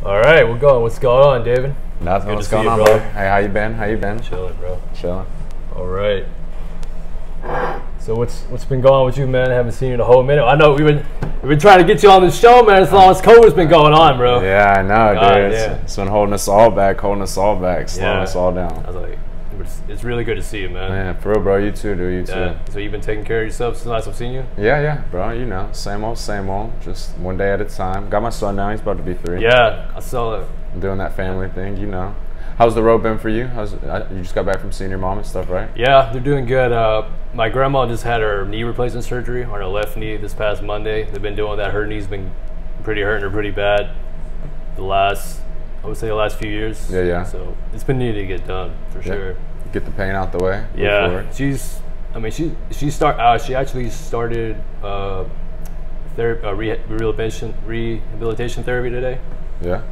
All right, we're going. What's going on, David? Nothing. Good What's to see going you, on, brother? bro? Hey, how you been? How you been? Chilling, bro. Chilling. All right. So what's been going on with you, man? I haven't seen you in a whole minute. I know we've been trying to get you on the show, man. As long as COVID's been going on, bro. Yeah, I know, dude. Yeah. It's been holding us all back, slowing us all down. I was like, it's really good to see you, man. Yeah, for real, bro. You too, dude. You too. So you've been taking care of yourself since last I've seen you? Yeah, bro. You know, same old. Just one day at a time. Got my son now. He's about to be 3. Yeah, I saw it. I'm doing that family thing, you know. How's the road been for you? You just got back from seeing your mom and stuff, right? Yeah, they're doing good. My grandma just had her knee replacement surgery on her left knee this past Monday. They've been doing that. Her knee's been hurting her pretty bad I would say the last few years. Yeah. So it's been needed to get done for sure. Get the pain out the way. Yeah, she actually started rehabilitation therapy today. Yeah.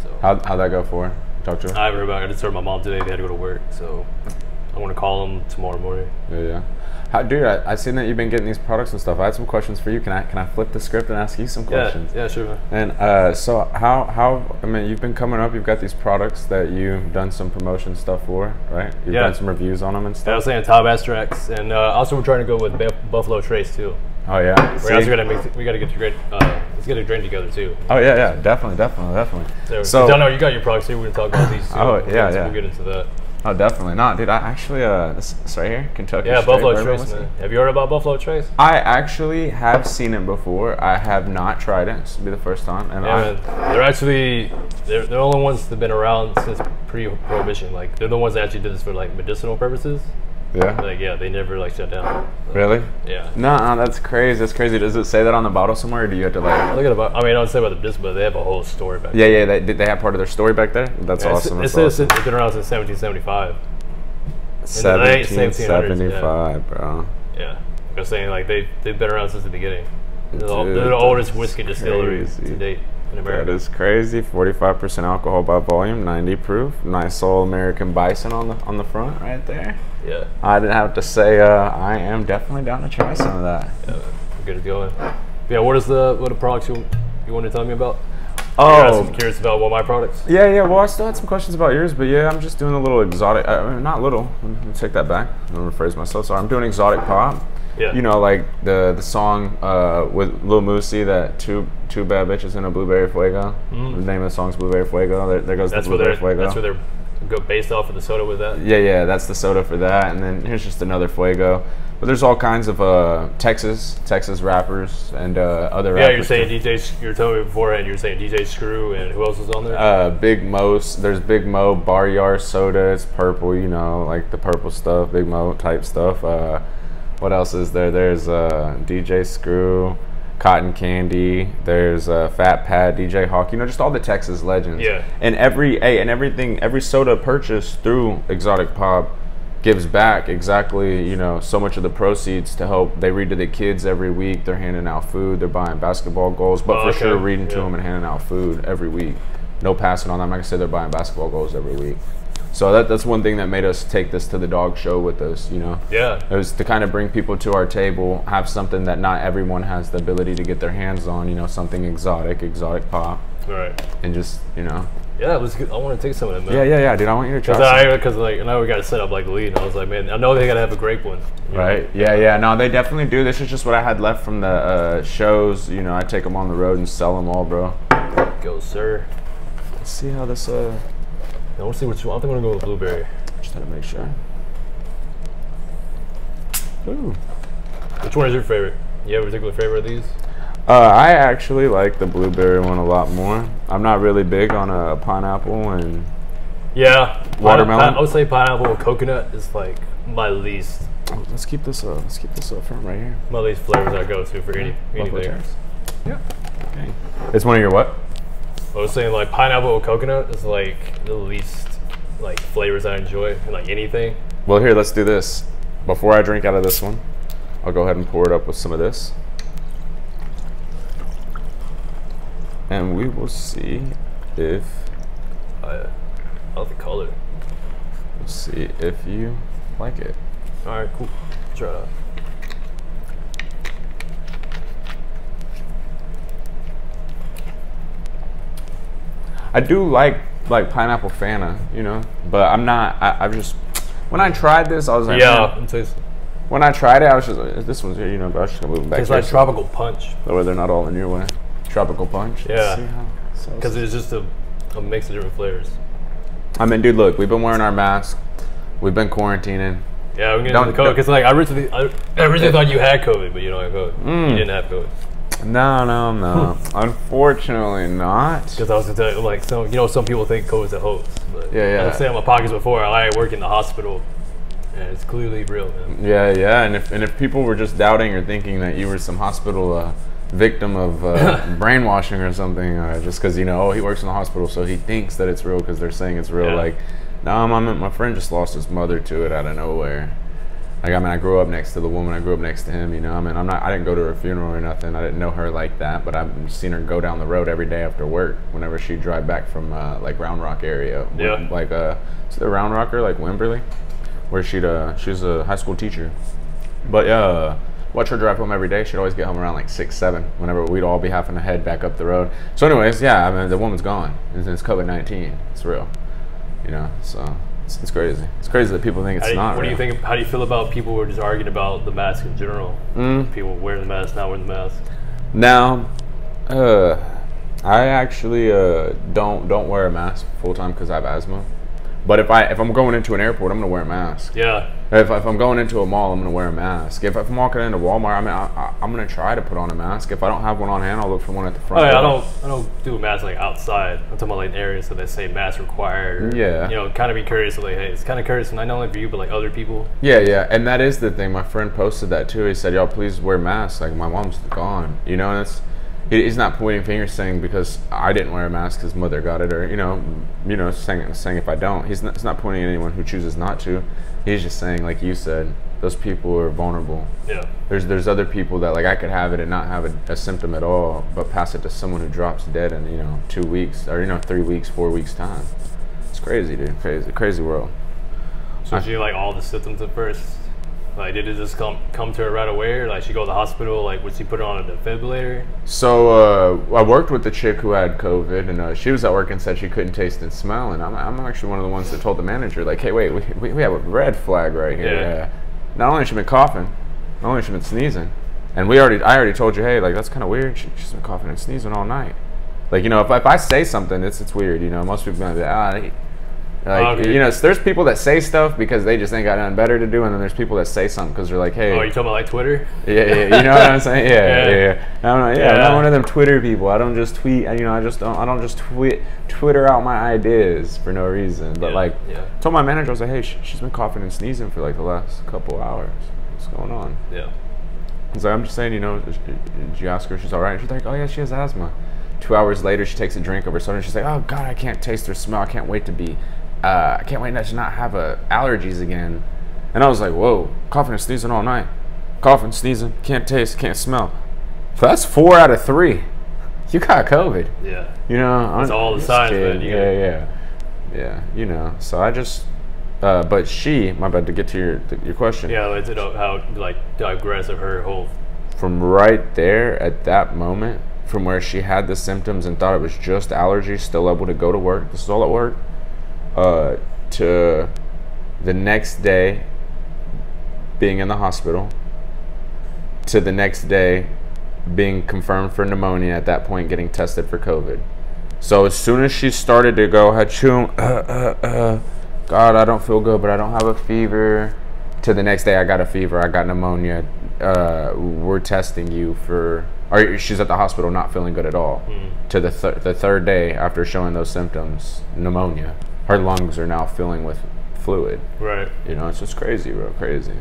So how'd that go for her? Talk to her. I haven't heard about it. I just heard my mom today. They had to go to work, so I want to call them tomorrow morning. Yeah. Dude, I seen that you've been getting these products and stuff. I had some questions for you. Can I flip the script and ask you some questions? Yeah, sure, man. And so how I mean, you've been coming up. You've got these products that you've done some promotion stuff for, right? You've done some reviews on them and stuff. Yeah, I was saying top extracts, and also we're trying to go with Buffalo Trace too. Oh yeah. We're also gonna we gotta get to let's get a drink together too. Oh yeah, definitely. So I know you got your products here. We're gonna talk about these too. Oh yeah. We'll get into that. Oh, definitely not, dude. I actually, this right here, Kentucky. Yeah, Straight Buffalo Trace, man. Have you heard about Buffalo Trace? I actually have seen it before. I have not tried it. This will be the first time. And man. They're the only ones that've been around since pre-prohibition. Like they're the ones that actually did this for like medicinal purposes. Yeah. Like they never like shut down. So, really? Yeah. No, that's crazy. That's crazy. Does it say that on the bottle somewhere, or do you have to like? Look at I mean, I don't say about the but they have a whole story back. Yeah. They have part of their story back there. That's awesome. It says it's been around since 1775. 1775, bro. Yeah, I was saying like they've been around since the beginning. They're the oldest whiskey distillery to date in America. That is crazy. 45% alcohol by volume, 90 proof. Nice old American bison on the front right there. Yeah. I didn't have to say. I am definitely down to try some of that. Yeah, we're good to go. Yeah. What are the products you want to tell me about? Oh, I'm curious about my products. Yeah. Well, I still had some questions about yours, but yeah, I'm just doing a little exotic. Not little. Let me take that back. I'm gonna rephrase myself. Sorry, I'm doing exotic pop. Yeah. You know, like the song with Lil Moosey, that two bad bitches in a blueberry fuego. Mm-hmm. The name of the song's Blueberry Fuego. There goes the Blueberry Fuego. That's where they're go based off of the soda with that. Yeah. That's the soda for that, and then here's just another Fuego. But there's all kinds of Texas rappers and other rappers. Yeah, you're saying you're telling me beforehand, you're saying DJ Screw, and who else is on there? Big Mo, there's Big Mo, Bar Yard Soda, it's purple, you know, like the purple stuff, Big Mo type stuff. What else is there? There's DJ Screw, Cotton Candy, there's Fat Pat, DJ Hawk, you know, just all the Texas legends. Yeah. And every soda purchased through Exotic Pop gives back exactly, you know, so much of the proceeds to help. They read to the kids every week. They're handing out food. They're buying basketball goals, but for sure reading to them and handing out food every week. No passing on them. Like I said, they're buying basketball goals every week. So that's one thing that made us take this to the dog show with us, you know. Yeah. It was to kind of bring people to our table, have something that not everyone has the ability to get their hands on, you know, something exotic pop. Right. And just, you know. Yeah, let's I want to take some of them, man. Yeah, dude. I want you to try. Because like now we got to set up like the lead, and I was like, man, I know they got to have a grape one. Right. Know? Yeah. No, they definitely do. This is just what I had left from the shows. You know, I take them on the road and sell them all, bro. Go, sir. Let's see how this. I want to see which one. I think I'm gonna go with blueberry. Just to make sure. Ooh. Which one is your favorite? You have a particular favorite of these? I actually like the blueberry one a lot more. I'm not really big on a pineapple and watermelon. I would say pineapple or coconut is like my least. Let's keep this up front right here. My least flavors I go to for anything. Yeah. Okay. It's one of your what? I was saying like pineapple or coconut is like the least like flavors I enjoy in like anything. Well, here, let's do this. Before I drink out of this one, I'll go ahead and pour it up with some of this. And we will see if... I like the color. We'll see if you like it. Alright, cool. Try it out. I do like pineapple Fanta, you know, but I'm not. I've just when I tried this, I was like, yeah. When I tried it, I was just like, this one's here, you know, but I was just gonna move them back. It's like tropical punch. That way they're not all in your way. Tropical punch. Yeah. Because it's just a mix of different flavors. I mean, dude, look, we've been wearing our masks. We've been quarantining. Yeah, we're getting the COVID. Because like I originally thought you had COVID, but you don't have COVID. You didn't have COVID. No. Unfortunately not. Because I was gonna tell you, like, some people think COVID's a hoax. But yeah. I've said in my pockets before, I work in the hospital, and it's clearly real, man. Yeah. And if people were just doubting or thinking that you were some hospital victim of brainwashing or something, just because, you know, oh, he works in the hospital, so he thinks that it's real because they're saying it's real. Like, no, my friend just lost his mother to it out of nowhere. Like, I mean, I grew up next to the woman. I grew up next to him. You know, I mean, I didn't go to her funeral or nothing. I didn't know her like that, but I've seen her go down the road every day after work. Whenever she'd drive back from like Round Rock area, like is it Round Rock or like Wimberley, where she was a high school teacher. But watch her drive home every day. She'd always get home around like 6, 7. Whenever we'd all be having to head back up the road. So, anyways, yeah, I mean, the woman's gone. It's COVID-19. It's real. You know, so. It's crazy. It's crazy that people think it's not. What do you think? How do you feel about people who are just arguing about the mask in general? People wearing the mask, not wearing the mask. Now, I actually don't wear a mask full time because I have asthma. But if I'm going into an airport, I'm gonna wear a mask. Yeah. If I'm going into a mall, I'm gonna wear a mask. If I'm walking into Walmart, I mean, I'm gonna try to put on a mask. If I don't have one on hand, I'll look for one at the front. Oh yeah, I don't do a mask like outside. I'm talking about like areas that they say mask required. Yeah. You know, kind of be curious. Like, hey, it's kind of curious, not only for you but like other people. Yeah, and that is the thing. My friend posted that too. He said, "Y'all please wear masks." Like, my mom's gone. You know, and it's. He's not pointing fingers saying because I didn't wear a mask his mother got it, or you know saying if I don't. He's not pointing at anyone who chooses not to. He's just saying, like you said, those people are vulnerable. Yeah. There's other people that, like, I could have it and not have a symptom at all, but pass it to someone who drops dead in 2 weeks or 3 weeks, 4 weeks time. It's crazy, dude. Crazy world. So she like all the symptoms at first. Like, did it just come to her right away, or like she go to the hospital? Like, would she put her on a defibrillator? So I worked with the chick who had COVID, and she was at work and said she couldn't taste and smell. And I'm actually one of the ones that told the manager, like, hey, wait, we have a red flag right here. Yeah. Not only has she been coughing, not only has she been sneezing, and I already told you, hey, like, that's kind of weird. She's been coughing and sneezing all night. Like, if I say something, it's weird. Most people are like, there's people that say stuff because they just ain't got nothing better to do, and then there's people that say something because they're like, hey. Oh, you talking about like Twitter? Yeah, you know what I'm saying? Yeah. I'm not one of them Twitter people. I don't just tweet. I don't just Twitter out my ideas for no reason. But I told my manager, I was like, hey, she's been coughing and sneezing for like the last couple hours. What's going on? Yeah. I was like, I'm just saying, did you ask her if she's all right? She's like, oh yeah, she has asthma. 2 hours later, she takes a drink of her soda, and she's like, oh God, I can't taste or smell. I can't wait to not have allergies again. And I was like, whoa, coughing and sneezing all night. Coughing, sneezing, can't taste, can't smell. So that's 4 out of 3. You got COVID. Yeah. It's all the signs, man. Yeah. So I just, but my bad, to get to your question. Yeah, like, how like aggressive her whole. From right there at that moment, from where she had the symptoms and thought it was just allergies, still able to go to work. This is all at work. To the next day being in the hospital, to the next day being confirmed for pneumonia, at that point getting tested for COVID. So as soon as she started to go, God, I don't feel good, but I don't have a fever, to the next day, I got a fever, I got pneumonia, we're testing you for, or she's at the hospital not feeling good at all. To the third day after showing those symptoms, pneumonia. Her lungs are now filling with fluid. Right. It's just crazy, bro. Crazy.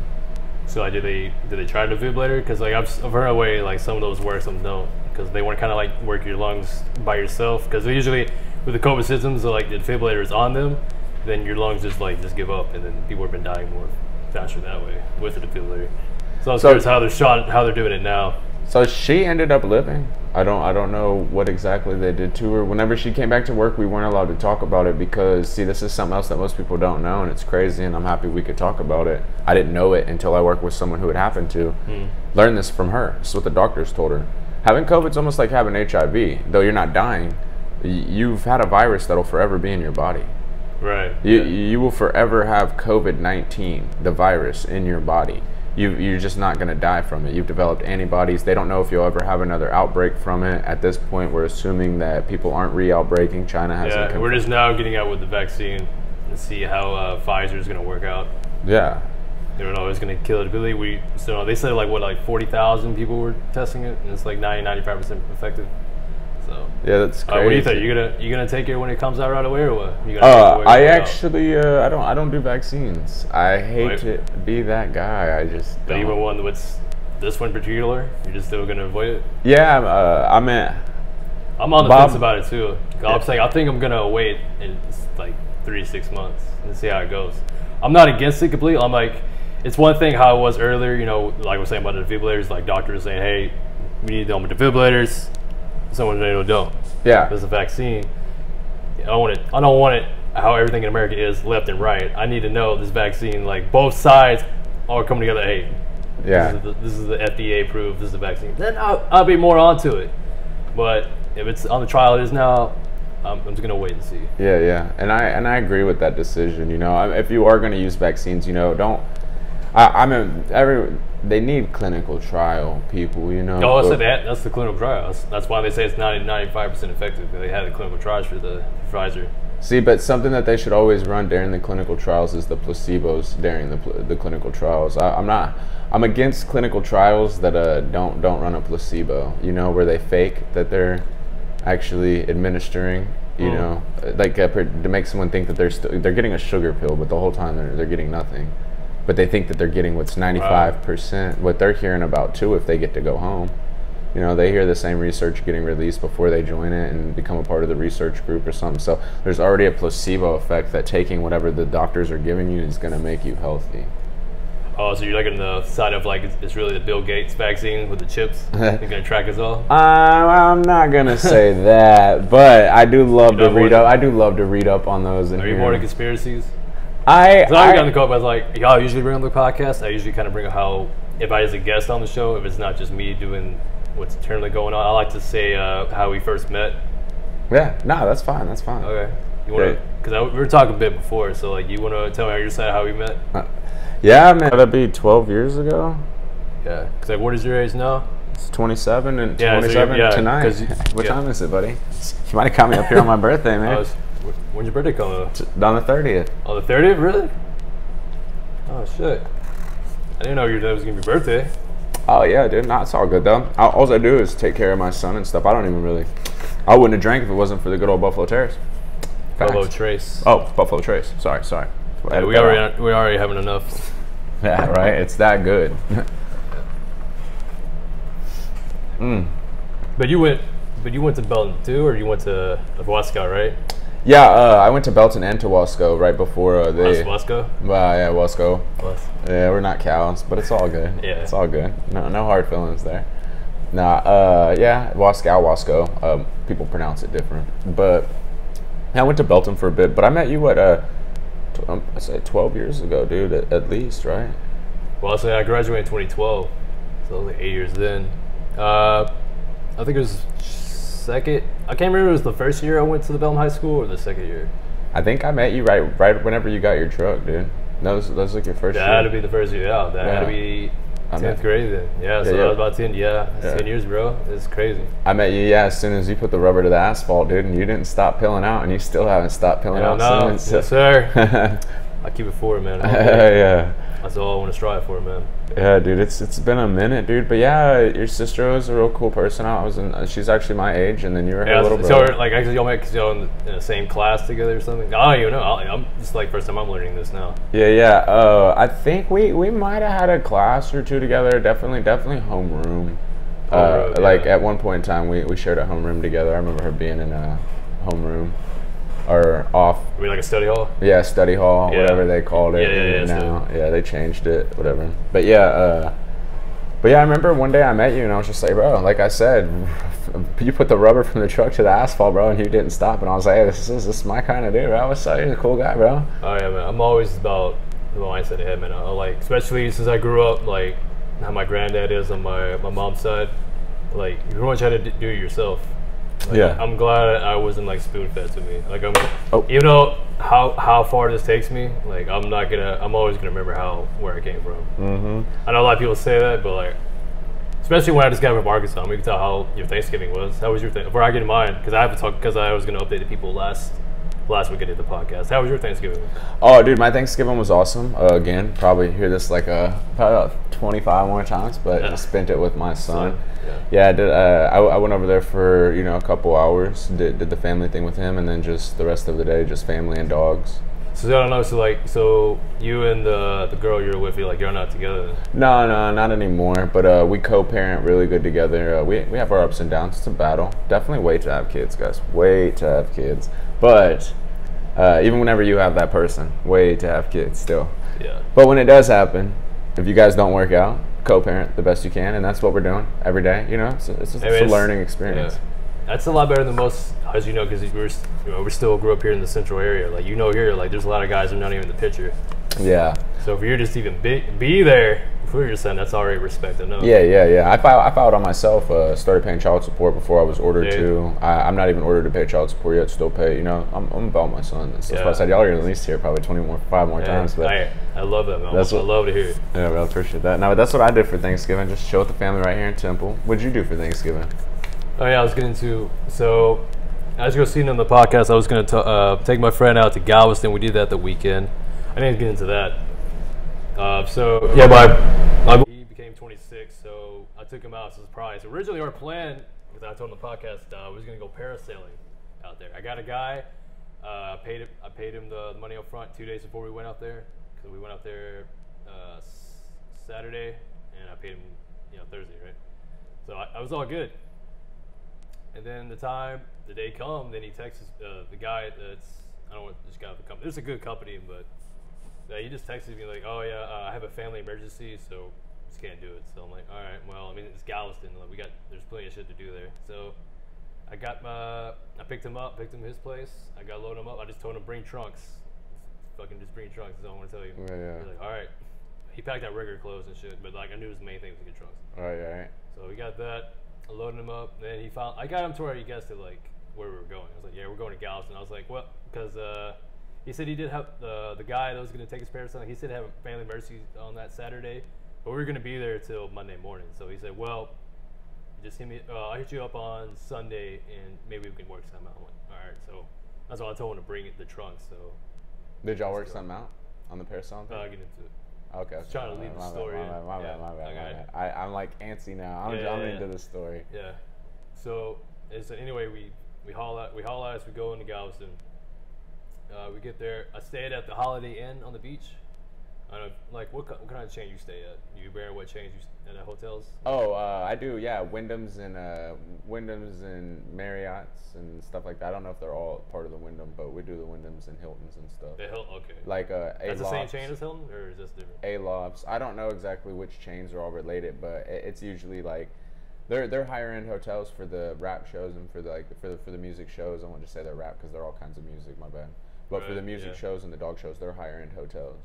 So like, did they try to defibrillator? Because like I've heard a way like some of those work, some don't, because they want to kind of like work your lungs by yourself. Because usually with the COVID systems, so like the defibrillator is on them, then your lungs just give up, and then people have been dying more faster that way with the defibrillator. So I was curious how they're doing it now. So she ended up living. I don't know what exactly they did to her. Whenever she came back to work, we weren't allowed to talk about it because, see, this is something else that most people don't know, and it's crazy, and I'm happy we could talk about it. I didn't know it until I worked with someone who it happened to. Learned this from her. This is what the doctors told her. Having COVID's almost like having HIV. Though you're not dying, you've had a virus that'll forever be in your body. Right. You will forever have COVID-19, the virus, in your body. You're just not going to die from it. You've developed antibodies. They don't know if you'll ever have another outbreak from it. At this point, we're assuming that people aren't re-outbreaking. China hasn't. Yeah, we're just now getting out with the vaccine and see how Pfizer is going to work out. Yeah. They don't know it's going to kill it. We still know. They said like 40,000 people were testing it, and it's like 95% effective. So yeah, that's crazy. What do you think? You gonna take it when it comes out right away, or what? I actually I don't do vaccines. I hate to be that guy. I just. But even one with this one in particular, you're just still gonna avoid it. Yeah, I'm on the fence about it too. I'm saying I think I'm gonna wait in like 3 to 6 months and see how it goes. I'm not against it completely. I'm like, it's one thing how it was earlier. You know, like I was saying about the defibrillators. Like doctors saying, hey, we need them with defibrillators. Someone they don't. Yeah. There's a vaccine. I don't want it how everything in America is left and right. I need to know this vaccine, like both sides are coming together. Hey, yeah, this is the FDA approved. This is the vaccine. Then I'll be more onto it. But if it's on the trial it is now, I'm just gonna wait and see. Yeah, and I agree with that decision. You know, if you are gonna use vaccines, you know, don't. They need clinical trial people, you know. Oh, so that's the clinical trials. That's why they say it's 95% effective. They had the clinical trials for the Pfizer. See, but something that they should always run during the clinical trials is the placebos during the clinical trials. I'm against clinical trials that don't run a placebo. You know, where they fake that they're actually administering. You know, like to make someone think that they're getting a sugar pill, but the whole time they're getting nothing. But they think that they're getting what's 95%, what they're hearing about too if they get to go home. You know, they hear the same research getting released before they join it and become a part of the research group or something. So there's already a placebo effect that taking whatever the doctors are giving you is going to make you healthy. Oh, so you're like on the side of like it's really the Bill Gates vaccine with the chips? You're going to track us all? I'm not going to say that, but I do love to read up. I do love to read up on those. Are you more into conspiracies? I got on the call, but I was like, I usually bring on the podcast. I usually kind of bring up how, if I as a guest on the show, if it's not just me doing what's internally going on, I like to say how we first met. Yeah, no, that's fine. That's fine. Okay. You want to, because we were talking a bit before, so like, you want to tell me on your side how we met? Yeah, man. That'd be 12 years ago. Yeah. Because like, what is your age now? It's 27 and 27 tonight. What time is it, buddy? You might have caught me up here on my birthday, man. When's your birthday coming up? On the 30th. Oh, the 30th? Really? Oh, shit. I didn't know that was going to be your birthday. Oh, yeah, dude. Nah, it's all good, though. All I do is take care of my son and stuff. I wouldn't have drank if it wasn't for the good old Buffalo Trace. Buffalo Trace. Oh, Buffalo Trace. Sorry. Yeah, we already having enough. Yeah, right? It's that good. But you went to Belton, too, or you went to Wasco, right? Yeah, I went to Belton and to Wasco right before they. Wasco? Yeah, Wasco. Yeah, we're not cows, but it's all good. Yeah, it's all good. No hard feelings there. Nah, yeah, Wasco. People pronounce it different, but yeah, I went to Belton for a bit. But I met you I said 12 years ago, dude, at least, right? Well, I graduated in 2012, so like 8 years then. I think it was second. I can't remember if it was the first year I went to the Belton High School or the second year. I think I met you right whenever you got your truck, dude. No, that was like your first year. That had to be the first year, yeah. That had to be 10th grade then. Yeah, so that was about 10, 10 years, bro. It's crazy. I met you, as soon as you put the rubber to the asphalt, dude, and you didn't stop pilling out, and you still haven't stopped pilling out since. Yes, sir. I keep it forward, man. Yeah. That's all I want to strive for, man. Yeah, dude, it's been a minute, dude. But yeah, your sister was a real cool person. She's actually my age, and then you were her little brother. So, like, actually, y'all met because y'all in the same class together or something? I don't even know. I'm just like first time I'm learning this now. Yeah. I think we might have had a class or two together. Definitely homeroom. Like at one point in time, we shared a homeroom together. I remember her being in a homeroom. Or off. You mean like a study hall? Yeah, study hall, whatever they called it. Yeah, they changed it, whatever. But yeah, I remember one day I met you and I was just like, bro, like I said, you put the rubber from the truck to the asphalt, bro, and you didn't stop. And I was like, hey, this is my kind of dude, bro. What's up? You're a cool guy, bro. Oh yeah, man. I'm always about the mindset ahead, man. Like, especially since I grew up, like how my granddad is on my mom's side. Like, you pretty much had to do it yourself. Like, Yeah. I'm glad I wasn't like spoon fed to me. Like Oh. even though how far this takes me, like I'm always gonna remember where I came from. Mm-hmm. I know a lot of people say that, but like, especially when I just got from Arkansas, you can tell how your Thanksgiving was. How was your Before I get in mine, because I have to talk, because I was gonna update the people last week I did the podcast. How was your Thanksgiving? Oh, dude, my Thanksgiving was awesome. Again, probably hear this like probably about 25 more times, but I spent it with my son. Yeah, I did. I went over there for a couple hours. Did the family thing with him, and then just the rest of the day, just family and dogs. So I don't know. So you and the girl you're with, you're not together? No, not anymore. But we co-parent really good together. We have our ups and downs. It's a battle. Definitely wait to have kids, guys. Wait to have kids. But even whenever you have that person, wait to have kids still. Yeah. But when it does happen, if you guys don't work out, co-parent the best you can, and that's what we're doing every day. It's just a learning experience. Yeah. That's a lot better than most, as you know, because we still grew up here in the central area. Like here, there's a lot of guys who are not even in the picture. Yeah. So if you're just even be there for your son, that's already respect enough. Yeah. I filed on myself. Started paying child support before I was ordered to. I'm not even ordered to pay child support yet. Still pay. I'm about my son. That's why I said y'all are gonna at least hear probably 5 more times. But I love that, man. I love to hear it. Yeah, I appreciate that. No, but that's what I did for Thanksgiving. Just chill with the family right here in Temple. What'd you do for Thanksgiving? Oh yeah, I was getting to as you'll see in the podcast, I was gonna take my friend out to Galveston. We did that the weekend. I didn't get into that. He became 26, so I took him out as a surprise. Originally, our plan, because I told him the podcast, we was gonna go parasailing out there. I got a guy. I paid him the money up front 2 days before we went out there, because we went out there Saturday, and I paid him Thursday, right? So I was all good. And then the day come, then he texts the guy I don't want this guy with the company. It's a good company, but he just texted me like, oh yeah, I have a family emergency, so just can't do it. So I'm like, all right, well, it's Galveston. There's plenty of shit to do there. So I picked him up, picked him to his place. I got loaded him up. I just told him to bring trunks. Fucking just bring trunks. That's all I want to tell you. Yeah. He's like, all right. He packed out regular clothes and shit, but I knew his main thing was to get trunks. All right. So we got that. I loaded him up. Then I got him to where he guessed it, where we were going. I was like, yeah, we're going to Galveston. I was like, what? Because he said he did have the guy that was going to take his parents. He said he had a family emergency on that Saturday, but we were going to be there till Monday morning. So he said, well, just hit me. I'll hit you up on Sunday, and maybe we can work something out. I went, all right. So that's why I told him to bring the trunk. So did y'all work something out on the parasailing thing? I'll get into it. Okay. Trying to lead the story. My bad. I'm like antsy now. I'm into the story. Yeah. So anyway, we haul out as we go into Galveston. We get there. I stayed at the Holiday Inn on the beach. I don't know, what kind of chain you stay at? You bear what chains you at hotels? Oh, I do. Yeah, Wyndham's and Marriott's and stuff like that. I don't know if they're all part of the Wyndham, but we do the Wyndham's and Hilton's and stuff. The Hilton, okay. Like that's the same chain as Hilton, or is this different? A-Lobs. I don't know exactly which chains are all related, but it's usually they're higher end hotels for the rap shows and for the music shows. I won't just say they're rap because they're all kinds of music. My bad. But for the music shows and the dog shows, they're higher end hotels.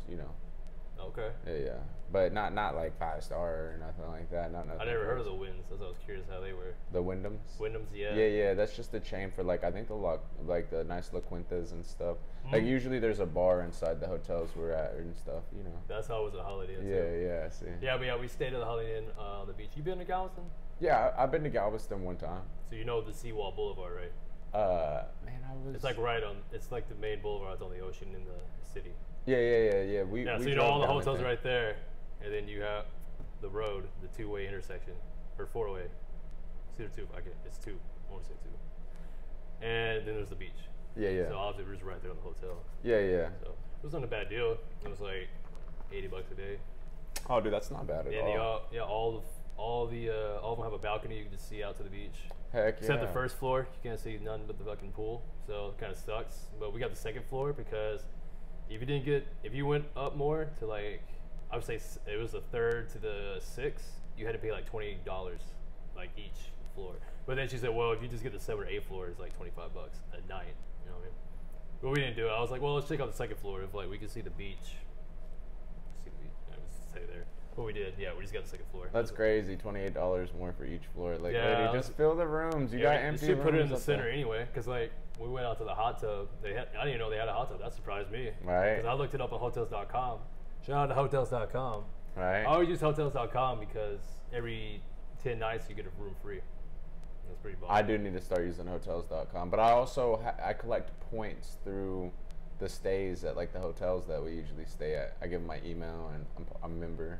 Okay. Yeah, but not like 5-star or nothing like that. I never heard of the Winds. I was curious how they were. The Wyndhams. Wyndhams, yeah. Yeah. That's just a chain for I think the nice La Quintas and stuff. Usually there's a bar inside the hotels we're at and stuff. That's how it was a Holiday Inn. Yeah. See. Yeah, but we stayed at the Holiday Inn on the beach. You been to Galveston? Yeah, I've been to Galveston one time. So you know the CWalk Boulevard, right? Man, It's it's like the main boulevard on the ocean in the city. Yeah. So you know all the hotels right there, and then you have the road, the two-way intersection, or four-way. It's either two. It's two. I want to say two. And then there's the beach. Yeah. So obviously we're just right there in the hotel. Yeah. So it wasn't a bad deal. It was like $80 a day. Oh, dude, that's not bad at all. All of them have a balcony. You can just see out to the beach. Heck yeah. Except the first floor, you can't see none but the fucking pool. So it kind of sucks. But we got the second floor because if you went up more to I would say it was the 3rd to the 6th, you had to pay $20 each floor. But then she said, well, if you just get the 7th or 8th floor, it's $25 a night. You know what I mean? But we didn't do it. I was like, well, let's check out the second floor if we could see the beach. I would stay there. What we did, yeah, we just got the second floor. That's crazy. $28 more for each floor. Like, yeah, lady, just fill the rooms. You got empty rooms. You should put it in the center anyway, because like we went out to the hot tub. I didn't even know they had a hot tub. That surprised me. Right. Because I looked it up on hotels.com. Shout out to hotels.com. Right. I always use hotels.com because every 10 nights you get a room free. That's pretty bomb. I do need to start using hotels.com, but I also I collect points through the stays at like the hotels that we usually stay at. I give them my email, and I'm a member.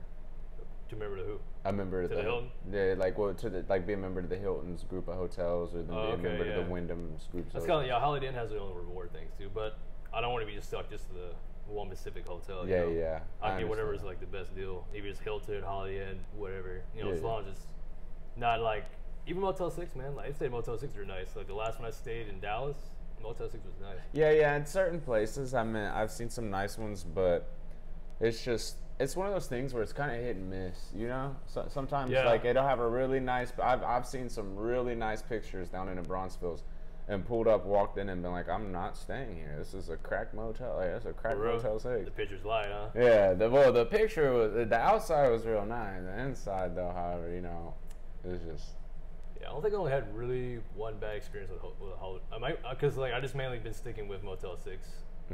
To member to who? A member to the Hilton. Yeah, like be a member to the Hilton's group of hotels, or then be a member to the Wyndham's group. That's kind of Holiday Inn has their own reward things too, but I don't want to be just stuck just to the one specific hotel. Yeah, yeah. I get whatever is like the best deal. Maybe it's Hilton, Holiday Inn, whatever. As long as it's not like even Motel 6, man. Like I stayed at Motel 6 are nice. Like the last one I stayed in Dallas, Motel 6 was nice. Yeah, yeah. In certain places, I mean, I've seen some nice ones, but it's one of those things where it's kind of hit and miss, you know. So, sometimes like it'll have a really nice. I've seen some really nice pictures down in the Bronxvilles, and pulled up, walked in, and been like, I'm not staying here. This is a crack motel. Like, that's a crack Motel 6. The picture's light, huh? Yeah. The picture was the outside was real nice. The inside though, however, it was just. Yeah, I don't think I only had really one bad experience with a Holiday. I might because like I just mainly been sticking with Motel 6.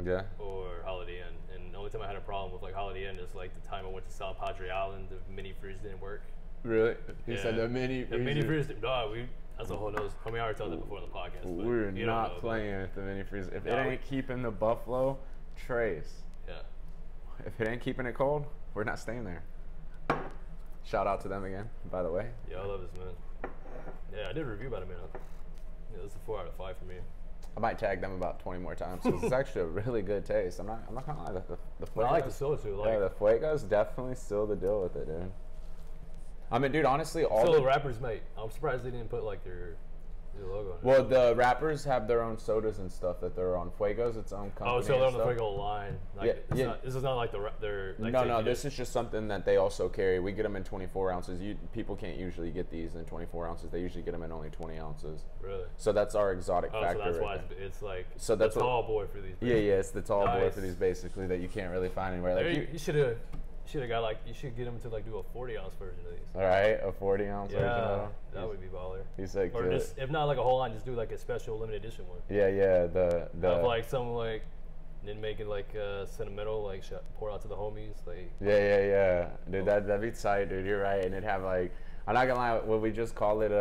Yeah. Or Holiday Inn, and the only time I had a problem with like Holiday Inn is like the time I went to South Padre Island, the mini freeze didn't work. Really? He said the mini freeze. No, that's a whole nose. I mean, I already told that before on the podcast. But we're not playing with the mini freeze. If it ain't keeping the Buffalo, trace. Yeah. If it ain't keeping it cold, we're not staying there. Shout out to them again, by the way. Yeah, I love this, man. Yeah, I did a review about it, man. Yeah, this is a 4 out of 5 for me. I might tag them about 20 more times because it's actually a really good taste. I'm not gonna lie. The Fuegos, I like the soda too. Like, yeah, the Fuego's definitely still the deal with it, dude. I mean, dude, honestly, the rappers, mate. I'm surprised they didn't put like their logo on it. Well, the rappers have their own sodas and stuff that they're on. Fuego's its own company. Oh, so they're on the Fuego line. Like, yeah, this is not like their. Like, no. This is just something that they also carry. We get them in 24 ounces. People can't usually get these in 24 ounces. They usually get them in only 20 ounces. Really? So that's our exotic factor. So that's why it's like so that's the tall boy for these. Yeah, it's the tall boy for these basically that you can't really find anywhere. Like you should have. Got like you should get him to like do a 40-ounce version of these. All right, a 40-ounce version. Yeah, that would be baller. He's like, or just if not like a whole line, just do like a special limited edition one. Yeah. The like something like then make it like sentimental, like pour out to the homies, like. Yeah. Dude, that'd be tight, dude. You're right, and it'd have like I'm not gonna lie, would we just call it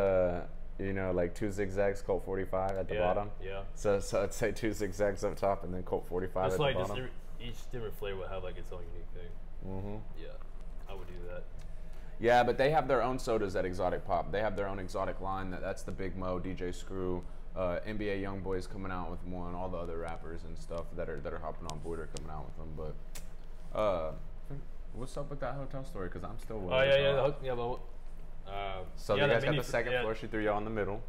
like 2 zigzags, Colt 45 at the bottom? Yeah. So I'd say 2 zigzags up top and then Colt 45 just at like the bottom. Each different flavor would have like its own unique thing. Mm-hmm. Yeah, I would do that. Yeah, but they have their own sodas at Exotic Pop. They have their own exotic line. That's the Big Mo, DJ Screw, NBA YoungBoy's coming out with one. All the other rappers and stuff that are hopping on board are coming out with them. But what's up with that hotel story? Because I'm still. Oh yeah. So you guys got the second floor. She threw you on the middle.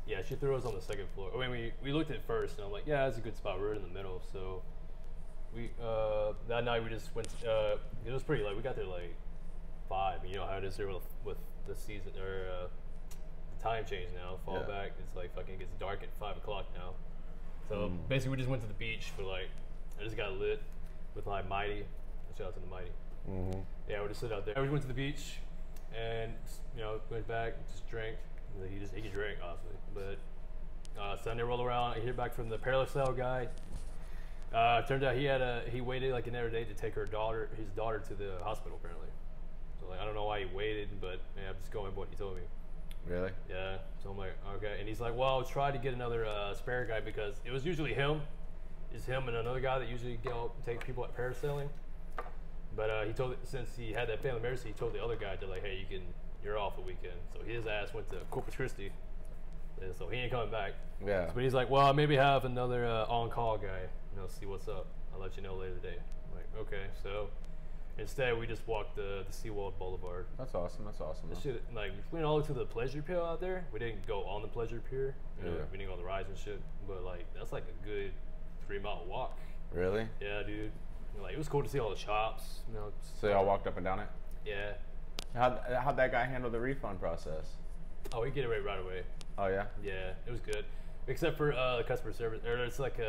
Yeah, she threw us on the second floor. I mean, we looked at it first, and I'm like, yeah, that's a good spot. We're in the middle, so. We that night we just went. It was pretty late. We got there like 5. You know how it is here with the season or the time change now. Fall back. It's like fucking gets dark at 5 o'clock now. So basically, we just went to the beach for like. I just got lit with my Mighty. Shout out to the Mighty. Mm-hmm. Yeah, we just sit out there. We went to the beach, and went back, just drank. He could drink, obviously, but Sunday rolled around. I hear back from the parallel guy. Turned out he waited like another day to take his daughter to the hospital apparently. So like I don't know why he waited, but I'm just going with what he told me. Really? Yeah. So I'm like, okay. And he's like, well, I'll try to get another spare guy because it was usually him. It's him and another guy that usually take people at parasailing. But since he had that family emergency, he told the other guy to like, hey, you're off a weekend. So his ass went to Corpus Christi. And so he ain't coming back. Yeah. But he's like, well, maybe have another on-call guy. See what's up. I'll let you know later today. I'm like, okay. So instead, we just walked the CWalk Boulevard. That's awesome. This shit, like, we went all the way to the pleasure pier out there. We didn't go on the pleasure pier. We didn't go on the rides and shit. But like, that's like a good 3-mile walk. Really? Yeah, dude. Like, it was cool to see all the shops. So y'all walked up and down it? Yeah. How'd that guy handle the refund process? Oh, he get it right away. Oh yeah. Yeah, it was good, except for the customer service. Or it's like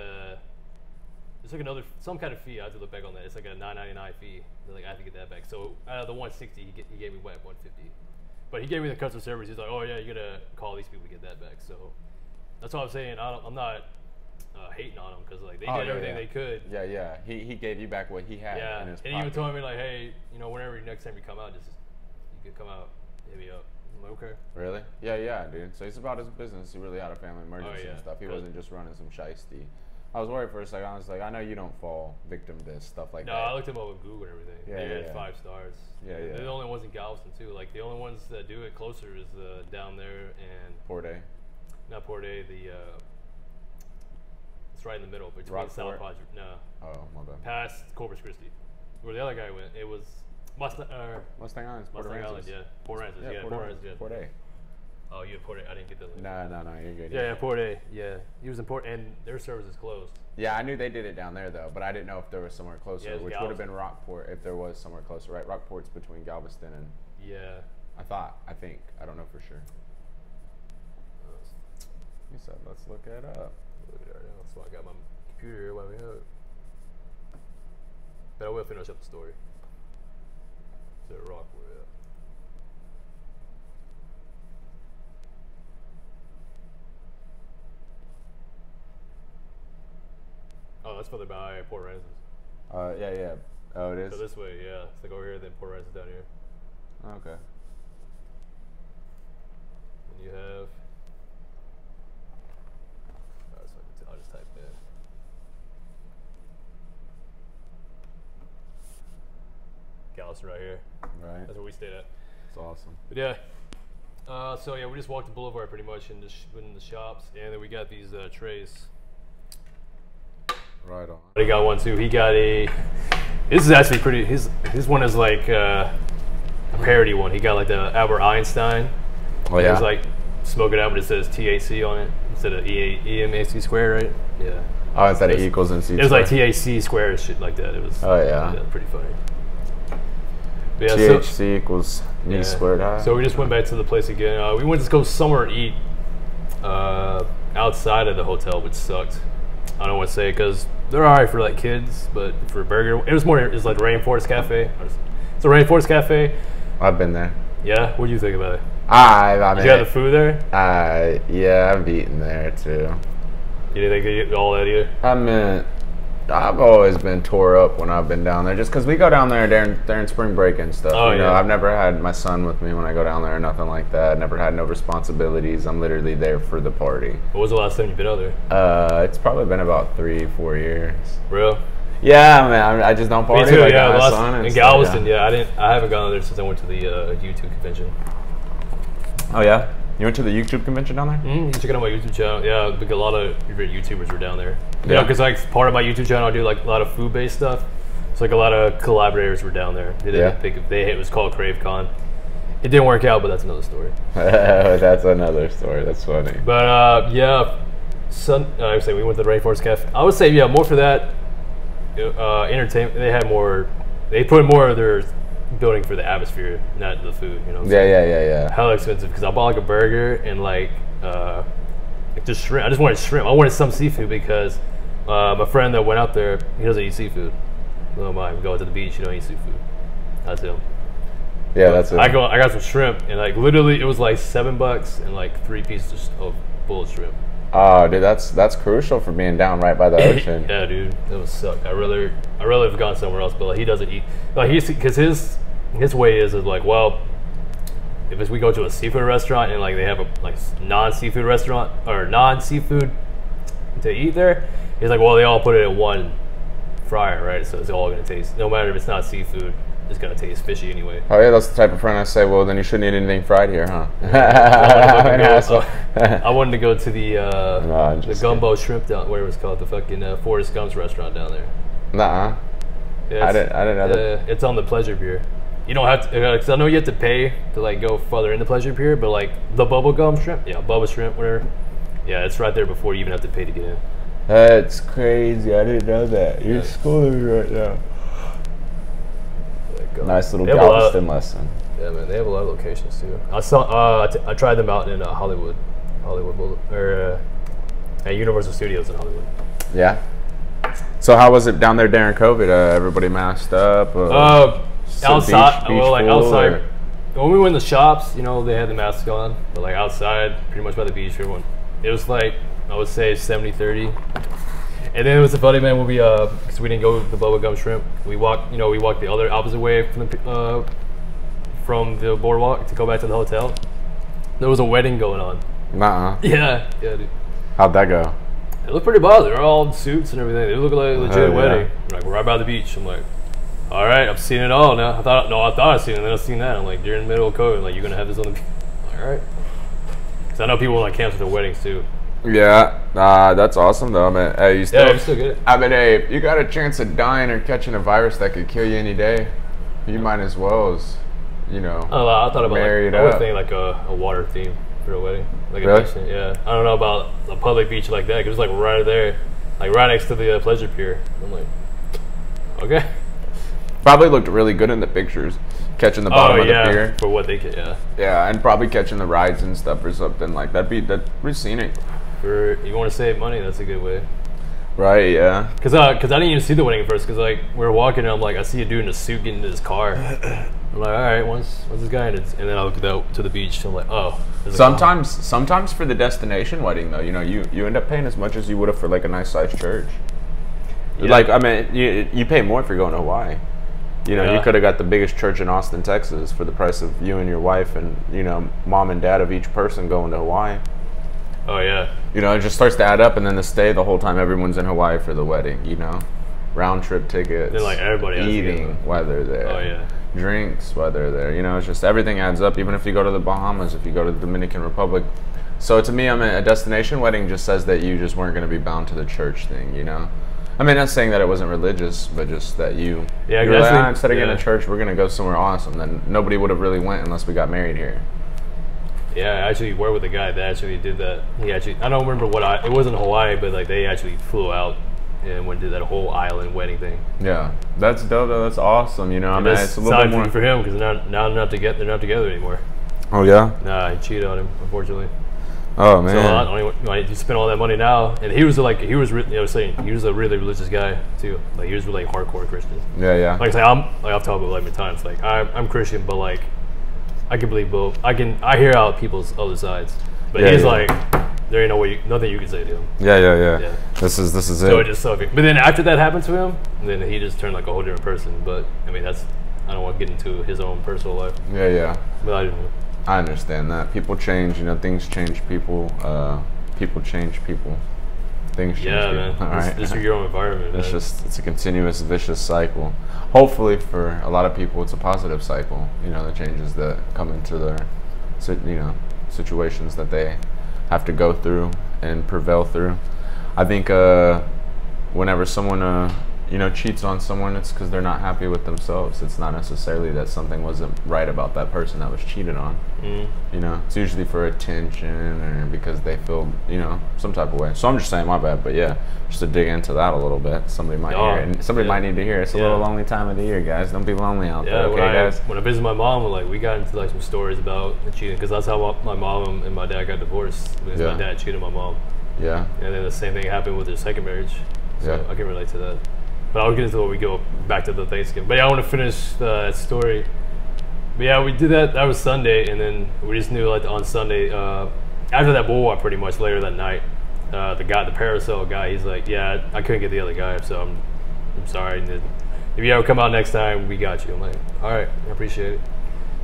There's like some kind of fee. I have to look back on that. It's like a $9.99 fee. They're like, I have to get that back. So out of the 160, he gave me what, 150. But he gave me the customer service. He's like, oh yeah, you gotta call these people to get that back. So that's what I'm saying. I'm not hating on them because like they did everything they could. Yeah, yeah. He gave you back what he had. Yeah, in his and he even told me like, hey, you know, whenever next time you come out, you could come out, hit me up. I'm like, okay. Really? Yeah, yeah, dude. So he's about his business. He really had a family emergency and stuff. He wasn't just running some shiesty. I was worried for a second. I was like, I know you don't fall victim to this stuff like that. No, I looked him up on Google and everything. Yeah, he had 5 stars. Yeah, yeah. They're the only ones in Galveston too. Like the only ones that do it closer is down there and Port A. Not Port A. It's right in the middle between South Padre. No. Oh, my bad. Past Corpus Christi, where the other guy went. It was Mustang Island. Mustang Island, yeah. Port Aransas, yeah. Port Aransas, yeah. Port A. Oh, you had Port A. I didn't get that. No, you're good. Yeah, Port A. Yeah, he was in Port, and their service is closed. Yeah, I knew they did it down there though, but I didn't know if there was somewhere closer, which would have been Rockport if there was somewhere closer, right? Rockport's between Galveston and. Yeah. I think. I don't know for sure. You said, let's look it up. So I got my computer here while we have it. But I will finish up the story. To Rockport, yeah. Oh, that's further by Port Aransas. Yeah. Oh, it is? So this way, yeah. It's like over here, then Port Aransas down here. Okay. And you have... I'll just type in. Galveston right here. Right. That's where we stayed at. It's awesome. But yeah. So yeah, we just walked the boulevard pretty much in the shops, and then we got these trays. Right on. He got one too. He got a. This is actually pretty. His one is like a parody one. He got like the Albert Einstein. Oh yeah. It's like smoke it out, but it says TAC on it instead of EMAC square, right? Yeah. Oh, instead of E equals MC. It was like TAC square and shit like that. It was. Oh yeah. Pretty funny. But yeah, THC equals me squared high. So we just went back to the place again. We went to go somewhere and eat outside of the hotel, which sucked. I don't want to say because they're alright for like kids, but for a burger, it was like Rainforest Cafe. It's a Rainforest Cafe. I've been there. Yeah, what do you think about it? I mean, did you have the food there? Yeah, I've eaten there too. You didn't think you eat all that either? I mean, I've always been tore up when I've been down there, just because we go down there during spring break and stuff. Oh, you know, I've never had my son with me when I go down there or nothing like that. Never had no responsibilities. I'm literally there for the party. What was the last time you've been out there? It's probably been about 3-4 years. Real? Yeah, man. I just don't party. Me too. Like Yeah, my son in Galveston. Yeah, I haven't gone there since I went to the YouTube convention. Oh yeah. You went to the YouTube convention down there? You check out my YouTube channel. Yeah, because a lot of favorite YouTubers were down there. You know, because like part of my YouTube channel, I do like a lot of food-based stuff. So like a lot of collaborators were down there. It was called CraveCon. It didn't work out, but that's another story. That's another story. That's funny. But yeah, I would say we went to the Rainforest Cafe. I would say more for that entertainment. They put more of their building for the atmosphere, not the food, you know. Yeah. Hella expensive because I bought like a burger and like just shrimp. I just wanted shrimp. I wanted some seafood because my friend that went out there, he doesn't eat seafood. No mind, go to the beach, you don't eat seafood. That's him. Yeah, that's it. I got some shrimp and like literally it was like $7 and like 3 pieces of bullet shrimp. Oh, dude, that's crucial for being down right by the ocean. Yeah, dude, that was suck. I really have gone somewhere else, but like he doesn't eat. Like because his way is like, well, if we go to a seafood restaurant and like they have a like non-seafood restaurant or non-seafood to eat there, he's like, well, they all put it in one fryer, right? So it's all gonna taste, no matter if it's not seafood, it's gonna taste fishy anyway. Oh yeah, that's the type of friend I say, well, then you shouldn't eat anything fried here, huh? I wanted to go to the gumbo shrimp down, where it was called, the fucking Forrest Gump's restaurant down there. Nuh-uh. Yeah, I didn't know that. It's on the Pleasure Pier. You don't have to, because I know you have to pay to like go further in the Pleasure Pier, but like the bubble gum shrimp, Bubba shrimp, whatever. Yeah, it's right there before you even have to pay to get in. That's crazy. I didn't know that. You're schooling me right now. Nice little Galveston lesson. Yeah, man, they have a lot of locations too. I tried them out in Hollywood Boulevard, or at Universal Studios in Hollywood. Yeah. So how was it down there during COVID? Everybody masked up? Outside, like outside. Or? When we went in the shops, you know, they had the masks on. But like outside, pretty much by the beach, everyone, it was like, I would say 70-30. And then it was a funny, man, when we, because we didn't go with the bubblegum shrimp. We walked the other opposite way from the boardwalk to go back to the hotel. There was a wedding going on. Nuh-uh. Yeah, dude. How'd that go? It looked pretty bad. They were all in suits and everything. It looked like a legit wedding. Like, we're right by the beach. I'm like, all right, I've seen it all now. I thought I'd seen it, and then I've seen that. I'm like, you're in the middle of COVID. Like, you're going to have this on the beach. All right. Because I know people like cancel their weddings, too. Yeah, that's awesome, though. I mean, hey, you still get it. I mean, hey, if you got a chance of dying or catching a virus that could kill you any day, you might as well as, you know, I thought about marry like, it I was up. thinking like a water theme for a wedding. Like Really? a beach, yeah. I don't know about a public beach like that. 'Cause it was like right there, like right next to the pleasure pier. I'm like, okay. Probably looked really good in the pictures, catching the bottom of the pier. For what they could, yeah. Yeah, and probably catching the rides and stuff or something like that. That'd be scenic. For you want to save money, that's a good way. Right, yeah. Cause I didn't even see the wedding at first. Cause like we were walking and I'm like, I see a dude in a suit getting into his car. I'm like, all right, what's this guy in? And then I looked out to the beach. I'm like, oh. Sometimes for the destination wedding though, you know, you end up paying as much as you would have for like a nice sized church. Yeah. Like I mean, you pay more if you're going to Hawaii. You know, you could have got the biggest church in Austin, Texas, for the price of you and your wife and, you know, mom and dad of each person going to Hawaii. Oh yeah. You know, it just starts to add up, and then the stay the whole time everyone's in Hawaii for the wedding. You know, round trip tickets. Then like everybody eating while they're there. Oh yeah. Drinks while they're there. You know, it's just everything adds up. Even if you go to the Bahamas, if you go to the Dominican Republic. So to me, I mean, a destination wedding just says that you just weren't going to be bound to the church thing. You know. I mean, not saying that it wasn't religious, but just that you were like, instead of getting a church, we're going to go somewhere awesome. Then nobody would have really went unless we got married here. Yeah, I actually worked with a guy that actually did that. I don't remember it wasn't Hawaii, but like they actually flew out and went to that whole island wedding thing. Yeah, that's dope. That's awesome. You know, I mean, it's a little bit more for him because now they're not together anymore. Oh yeah. Nah, I cheated on him, unfortunately. Oh man. So I spent all that money now, and he was a really religious guy too. Like he was really hardcore Christian. Yeah, yeah. Like I say, I've talked about it many times. Like I'm Christian, but like I can believe both. I hear out people's other sides, but he's like, there ain't no way, nothing you can say to him. Yeah. This is it. So it just sucked. But then after that happened to him, then he just turned like a whole different person. But I mean, I don't want to get into his own personal life. Yeah. But I understand that. People change, you know, things change people. People change people. Things change people. Man. All right. This is your own environment. It's a continuous vicious cycle. Hopefully for a lot of people it's a positive cycle, you know, the changes that come into their, you know, situations that they have to go through and prevail through. I think whenever someone you know, cheats on someone, it's because they're not happy with themselves. It's not necessarily that something wasn't right about that person that was cheated on. You know, it's usually for attention or because they feel, you know, some type of way. So I'm just saying, my bad, but yeah, just to dig into that a little bit. Somebody might hear it, and somebody might need to hear it. It's a little lonely time of the year, guys. Don't be lonely out there, okay, guys? When I visited my mom, like we got into like some stories about cheating, because that's how my mom and my dad got divorced. Because my dad cheated on my mom. Yeah. And then the same thing happened with their second marriage. So I can relate to that. But I'll get into it when we go back to the Thanksgiving. But yeah, I want to finish that story. But yeah, we did that. That was Sunday, and then we just knew like on Sunday, after that bull walk, pretty much later that night, the parasol guy, he's like, yeah, I couldn't get the other guy, so I'm sorry. And if you ever come out next time, we got you. I'm like, all right, I appreciate it.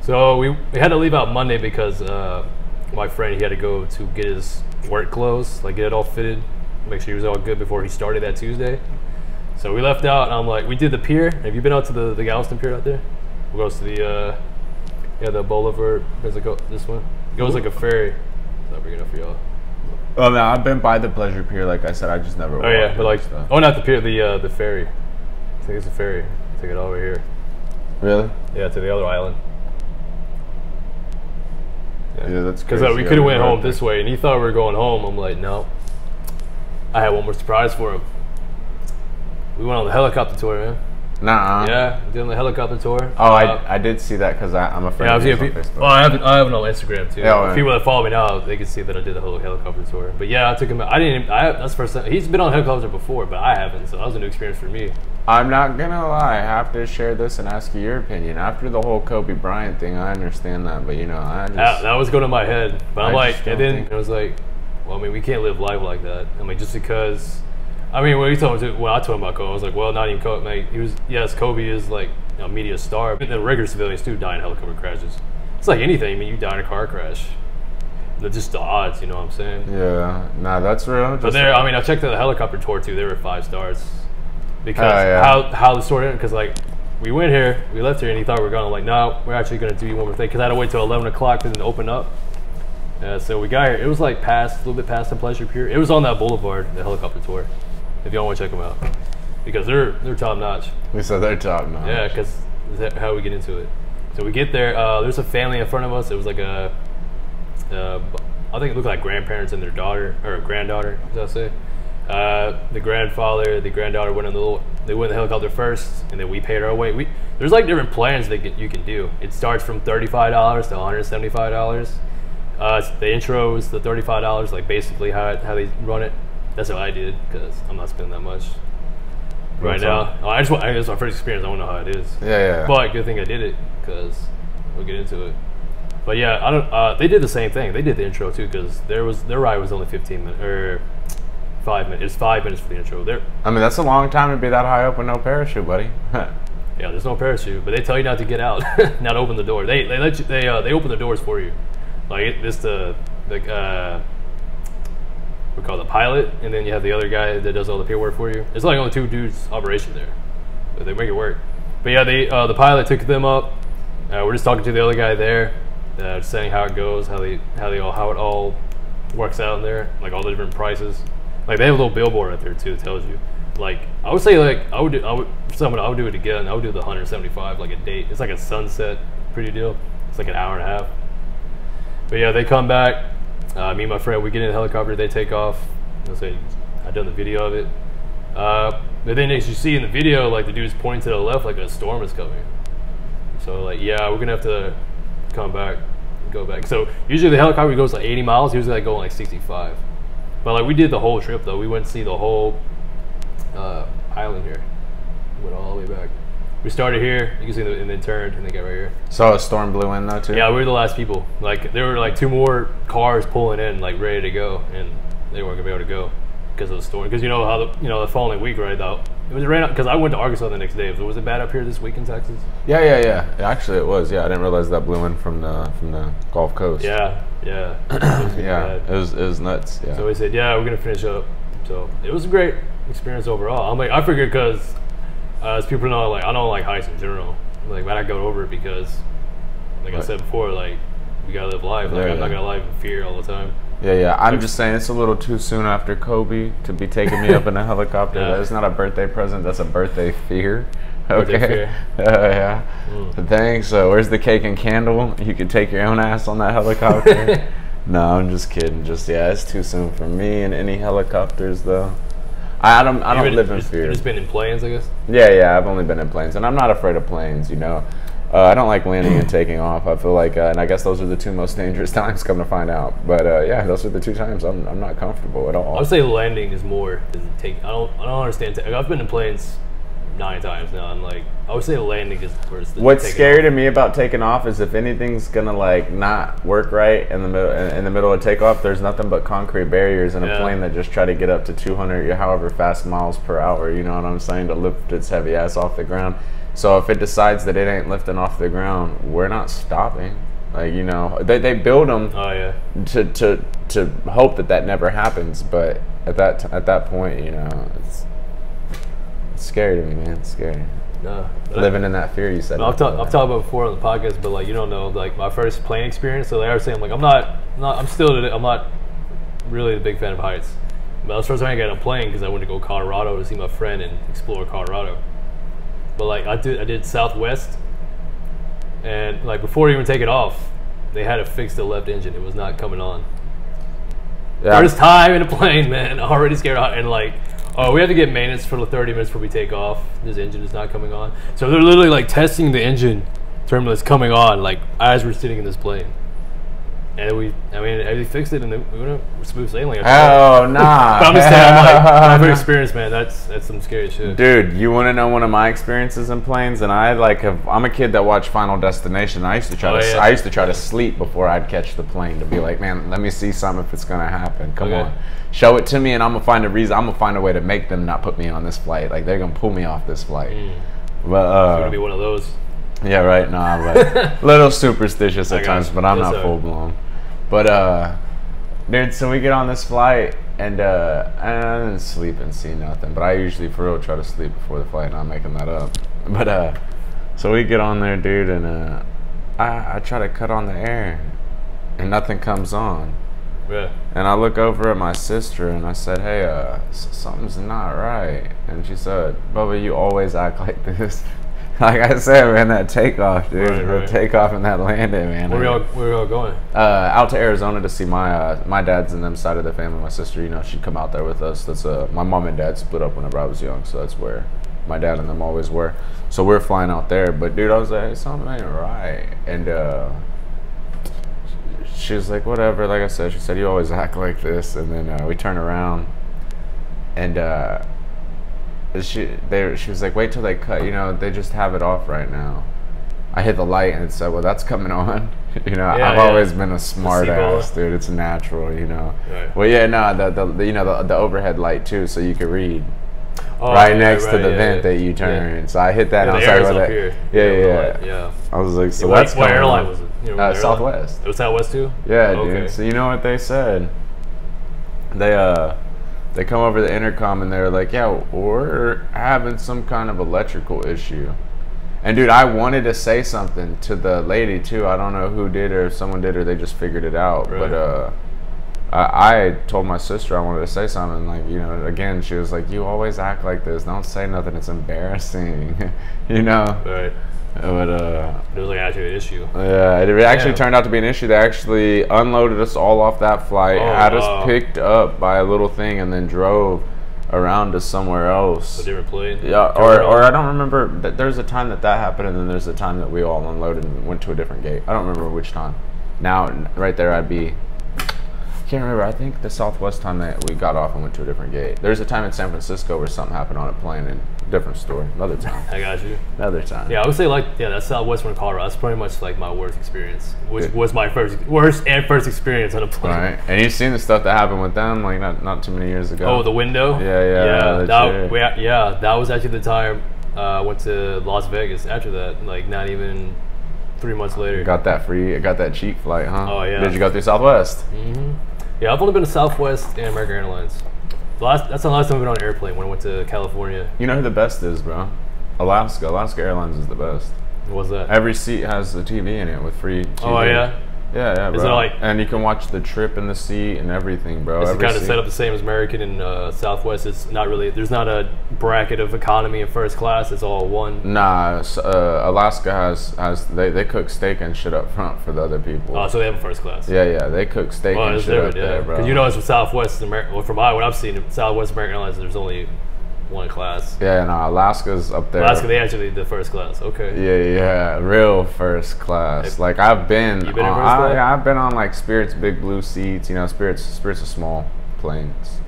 So we had to leave out Monday because my friend, he had to go to get his work clothes, like get it all fitted, make sure he was all good before he started that Tuesday. So we left out, and I'm like, we did the pier. Have you been out to the Galveston Pier out there? It goes to the boulevard. There's like this one. It goes like a ferry. It's not big enough for y'all. Oh no, I've been by the pleasure pier. Like I said, I just never. Oh yeah, but like, not the pier, the ferry. I think it's a ferry. Take it over here. Really? Yeah, to the other island. Yeah, that's crazy. Because we could have went home this way, and he thought we were going home. I'm like, no. I had one more surprise for him. We went on the helicopter tour, man. Nuh-uh. Yeah, doing the helicopter tour. Oh, I did see that because I'm a friend. Yeah, of his on Facebook. well, I have it on Instagram too. Yeah, People that follow me now, they can see that I did the whole helicopter tour. But yeah, I took him. That's the first time. He's been on a helicopter before, but I haven't. So that was a new experience for me. I'm not gonna lie. I have to share this and ask you your opinion. After the whole Kobe Bryant thing, I understand that, but you know, that was going to my head. But I'm like, and then think... it was like, well, I mean, we can't live life like that. I mean, just because. I mean, when I told him about Kobe, I was like, well, not even Kobe. Like, Kobe is like a media star. But the regular civilians do die in helicopter crashes. It's like anything. I mean, you die in a car crash. They're just the odds, you know what I'm saying? Yeah, nah, that's real. But I mean, I checked out the helicopter tour too. They were 5 stars because how the story ended. Because like we went here, we left here, and he thought we were going. Like, no, we're actually going to do one more thing. Because I had to wait till 11 o'clock for them to open up. So we got here. It was like a little bit past the Pleasure Pier. It was on that boulevard, the helicopter tour. If y'all want to check them out, because they're top notch. We said they're top notch. Yeah, because that's how we get into it. So we get there. There's a family in front of us. It was like I think it looked like grandparents and their daughter or granddaughter. Does I say? The grandfather, the granddaughter went in the helicopter first, and then we paid our way. There's like different plans that you can do. It starts from $35 to $175. The intro is the $35, like basically how they run it. That's what I did because I'm not spending that much right now. It's my first experience. I don't know how it is. Yeah. But good thing I did it because we'll get into it. But yeah, I don't. They did the same thing. They did the intro too because their ride was only 15 minutes or 5 minutes. It's 5 minutes for the intro. I mean, that's a long time to be that high up with no parachute, buddy. Yeah, there's no parachute, but they tell you not to get out, not open the door. They let you. They open the doors for you. Like we call the pilot, and then you have the other guy that does all the paperwork for you. It's like only 2 dudes operation there, but they make it work. But yeah, the pilot took them up. We're just talking to the other guy there, saying how it goes, how it all works out in there, like all the different prices. Like they have a little billboard right there too that tells you. Like I would say, like I would do it again. I would do the 175 like a date. It's like a sunset, pretty deal. It's like an hour and a half. But yeah, they come back. Me and my friend, we get in the helicopter, they take off. I've done the video of it. But then as you see in the video, like the dude's pointing to the left like a storm is coming. So like, yeah, we're gonna have to come back and go back. So usually the helicopter goes like 80 miles, usually like going like 65. But like we did the whole trip though. We went to see the whole island here. Went all the way back. We started here, you can see, and then turned, and then got right here. So a storm blew in though too? Yeah, we were the last people. Like there were like 2 more cars pulling in, like ready to go, and they weren't gonna be able to go because of the storm. Because you know how the following week, right? Though it was rain. Because I went to Arkansas the next day. So was it bad up here this week in Texas? Yeah. Actually, it was. Yeah, I didn't realize that blew in from the Gulf Coast. Yeah. It was nuts. Yeah. So we said, yeah, we're gonna finish up. So it was a great experience overall. I'm like, I figured because. As people know, like I don't like heights in general. Like, but I go over it because, like I said before, like we gotta live life. Like I'm not gonna live in fear all the time. Yeah. I'm just saying it's a little too soon after Kobe to be taking me up in a helicopter. Yeah. That's not a birthday present. That's a birthday fear. Okay. Birthday fear. Yeah. Thanks. So where's the cake and candle? You could take your own ass on that helicopter. No, I'm just kidding. It's too soon for me and any helicopters though. I don't live in fear. You've just been in planes, I guess? Yeah, I've only been in planes, and I'm not afraid of planes, you know. I don't like landing and taking off. I feel like, and I guess those are the 2 most dangerous times, come to find out. But yeah, those are the 2 times I'm not comfortable at all. I would say landing is more than taking. I don't understand. I've been in planes 9 times now, and like I would say landing is worse than what's scary to me about taking off is if anything's gonna like not work right in the middle of takeoff, there's nothing but concrete barriers in a plane that just try to get up to 200 however fast miles per hour, you know what I'm saying, to lift its heavy ass off the ground. So if it decides that it ain't lifting off the ground, we're not stopping. Like, you know, they build them to hope that never happens, but at that point, you know, it's scary to me, man. It's scary. No, living in that fear, you said. I've talked about before on the podcast, but like you don't know, like my first plane experience. So they are saying like I'm not really a big fan of heights. But that was the first time I got on a plane because I went to go to Colorado to see my friend and explore Colorado. But like I did Southwest, and like before even taking off, they had to fix the left engine. It was not coming on. Yeah. First time in a plane, man. Already scared, and like Oh, we had to get maintenance for 30 minutes before we take off. This engine is not coming on. So they're literally like testing the engine terminal is coming on, like as we're sitting in this plane. And we fixed it, and then we went smooth sailing. Oh, nah. But I'm just saying, I'm like, experience, man. That's some scary shit. Dude, you want to know one of my experiences in planes? And I'm a kid that watched Final Destination. I used to try to sleep before I'd catch the plane to be like, man, let me see something if it's gonna happen. Come on, show it to me, and I'm gonna find a reason. I'm gonna find a way to make them not put me on this flight. Like they're gonna pull me off this flight. But it's gonna be one of those. Yeah, right. Nah, but little superstitious at times, but I'm not full blown. But dude, so we get on this flight, and I didn't sleep and see nothing. But I usually, for real, try to sleep before the flight. Not making that up. But so we get on there, dude, and I try to cut on the air, and nothing comes on. Yeah. And I look over at my sister, and I said, "Hey, something's not right." And she said, "Bubba, you always act like this." Like I said, man, that takeoff, dude. The takeoff and that landing, man. Where we all going? Out to Arizona to see my dad's and them side of the family. My sister, you know, she'd come out there with us. That's my mom and dad split up whenever I was young, so that's where my dad and them always were. So we're flying out there. But dude, I was like, hey, something ain't right. And she was like, whatever. Like I said, she said, you always act like this. And then we turn around, and she was like, wait till they cut, you know, they just have it off right now. I hit the light and it said, well, that's coming on. You know, I've always been a smart ass, dude. It's natural, you know. Right. Well, yeah, no, the overhead light too, so you could read next to the vent that you turn. Yeah. So I hit that, and I was like, well, that, yeah. I was like, so that's what airline was it? You know, Southwest. It was Southwest too? Yeah, dude. So you know what they said? They come over the intercom and they're like, yeah, we're having some kind of electrical issue. And dude, I wanted to say something to the lady too. I don't know who did, or if someone did, or they just figured it out. Right. But I told my sister I wanted to say something. Like, you know, again, she was like, you always act like this. Don't say nothing. It's embarrassing. You know? Right. But it was like actually an issue. Yeah, it actually turned out to be an issue. They actually unloaded us all off that flight, had us picked up by a little thing, and then drove around to somewhere else. A different plane? Yeah, or I don't remember. There's a time that happened, and then there's a time that we all unloaded and went to a different gate. I don't remember which time. Now, right there, can't remember. I think the Southwest time that we got off and went to a different gate. There's a time in San Francisco where something happened on a plane, and different story. Another time. I got you. Another time. Yeah, I would say that Southwest from Colorado. That's pretty much like my worst experience, which was my first experience on a plane. Right. And you've seen the stuff that happened with them, like not too many years ago. Oh, the window. Yeah. That was actually the time I went to Las Vegas. After that, like not even 3 months later. Got that cheap flight, huh? Oh yeah. Did you go through Southwest? Mm-hmm. Yeah, I've only been to Southwest and American Airlines. That's the last time I've been on an airplane, when I went to California. You know who the best is, bro? Alaska Airlines is the best. What's that? Every seat has a TV in it with free TV. Oh, yeah? Yeah, bro. Is it like, and you can watch the trip in the seat and everything, bro. It's kind of set up the same as American and Southwest. It's not really, there's not a bracket of economy and first class. It's all one. Nah, Alaska has they cook steak and shit up front for the other people. Oh, so they have a first class. Yeah, they cook steak and shit up there, bro. Because you know, it's with Southwest American. Well, from what I've seen, Southwest American Airlines, there's only one class. Yeah, no, Alaska's up there. Alaska, they actually the first class. Okay. Yeah, real first class. Like I've been. You been in first class? Yeah, I've been on like Spirit's big blue seats. You know, Spirit's a small planes.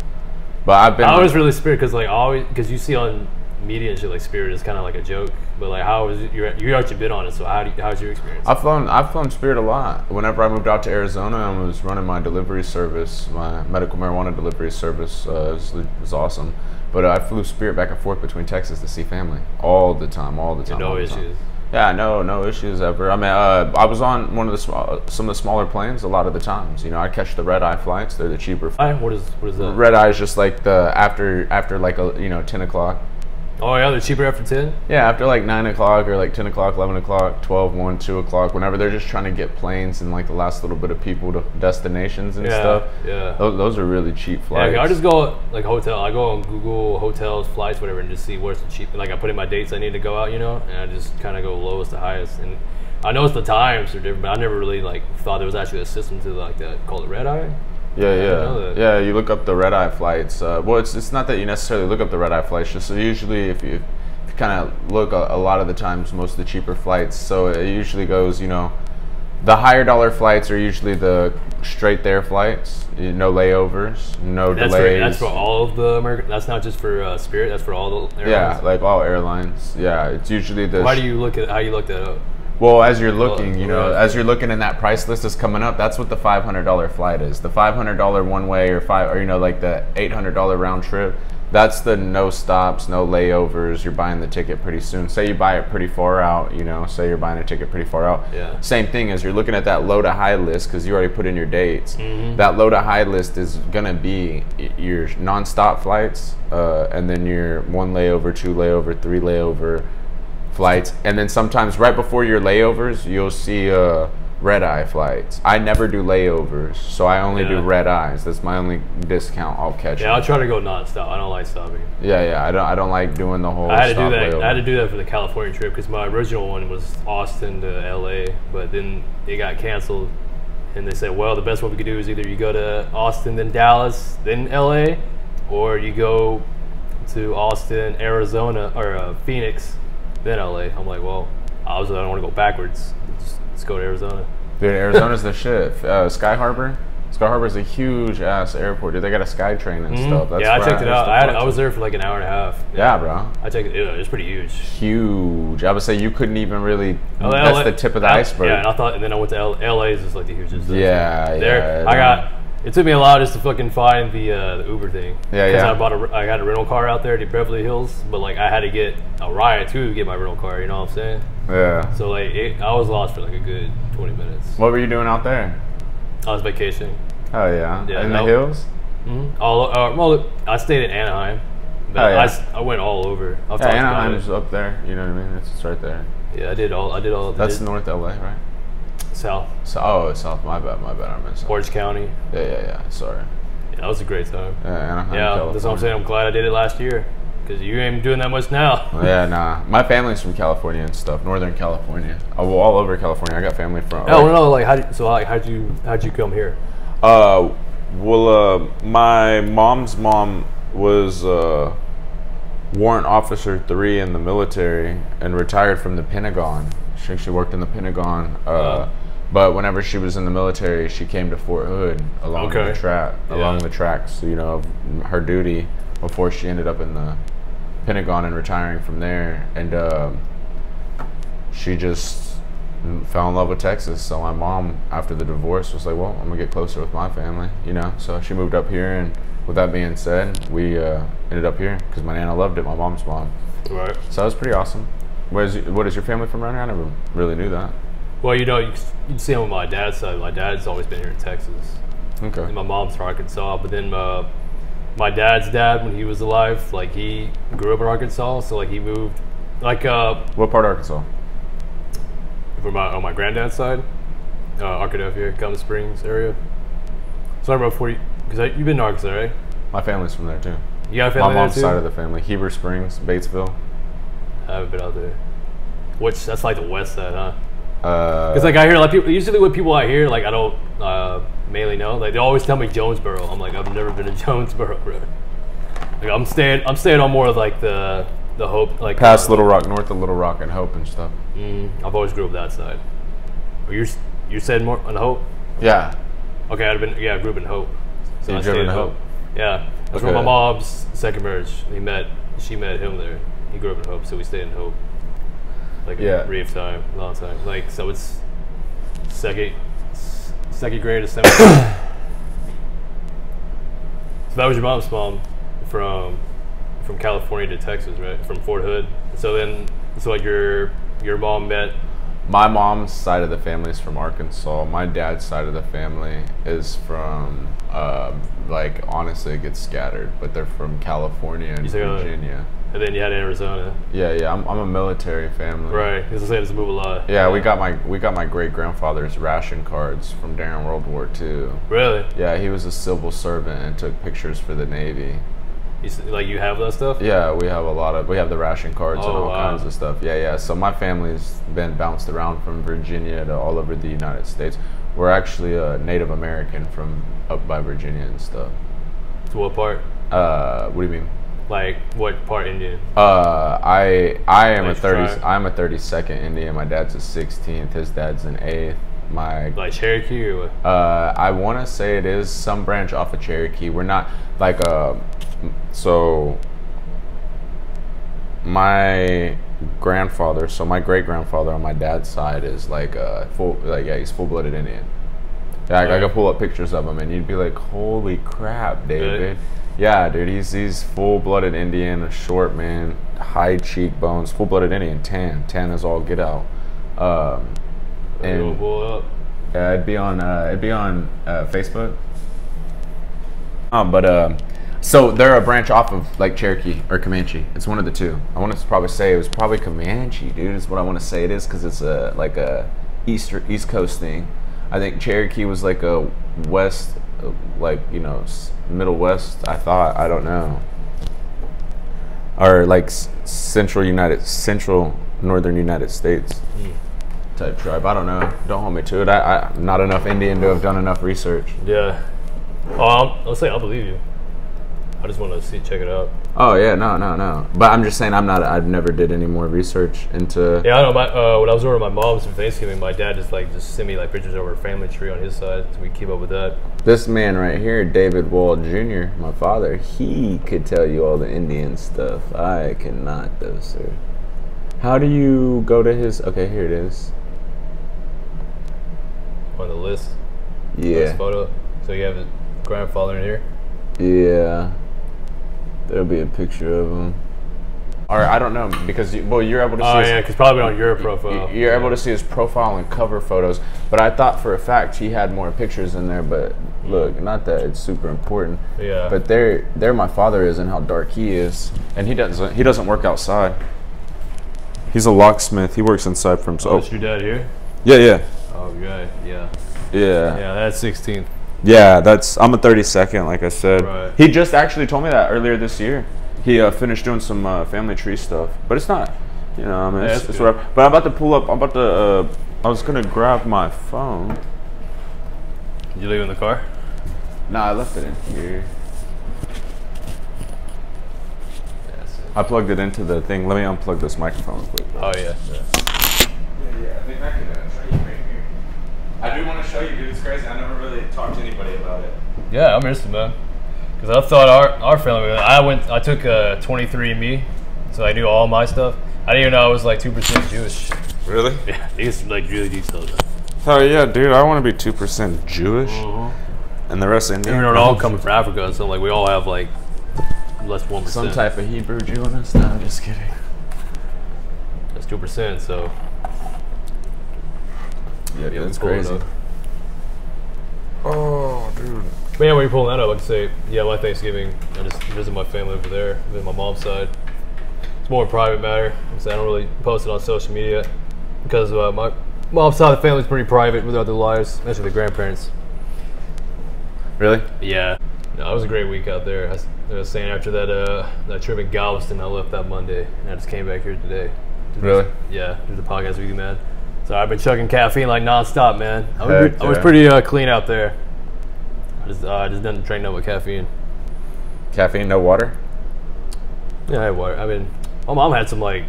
But I've been. I always really Spirit because you see on media and shit like Spirit is kind of like a joke. But like, how was it? You actually been on it? So how's your experience? I've flown Spirit a lot. Whenever I moved out to Arizona and was running my delivery service, my medical marijuana delivery service, was awesome. But I flew Spirit back and forth between Texas to see family all the time. No issues. Yeah, no issues ever. I mean, I was on some of the smaller planes a lot of the times. You know, I catch the red eye flights. They're the cheaper. What is that? Red eye is just like the after like 10 o'clock. Oh yeah, they're cheaper after 10? Yeah, after like 9 o'clock or like 10 o'clock, 11 o'clock, 12, 1, 2 o'clock, whenever they're just trying to get planes and like the last little bit of people to destinations and stuff. Yeah. Those are really cheap flights. Yeah, I just go like hotel. I go on Google hotels, flights, whatever, and just see where's the cheap. Like I put in my dates I need to go out, you know, and I just kind of go lowest to highest. And I know the times are different, but I never really like thought there was actually a system to like that. Call it red eye. Yeah. You look up the red eye flights. Well, it's not that you necessarily look up the red eye flights. Just so usually, if you kind of look a lot of the times, most of the cheaper flights. So it usually goes, the higher dollar flights are usually the straight there flights. No layovers, no delays. That's for all of the American. That's not just for Spirit. That's for all the airlines. Yeah, like all airlines. Yeah, it's usually the. How do you look that up? Well, as you're looking, as you're looking and that price list is coming up, that's what the $500 flight is. The $500 one way or like the $800 round trip. That's the no stops, no layovers. You're buying the ticket pretty soon. Say you buy it pretty far out, say you're buying a ticket pretty far out. Yeah. Same thing as you're looking at that low to high list because you already put in your dates. That low to high list is gonna be your non-stop flights, and then your 1 layover, 2 layover, 3 layover flights, and then sometimes right before your layovers, you'll see red eye flights. I never do layovers, so I only do red eyes. That's my only discount I'll catch. Yeah, I'll try to go non-stop. I don't like stopping. Yeah. I don't like doing the whole. I had to do that. I had to do that for the California trip because my original one was Austin to LA, but then it got canceled, and they said, well, the best one we could do is either you go to Austin, then Dallas, then LA, or you go to Austin, Arizona, or Phoenix, then LA. I'm like, well, obviously I don't want to go backwards. Let's go to Arizona. Dude, Arizona's the shit. Sky Harbor. Sky Harbor is a huge ass airport. Dude, they got a sky train and stuff. That's I checked it out. I was there for like an hour and a half. Yeah, bro. I checked it. It was pretty huge. Huge. I would say you couldn't even really. That's the tip of the iceberg. Yeah, and I thought, and then I went to LA. Is just like the hugest. Yeah. It took me a while just to fucking find the Uber thing. Yeah. Because I got a rental car out there to Beverly Hills, but like I had to get a ride too to get my rental car. You know what I'm saying? Yeah. So like I was lost for like a good 20 minutes. What were you doing out there? I was vacationing. Oh yeah. In the hills? Well, I stayed in Anaheim. But I went all over. Anaheim's up there. You know what I mean? It's right there. Yeah, I did all. That's North LA, right? South. It's South. My bad. I meant South. Orange County. Yeah. Sorry. Yeah, that was a great time. Anaheim, yeah, California. That's what I'm saying. I'm glad I did it last year because you ain't doing that much now. Yeah, nah. My family's from California and stuff. Northern California. All over California. I got family from. How'd you come here? My mom's mom was Warrant Officer 3 in the military and retired from the Pentagon. She worked in the Pentagon. But whenever she was in the military, she came to Fort Hood along the tracks, of her duty before she ended up in the Pentagon and retiring from there. And she just fell in love with Texas. So my mom, after the divorce, was like, well, I'm gonna get closer with my family, So she moved up here, and with that being said, we ended up here because my nana loved it, my mom's mom. Right. So that was pretty awesome. What is your family from around here? I never really knew that. Well, you see on my dad's side. My dad's always been here in Texas. Okay. And my mom's from Arkansas, but then my dad's dad, when he was alive, like he grew up in Arkansas, so like he moved, like what part of Arkansas? On my granddad's side, Arkadelphia, Gum Springs area. So I don't know because you've been to Arkansas, right? My family's from there too. You got a family My mom's there too? side of the family, Heber Springs, Batesville. I haven't been out there. That's like the west side, huh? Because like I hear like people, usually what people I hear, like I don't mainly know, like they always tell me Jonesboro. I'm like, I've never been to Jonesboro, bro. Like I'm staying on more of like the Hope, like past Little Rock, north of Little Rock and Hope and stuff. I've always grew up that side. You said more on Hope? Yeah. Okay, I grew up in Hope. So you grew up in Hope? Yeah, that's where my mom's second marriage. She met him there. He grew up in Hope, so we stayed in Hope. Like a brief time, long time. Like so, it's second grade to 7th grade. So that was your mom's mom from California to Texas, right? From Fort Hood. So like your mom met. My mom's side of the family is from Arkansas. My dad's side of the family is from, like, honestly, it gets scattered, but they're from California and Virginia. And then you had Arizona. Yeah. I'm a military family. Right. Because I say it's move a lot. Yeah, we got my great grandfather's ration cards from during World War II. Really? Yeah, he was a civil servant and took pictures for the Navy. You have that stuff? Yeah, we have the ration cards and all kinds of stuff. Yeah. So my family's been bounced around from Virginia to all over the United States. We're actually Native American from up by Virginia and stuff. So what part? What do you mean? Like what part Indian? I am Like a 30. tribe? I'm a 32nd Indian. My dad's a 16th. His dad's an 8th. My Like Cherokee or what? I want to say it is some branch off of Cherokee. We're not like so my grandfather, so my great grandfather on my dad's side is like he's full-blooded Indian. Yeah, I could pull up pictures of him and you'd be like, holy crap, David. Really? Yeah, dude, he's full-blooded Indian, a short man, high cheekbones, full-blooded Indian, tan is all get out. And Pull up. it'd be on Facebook. So they're a branch off of like Cherokee or Comanche. It's one of the two. I want to probably say it was probably Comanche, dude. Is what I want to say it is because it's like a East Coast thing. I think Cherokee was like a West, like Middle West. I thought, I don't know, or like central northern United States. Type tribe. I don't know. Don't hold me to it. I'm not enough Indian to have done enough research. Yeah. Oh, I'll say I'll believe you. I just want to check it out. Oh yeah, no. But I'm just saying I've never did any more research into. Yeah, I know. When I was over at my mom's for Thanksgiving, my dad just sent me like pictures of our family tree on his side, so we keep up with that. This man right here, D.Wall Jr., my father, he could tell you all the Indian stuff. I cannot though, sir. How do you go to his? Okay, here it is. On the list. Yeah. This photo. So you have his grandfather in here. Yeah. There'll be a picture of him. Or I don't know because you're able to see. Oh yeah, because probably on your profile. You're able to see his profile and cover photos. But I thought for a fact he had more pictures in there. But look, not that it's super important. Yeah. But there my father is and how dark he is, and he doesn't work outside. He's a locksmith. He works inside for himself. Oh, that's your dad here? Yeah. Oh, okay. Yeah. Yeah. Yeah, that's 16th. Yeah, I'm a 32nd, like I said. Right. He just actually told me that earlier this year. He finished doing some family tree stuff, but it's not, I mean, it's whatever. But I'm about to pull up. I was gonna grab my phone. Did you leave it in the car? Nah, I left it in here. I plugged it into the thing. Let me unplug this microphone real quick. Oh yeah. I think I can show you right here. I do want to show you, dude. It's crazy. I never really talked to anybody about it. Yeah, I'm interested, man. Because I thought our family. I took 23andMe, so I knew all my stuff. I didn't even know I was like 2% Jewish. Really? Yeah, it's like really detailed. Oh yeah, dude. I want to be 2% Jewish, and the rest Indian. Even though we're all coming from Africa, so like we all have like less 1%. Some type of Hebrew Jew in us. No, I'm just kidding. That's 2%, so. Yeah, that's crazy. Oh, dude. But yeah, when you're pulling that up, I can say, yeah, my Thanksgiving, I just visit my family over there, visit my mom's side. It's more a private matter. I don't really post it on social media because my mom's side of the family is pretty private with other lives, especially the grandparents. Really? Yeah. No, it was a great week out there. I was saying after that trip in Galveston, I left that Monday, and I just came back here today. Really? Yeah, do the podcast with you, man. So I've been chugging caffeine like nonstop, man. I was yeah. pretty clean out there. I just didn't drink no with caffeine. Caffeine, no water? Yeah, I had water. I mean, my mom had some like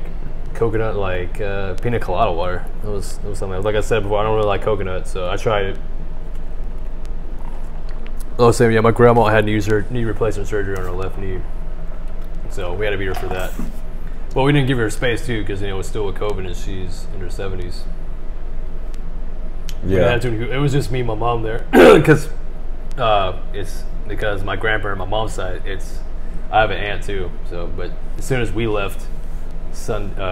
coconut, like pina colada water. It was something. Like I said before, I don't really like coconut, so I tried it. Oh, same. Yeah, my grandma had to use her knee replacement surgery on her left knee, so we had to beat her for that. Well, we didn't give her space too because it was still with COVID and she's in her 70s. Yeah. It was just me and my mom there because it's because my grandparent, my mom's side, I have an aunt too. So, but as soon as we left, Sunday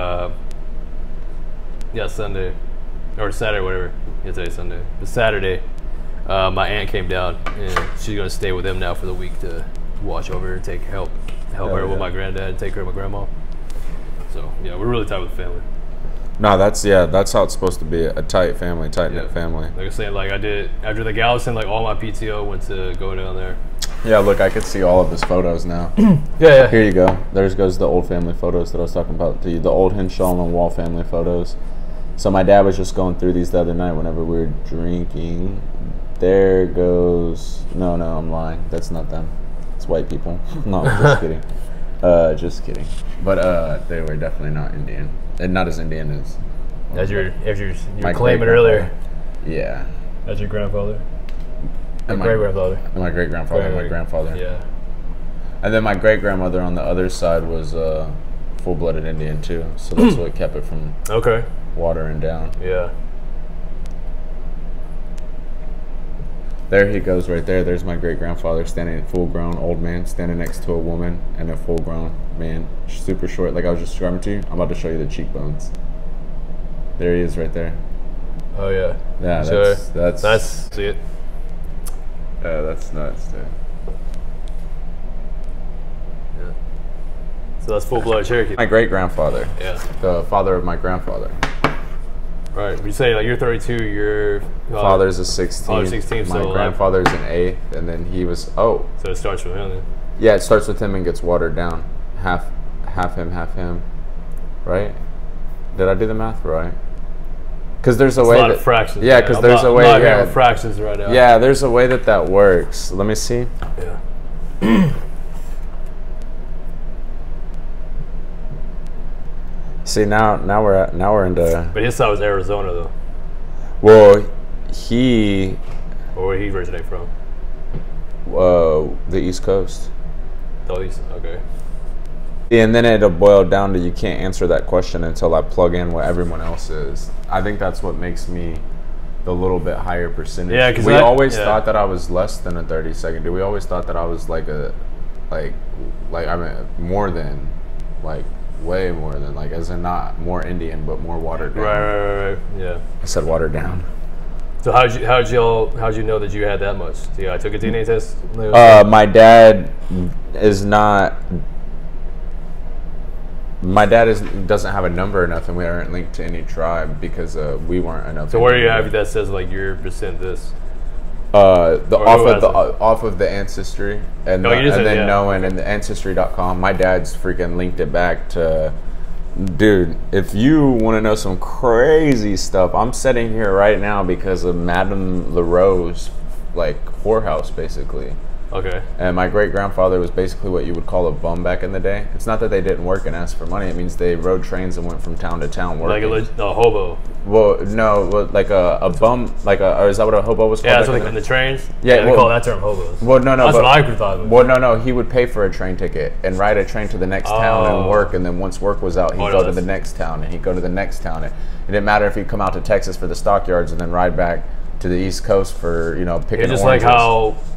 or Saturday, whatever. Yeah, today's Sunday. But Saturday, my aunt came down and she's gonna stay with them now for the week to watch over her and help her with my granddad and take care of my grandma. So yeah, we're really tight with the family. No, that's how it's supposed to be, a tight family, tight-knit family. Like I was saying, like I did after the Galveston, like all my PTO went to go down there. Yeah, look, I could see all of his photos now. Yeah. Here you go. There goes the old family photos that I was talking about. The old Henshaw and Wall family photos. So my dad was just going through these the other night whenever we were drinking. There goes... No, I'm lying. That's not them. It's white people. No, just kidding. Just kidding. But they were definitely not Indian. And not as Indian as you were claiming earlier. Yeah. As your grandfather. And my great-grandfather. And my great-grandfather and my grandfather. Yeah. And then my great-grandmother on the other side was full-blooded Indian too. So that's what kept it from watering down. Yeah. There he goes right there. There's my great-grandfather standing, full-grown old man, standing next to a woman and a full-grown man, super short. Like I was just describing to you. I'm about to show you the cheekbones. There he is right there. Oh, yeah. Yeah, that's see it. That's nuts, dude. Yeah. So that's full-blooded Cherokee. My great-grandfather. Yeah. The father of my grandfather. Right. You say like you're 32, your father's a 16. Father's 16. My so grandfather's an 8th, and then he was So it starts with him then. Yeah, it starts with him and gets watered down. Half him. Right? Did I do the math right? Because there's a way that fractions. Yeah, because there's a way. I'm not with fractions right now. Yeah, there's a way that works. Let me see. Yeah. See now we're into. But his side was Arizona though. Well, Or where he originate from? The East Coast. The East. Okay. And then it'll boil down to you can't answer that question until I plug in what everyone else is. I think that's what makes me the little bit higher percentage. Yeah, because we always thought that I was less than a 32nd. We always thought that I was like I mean more than way more than as in not more Indian but more watered down. Right. Yeah. I said watered down. So how'd you know that you had that much? So yeah, I took a DNA test. My dad is not. My dad doesn't have a number or nothing. We aren't linked to any tribe because we weren't enough. So where do you have that says like your percent this? Off of the ancestry and knowing and the ancestry.com. My dad's freaking linked it back to. Dude, if you want to know some crazy stuff, I'm sitting here right now because of Madame LaRoe's whorehouse basically. Okay. And my great-grandfather was basically what you would call a bum back in the day. It's not that they didn't work and ask for money. It means they rode trains and went from town to town working. Like a hobo. Well, no, like a bum, or is that what a hobo was called? Yeah, that's what in the trains. Yeah, they call that term hobos. Well, no. That's what I could thought of. Well, no. He would pay for a train ticket and ride a train to the next town and work. And then once work was out, he'd go to the next town and he'd go to the next town. And it didn't matter if he'd come out to Texas for the stockyards and then ride back to the East Coast for picking it's just oranges. like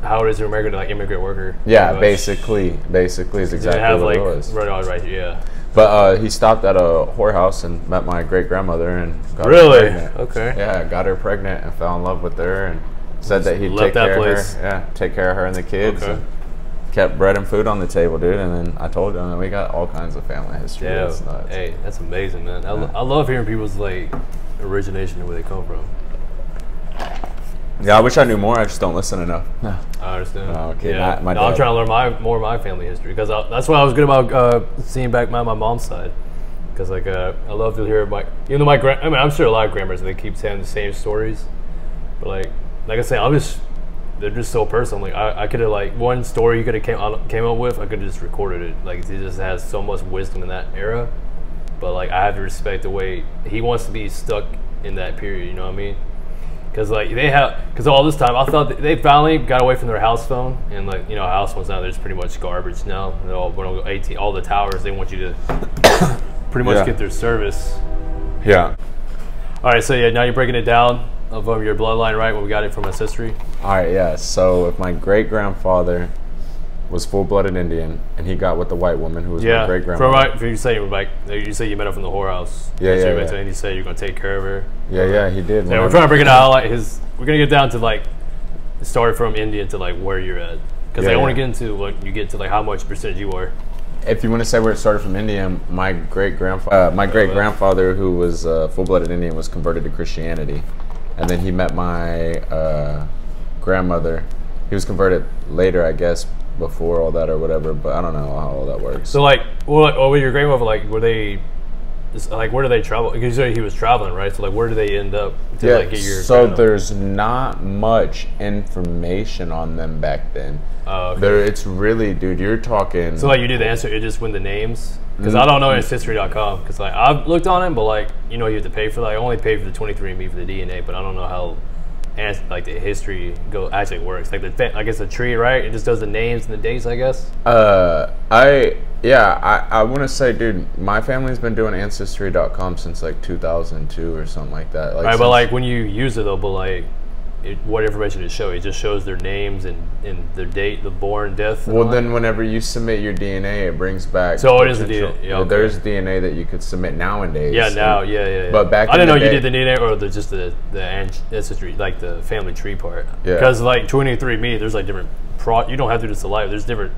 how it is in America to immigrant worker. Yeah, basically is exactly what it was. Right, yeah. But he stopped at a whorehouse and met my great grandmother and got her pregnant. Okay. Yeah, got her pregnant and fell in love with her and said that he'd take care of her. Yeah, take care of her and the kids. Okay. And kept bread and food on the table, dude. And then I told him that we got all kinds of family history. Yeah. That's nuts. Hey, that's amazing, man. I love hearing people's origination and where they come from. Yeah, I wish I knew more. I just don't listen enough. I understand. Oh, okay. Yeah. My I'm trying to learn more of my family history because that's why I was good about seeing back my mom's side. Because I love to hear I'm sure a lot of grandmas they keep telling the same stories, but like I said, they're just so personal. Like I could have one story you could have came up with, I could have just recorded it. Like he just has so much wisdom in that era, but I have to respect the way he wants to be stuck in that period. You know what I mean? Because all this time I thought that they finally got away from their house phone and house phones now they're just pretty much garbage now. They're all all the towers, they want you to pretty much get their service. Yeah. All right, so now you're breaking it down of your bloodline, right? When we got it from ancestry. All right, yeah. So if my great grandfather was full-blooded Indian, and he got with the white woman who was my great grandmother. You say you met her from the whorehouse. Yeah. And you said you're gonna take care of her. Yeah, he did. Yeah, we're trying to bring it out we're gonna get down to start from Indian to where you're at, because I want to get into you get to how much percentage you are. If you want to say where it started from Indian, my great grandfather, who was full-blooded Indian, was converted to Christianity, and then he met my grandmother. He was converted later, I guess, before all that or whatever, but I don't know how all that works. So with your grandmother, were they like, where do they travel? Because you said he was traveling, right? So like, where do they end up to like get your? So there's not much information on them back then. Oh, okay. It's really, dude. You're talking. So like, you do the answer, you just win the names. Because I don't know Ancestry.com. Because like, I've looked on it, but like, you know, you have to pay for that. I only paid for the 23andMe for the DNA, but I don't know how. And like the history actually works, like I guess a tree, right? It just does the names and the dates, I guess. I want to say, dude, my family's been doing Ancestry.com since like 2002 or something like that. Like, right, but like when you use it though, but like what information it shows? It just shows their names and their date, the born, death. Well, then whenever you submit your DNA, it brings back. So it is the DNA. Yeah, okay. There's DNA that you could submit nowadays. Yeah, now, yeah. But back, I didn't know you did the DNA or just the ancestry, like the family tree part. Yeah. Because like 23andMe, there's like different you don't have to do saliva. There's different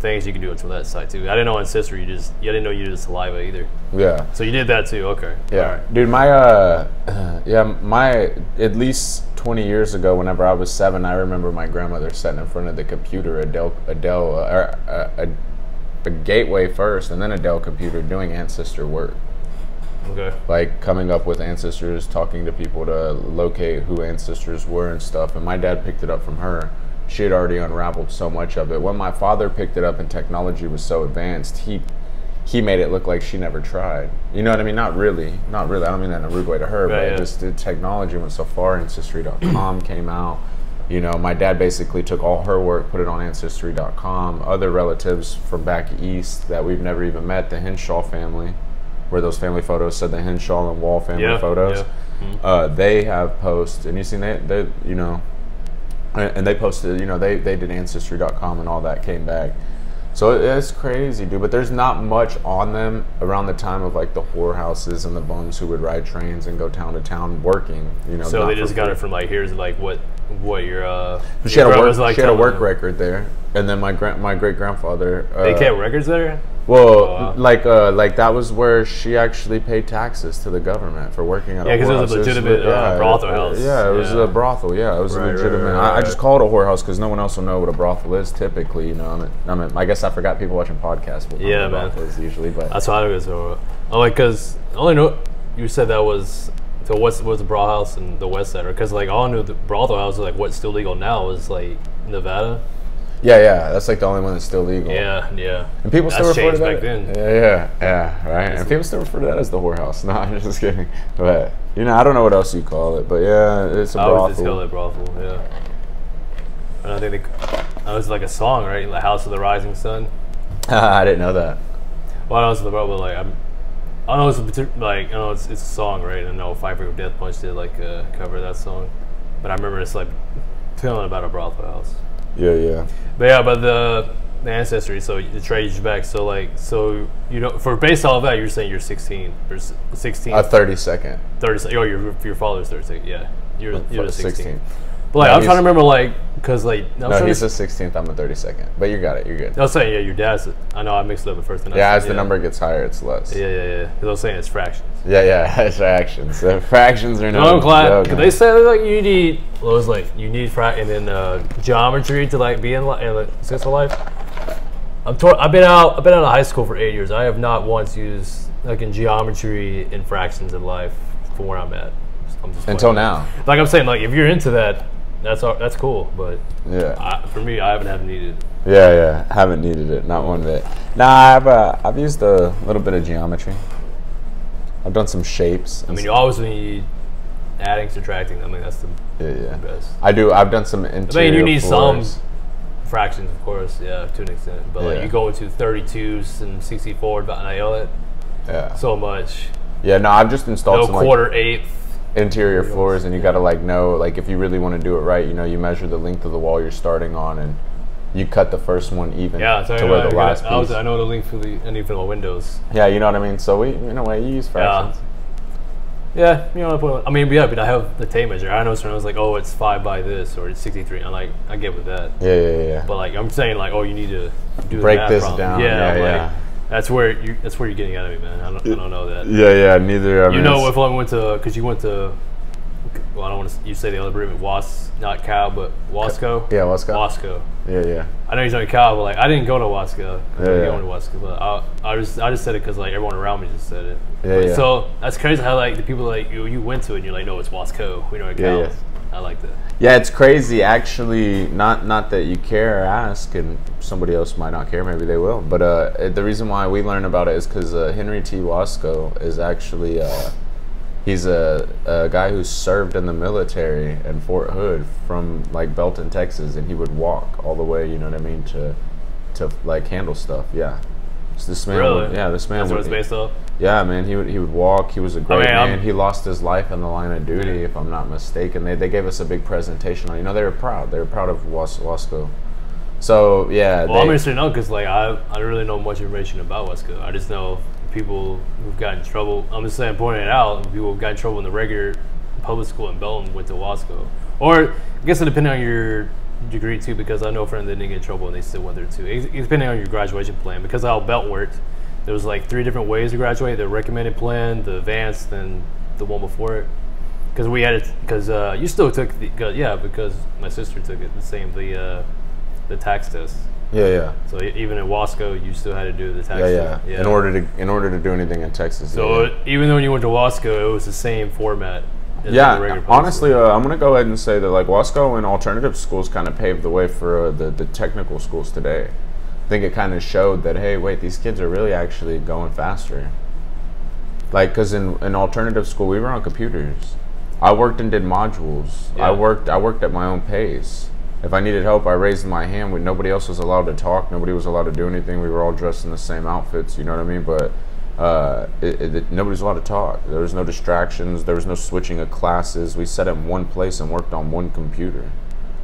things you can do it from that side too. I didn't know Ancestry. I didn't know you did saliva either. Yeah. So you did that too. Okay. Yeah, right. Dude. My at least 20 years ago, whenever I was 7, I remember my grandmother sitting in front of the computer, a Gateway first, and then a Dell computer, doing ancestor work. Okay. Like coming up with ancestors, talking to people to locate who ancestors were and stuff. And my dad picked it up from her. She had already unraveled so much of it. When my father picked it up and technology was so advanced, he made it look like she never tried. You know what I mean? Not really. I don't mean that in a rude way to her, but just the technology went so far. Ancestry.com came out. You know, my dad basically took all her work, put it on Ancestry.com. Other relatives from back east that we've never even met, the Henshaw family, where those family photos said the Henshaw and Wall family photos. Yeah. Mm-hmm. They have posts, and you seen they you know, and they posted, you know, they did Ancestry.com and all that came back. So it's crazy, dude. But there's not much on them around the time of like the whorehouses and the bums who would ride trains and go town to town working. You know. So they just got it from like, here's like what your she had a work record there, and then my great grandfather. They kept records there. Well, like that was where she actually paid taxes to the government for working at a whorehouse. Yeah, because it was a legitimate brothel house. Yeah, it was a brothel. Yeah, it was a legitimate. I just call it a whorehouse because no one else will know what a brothel is typically. You know, I guess I forgot people watching podcasts will know what a brothel is usually, but that's why I was like, because I only know you said that was. So what's the brothel house in the west side? Because like all I knew the brothel house is like what's still legal now is like Nevada. Yeah, that's like the only one that's still legal. Yeah. And people still refer to that back then. Yeah, right. And people still refer to that as the whorehouse. No, I'm just kidding. But you know, I don't know what else you call it, but yeah, it's a brothel. I would just call it brothel. Yeah. And I think that was like a song, right? The House of the Rising Sun. I didn't know that. Well, I know it's the brothel, like I don't know, it's a song, right? I know Five Finger Death Punch did like cover that song, but I remember it's like feeling about a brothel house. Yeah. But the ancestry, so the trades you back. So you know, for based off that, you're saying you're 16 or 16. 32nd. 30. Oh, your father's 36. Yeah, you're the 16. But like, I'm trying to remember, like, because like no, he's the 16th. I'm the 32nd. But you got it. You're good. I was saying, yeah, your dad's. I know I mixed it up at first. As the number gets higher, it's less. Yeah. Because I was saying it's fractions. Yeah, it's fractions. So fractions are no. I'm glad because they said like you need. Well, it was like you need and then geometry to like be in sense of life. I've been out of high school for 8 years. I have not once used like in geometry and fractions in life from where I'm at. Until now. Like I'm saying, like if you're into that. That's cool, but for me, I haven't needed it. Yeah, haven't needed it, not one bit. Nah, I've used a little bit of geometry. I've done some shapes. I mean, you always need adding, subtracting. I mean, that's the best. I've done some interior. I mean, you need some fractions, of course, to an extent. But like you go into 32s and 64, and I yell it. Yeah. So much. Yeah, no, I've just installed some quarter, eighth. Interior floors, and you got to like know, like if you really want to do it right, you know, you measure the length of the wall you're starting on, and you cut the first one even to where the last piece. I know the length for and even the windows. Yeah, you know what I mean. So you use fractions. Yeah, you know what I mean. But I have the tape measure. I know someone was like, oh, it's 5 by this or it's 63. I'm like, I get with that. Yeah. But like I'm saying, like, oh, you need to break this down. Yeah. That's where you're getting at of me, man. I don't know that. Yeah. Neither. You know, if I went to, because you went to well, I don't want to. You say the other abbreviation, not Cal, but Wasco. Yeah, Wasco. Wasco. Yeah. I know he's on Cal, but like I didn't go to Wasco. Yeah. Going to Wasco, but I just said it because like everyone around me just said it. Yeah. So that's crazy how like the people like you went to it and you're like, no, it's Wasco. We know it Cal. Yeah. I like that. Yeah, it's crazy. Actually, not that you care or ask, and somebody else might not care. Maybe they will. But the reason why we learn about it is because Henry T. Wasco is actually he's a guy who served in the military in Fort Hood from like Belton, Texas, and he would walk all the way. You know what I mean to like handle stuff. Yeah. So this man. Really? This man. That's what it's based off. Yeah, man. He would walk. He was a great man. He lost his life in the line of duty, if I'm not mistaken. They gave us a big presentation on. You know, they were proud. They were proud of Wasco. So yeah. Well, I'm interested to know because like I don't really know much information about Wasco. I just know people who've gotten in trouble. I'm just saying, pointing it out. People who've gotten in trouble in the regular public school in Belton went to Wasco, or I guess it depending on your degree too, because I know a friend that didn't get in trouble and they still went there too. It's depending on your graduation plan, because how Belton worked, there was like 3 different ways to graduate: the recommended plan, the advanced, and the one before it. Because we had it, because you still took the because my sister took it the tax test. Yeah. So even in Wasco, you still had to do the tax test. Yeah. In order to do anything in Texas. So even though when you went to Wasco, it was the same format. Yeah, honestly, I'm going to go ahead and say that like Wasco and alternative schools kind of paved the way for the technical schools today. I think it kind of showed that, hey, wait, these kids are really actually going faster. Like, because in alternative school, we were on computers. I worked and did modules. Yeah. I worked at my own pace. If I needed help, I raised my hand. When nobody else was allowed to talk, nobody was allowed to do anything. We were all dressed in the same outfits, you know what I mean? But nobody's allowed to talk. There was no distractions. There was no switching of classes. We sat in one place and worked on one computer.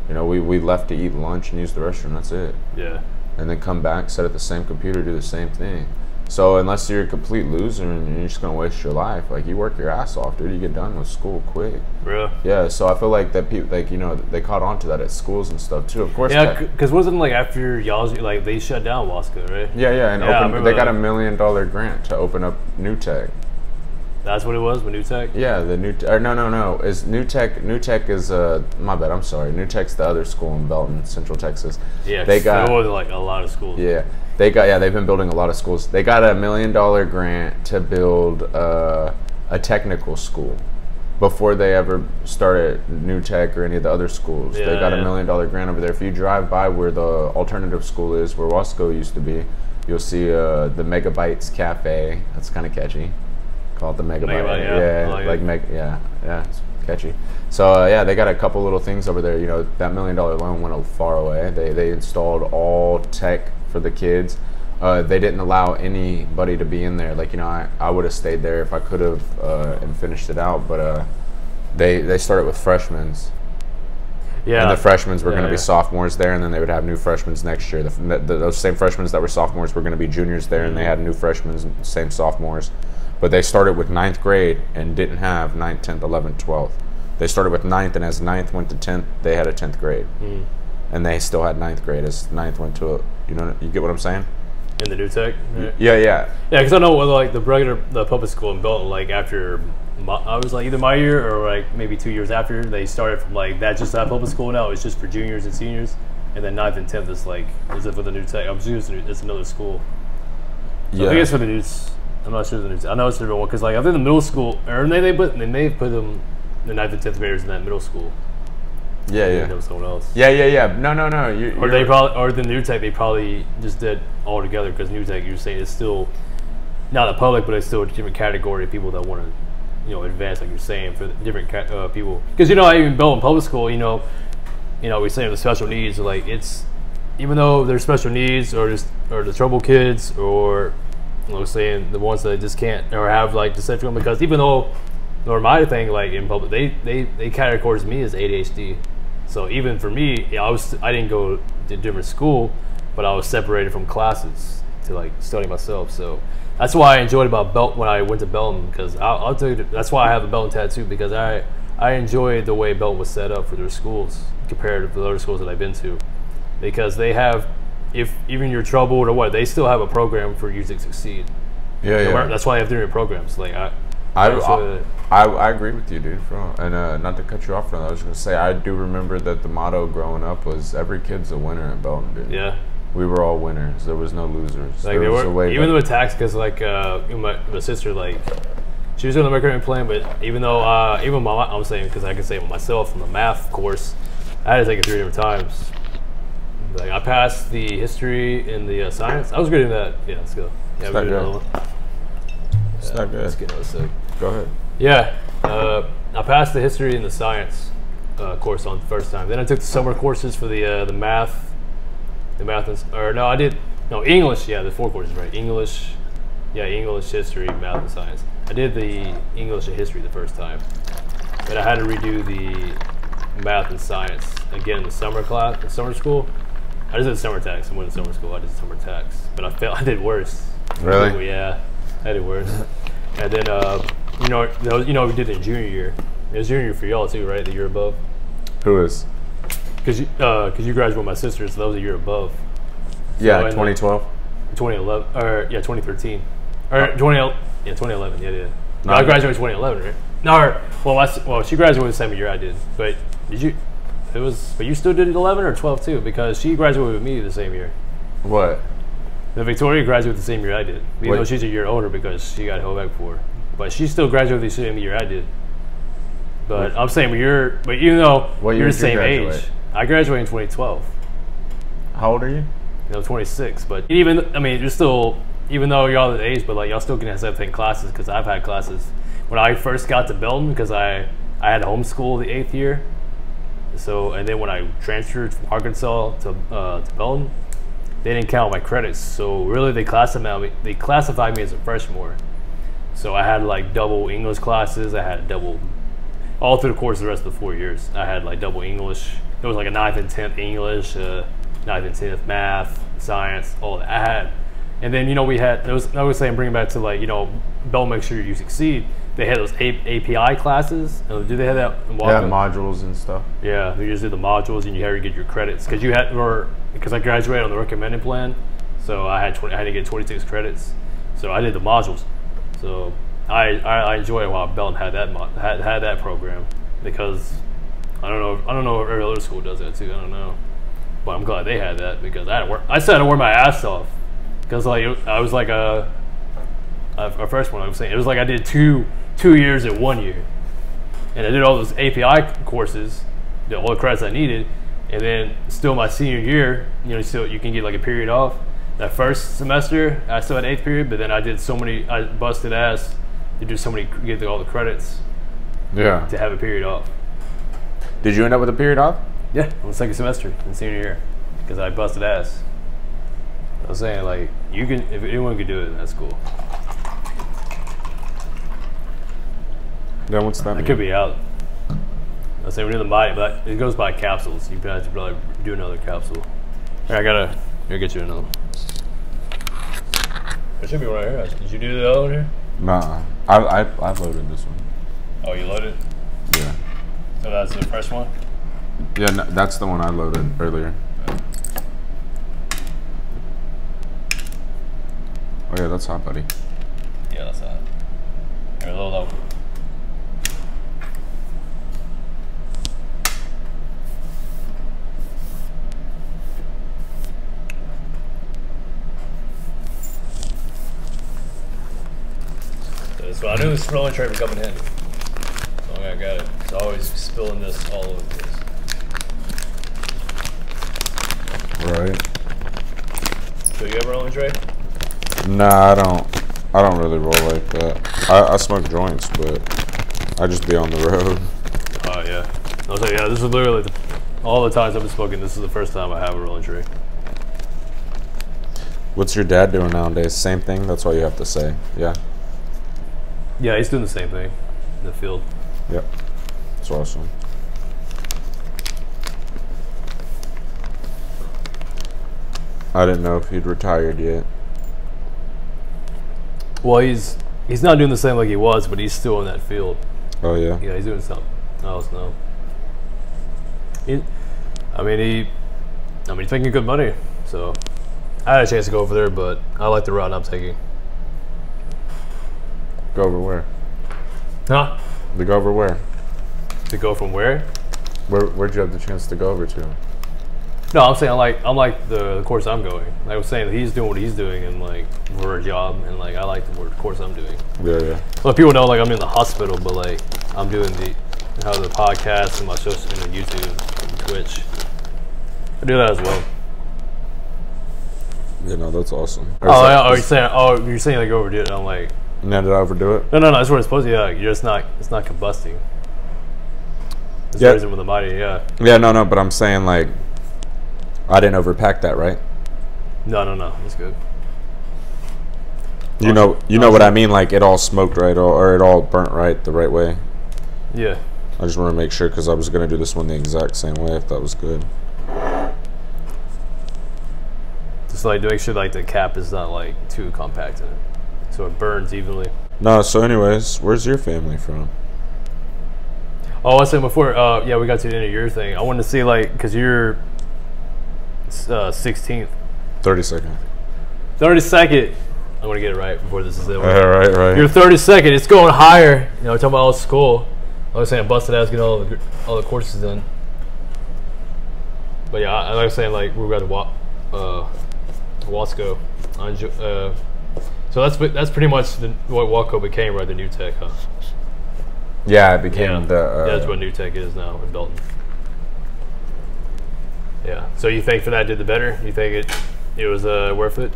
You know, we left to eat lunch and use the restroom. That's it. Yeah. And then come back, sit at the same computer, do the same thing. So unless you're a complete loser and you're just gonna waste your life, like you work your ass off, dude. You get done with school quick. Really? Yeah. So I feel like that people, like, you know, they caught on to that at schools and stuff too. Of course. Yeah, because wasn't like after y'all's like they shut down Wasco, right? Yeah, and they got a $1 million grant to open up New Tech. That's what it was with New Tech? Yeah, the New Tech. No. Is New Tech? New Tech is my bad. I'm sorry. New Tech's the other school in Belton, Central Texas. Yeah, they got there was like a lot of schools. Yeah, they've been building a lot of schools. They got a $1 million grant to build a technical school before they ever started New Tech or any of the other schools. They got a $1 million grant over there. If you drive by where the alternative school is, where Wasco used to be, you'll see the Megabytes Cafe. That's kind of catchy. Called the Megabyte. Yeah, it's catchy. So they got a couple little things over there. You know, that $1 million loan went far away. They installed all tech for the kids. They didn't allow anybody to be in there. Like, you know, I would have stayed there if I could have and finished it out. But they started with freshmen. Yeah. And the freshmen were going to be sophomores there, and then they would have new freshmen next year. Those same freshmen that were sophomores were going to be juniors there, and they had new freshmen, same sophomores. But they started with 9th grade and didn't have 9th, 10th, 11th, 12th. They started with 9th, and as 9th went to 10th, they had a 10th grade. And they still had 9th grade as 9th went to you get what I'm saying? In the New Tech? Right? Yeah. Yeah, because I know like the public school in Belton, like after, I was like either my year or like maybe 2 years after, they started from like that public school now. It's just for juniors and seniors. And then 9th and 10th is like, is it for the New Tech? I'm assuming it's another school. So I think it's for the New I'm not sure the news. I know it's a different one because, like, I think the middle school, or they may have put them the 9th and 10th graders in that middle school. Yeah. That was someone else. Yeah. No. Or the New Tech, they probably just did all together because New Tech, you're saying, is still not a public, but it's still a different category of people that want to, you know, advance, like you're saying, for different people. Because, you know, even Belton Public School, you know, we're saying the special needs, like, it's, even though there's special needs or the troubled kids or, you know, saying the ones that just can't or have like deception, because even though, or my thing, like in public, they categorize me as ADHD. So even for me, I didn't go to different school, but I was separated from classes to like study myself. So that's why I enjoyed about Belton when I went to Belton, because I'll tell you that's why I have a Belton tattoo, because I enjoyed the way Belton was set up for their schools compared to the other schools that I've been to, because they have, if even you're troubled or what, they still have a program for you to succeed. Yeah. That's why I have different programs. Like I agree with you, dude. Bro. And not to cut you off, I was gonna say I do remember that the motto growing up was every kid's a winner in Belton, dude. Yeah. We were all winners. There was no losers. Like there was a way even though attacks, because like my sister, like she was doing the recording plan, but even though even I'm saying, because I can say it myself from the math course, I had to take it 3 different times. Like I passed the history and the science. I was good at that. Yeah, let's go. Yeah, it's not good. It's not good. Let's get another sec. Go ahead. Yeah, I passed the history and the science course on the first time. Then I took the summer courses for the math. I did English. Yeah, the 4 courses, right? English, English, history, math, and science. I did the English and history the first time, but I had to redo the math and science again in the summer class, the summer school. I just did summer tax. I went to summer school. I did summer tax, but I failed. I did worse. Really? Yeah, I did worse. And then we did it in junior year. It was junior year for y'all too, right? The year above. Who is? Because you graduated with my sister, so that was a year above. So yeah, 2012? 2011, or 2013. Or 2011, yeah. No, I graduated in 2011, right? No, she graduated the same year I did. But but you still did 11 or 12 too, because she graduated with me the same year. What? The Victoria graduated the same year I did, even though she's a year older because she got held back for. But she still graduated the same year I did. But I'm saying, but even though you're the same age. I graduated in 2012. How old are you? 26. But you're still, even though y'all the age, but like y'all still can have take classes, because I've had classes when I first got to Belton, because I had homeschool the 8th year. So, and then when I transferred from Arkansas to Belton, they didn't count my credits. So really, they classified me as a freshman. So I had like double English classes. I had double all through the course of the rest of the 4 years. I had like double English. There was like a 9th and 10th English, 9th and 10th math, science, all that I had. And then, we had, I was saying, bring it back to like, Bell make sure you succeed. They had those API classes. Do they have that in Walker? Yeah, modules and stuff. Yeah, they just did the modules, and you had to get your credits. Because I graduated on the recommended plan, so I had to get 26 credits. So I did the modules. So I enjoy it while Belton had that program, because I don't know if every other school does that too. I don't know, but I'm glad they had that, because I had to work. I still had to work my ass off, because like I was like a freshman. I was saying it was like I did two years in 1 year, and I did all those API courses, all the credits I needed, and then still my senior year, still you can get like a period off. That first semester I still had 8th period, but then I busted ass to do so many, get all the credits. Yeah. To have a period off. Did you end up with a period off? Yeah, on the second semester in senior year, because I busted ass. I was saying, like, if anyone could do it, that's cool. Yeah, what's that mean? It could be out. I was saying we're doing the body, but it goes by capsules. You have to probably do another capsule. Here, I gotta get you another. It should be right here. Did you do the other one here? Nah, I loaded this one. Oh, you loaded? Yeah. So that's the fresh one? Yeah, no, that's the one I loaded earlier. Oh yeah, that's hot, buddy. Yeah, that's hot. Here, load up. So I knew this rolling tray would come in handy. So I got it. It's always spilling this all over the place. Right. So you have a rolling tray? Nah, I don't really roll like that. I smoke joints, but I just be on the road. Oh yeah. I was like, yeah, this is literally all the times I've been smoking, this is the first time I have a rolling tray. What's your dad doing nowadays? Same thing? That's all you have to say. Yeah. Yeah, he's doing the same thing in the field. Yep. That's awesome. I didn't know if he'd retired yet. Well, he's not doing the same like he was, but he's still in that field. Oh yeah. Yeah, he's doing something else now. He's making good money. So I had a chance to go over there, but I like the route I'm taking. Go over where? Huh? To go over where? To go from where? Where'd you have the chance to go over to? No, I'm saying I'm like the course I'm going. Like I was saying, he's doing what he's doing, and like for a job, and like I like the course I'm doing. Yeah. Well, people know like I'm in the hospital, but like I'm doing the podcast and my social and the YouTube, and Twitch. I do that as well. Yeah, no, that's awesome. You're saying like overdid it. I'm like, now did I overdo it? no, that's what it's supposed to be. Yeah, you're just not. It's not combusting. It's Yeah. raising with the body. Yeah. Yeah, no, but I'm saying like, I didn't overpack that, right? No, it's good. You know what I mean? Like it all smoked right, or it all burnt right the right way. Yeah. I just want to make sure because I was gonna do this one the exact same way if that was good. Just like to make sure like the cap is not like too compact in it, so it burns evenly. No, so anyways, where's your family from? Oh, I was saying before, yeah, we got to the end of your thing. I wanted to see like, cause you're 16th. 32nd. 32nd. I want to get it right before this is it. Right. You're 32nd. It's going higher. You know, talking about all school. I was saying busted ass getting all the courses done. But yeah, I was saying like we got to Wasco. So that's pretty much what Waco became, right? The new tech, huh? Yeah, it became that's what new tech is now in Belton. Yeah. So you think for that did the better? You think it was worth it?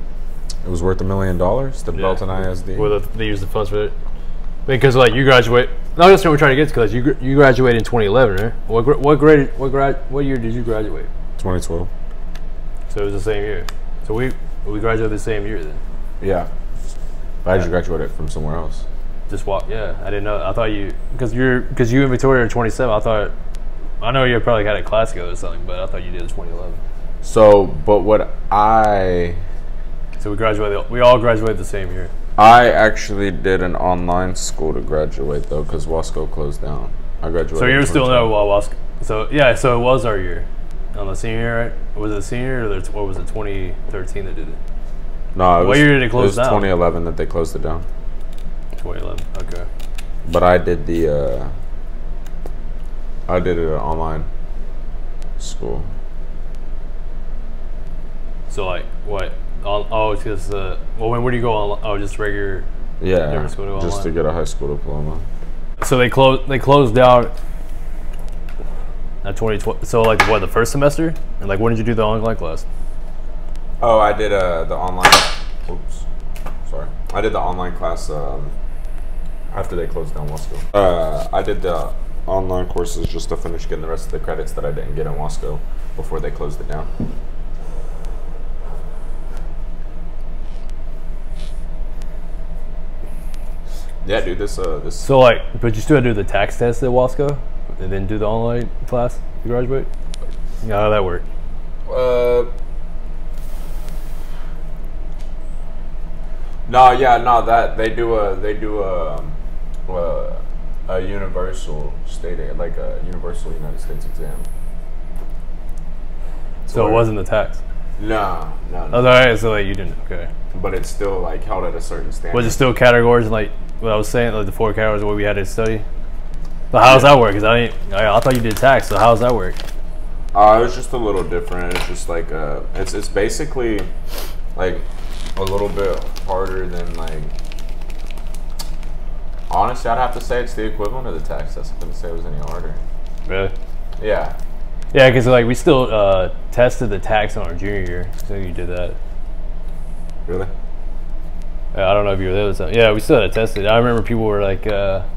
It was worth $1 million. The Belton ISD. Well, they used the funds for it. Because like you graduate. No, that's what we're trying to get to. Because you graduated in 2011, right? What year did you graduate? 2012. So it was the same year. So we graduated the same year then. Yeah. Why did you graduate from somewhere else? Just walk. Yeah, I didn't know. I thought you because you and Victoria are 27. I know you probably had a class together or something, but I thought you did in 2011. So, but So we all graduated the same year. I actually did an online school to graduate though, because Wasco closed down. I graduated. So you're still there while Wasco. So yeah, so it was our year, on the senior year, right? Was it the senior year or was it 2013 that did it? No, what year did it close down? It was 2011 that they closed it down. 2011. Okay. But I did I did it at online school. So like what? Oh, because where do you go on? Oh, just regular. Yeah, just online? To get a high school diploma. So they closed down at 2012. So like what, the first semester? And like when did you do the online class? Oh, I did the online. Oops, sorry. I did the online class after they closed down Wasco. I did the online courses just to finish getting the rest of the credits that I didn't get in Wasco before they closed it down. Yeah, dude, this. So like, but you still had to do the tax test at Wasco, and then do the online class to graduate. Yeah, how did that work? That they do a universal state, like a universal United States exam. So it wasn't the tax. No. Oh, all right. So like you didn't. Okay. But it's still like held at a certain standard. Was it still categories like what I was saying, like the 4 categories where we had to study? But how does that work? Because I thought you did tax. So how does that work? It was just a little different. It's just like it's basically like a little bit harder than like. Honestly, I'd have to say it's the equivalent of the tax test. I couldn't say it was any harder. Really? Yeah. Yeah, because like we still tested the tax on our junior year. So you did that. Really? I don't know if you were there this time. Yeah, we still had to test it. I remember people were like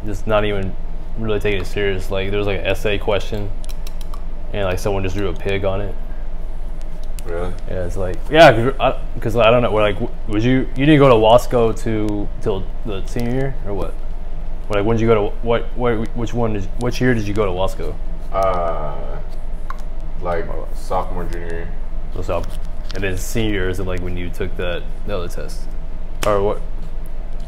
just not even really taking it serious. Like there was like an essay question, and like someone just drew a pig on it. Really? Yeah, it's like because I don't know. Like, was you didn't go to Wasco till the senior year or what? Like, when did you go to which year did you go to Wasco? Like sophomore, junior year. So, and then senior year is like when you took the other test, or what?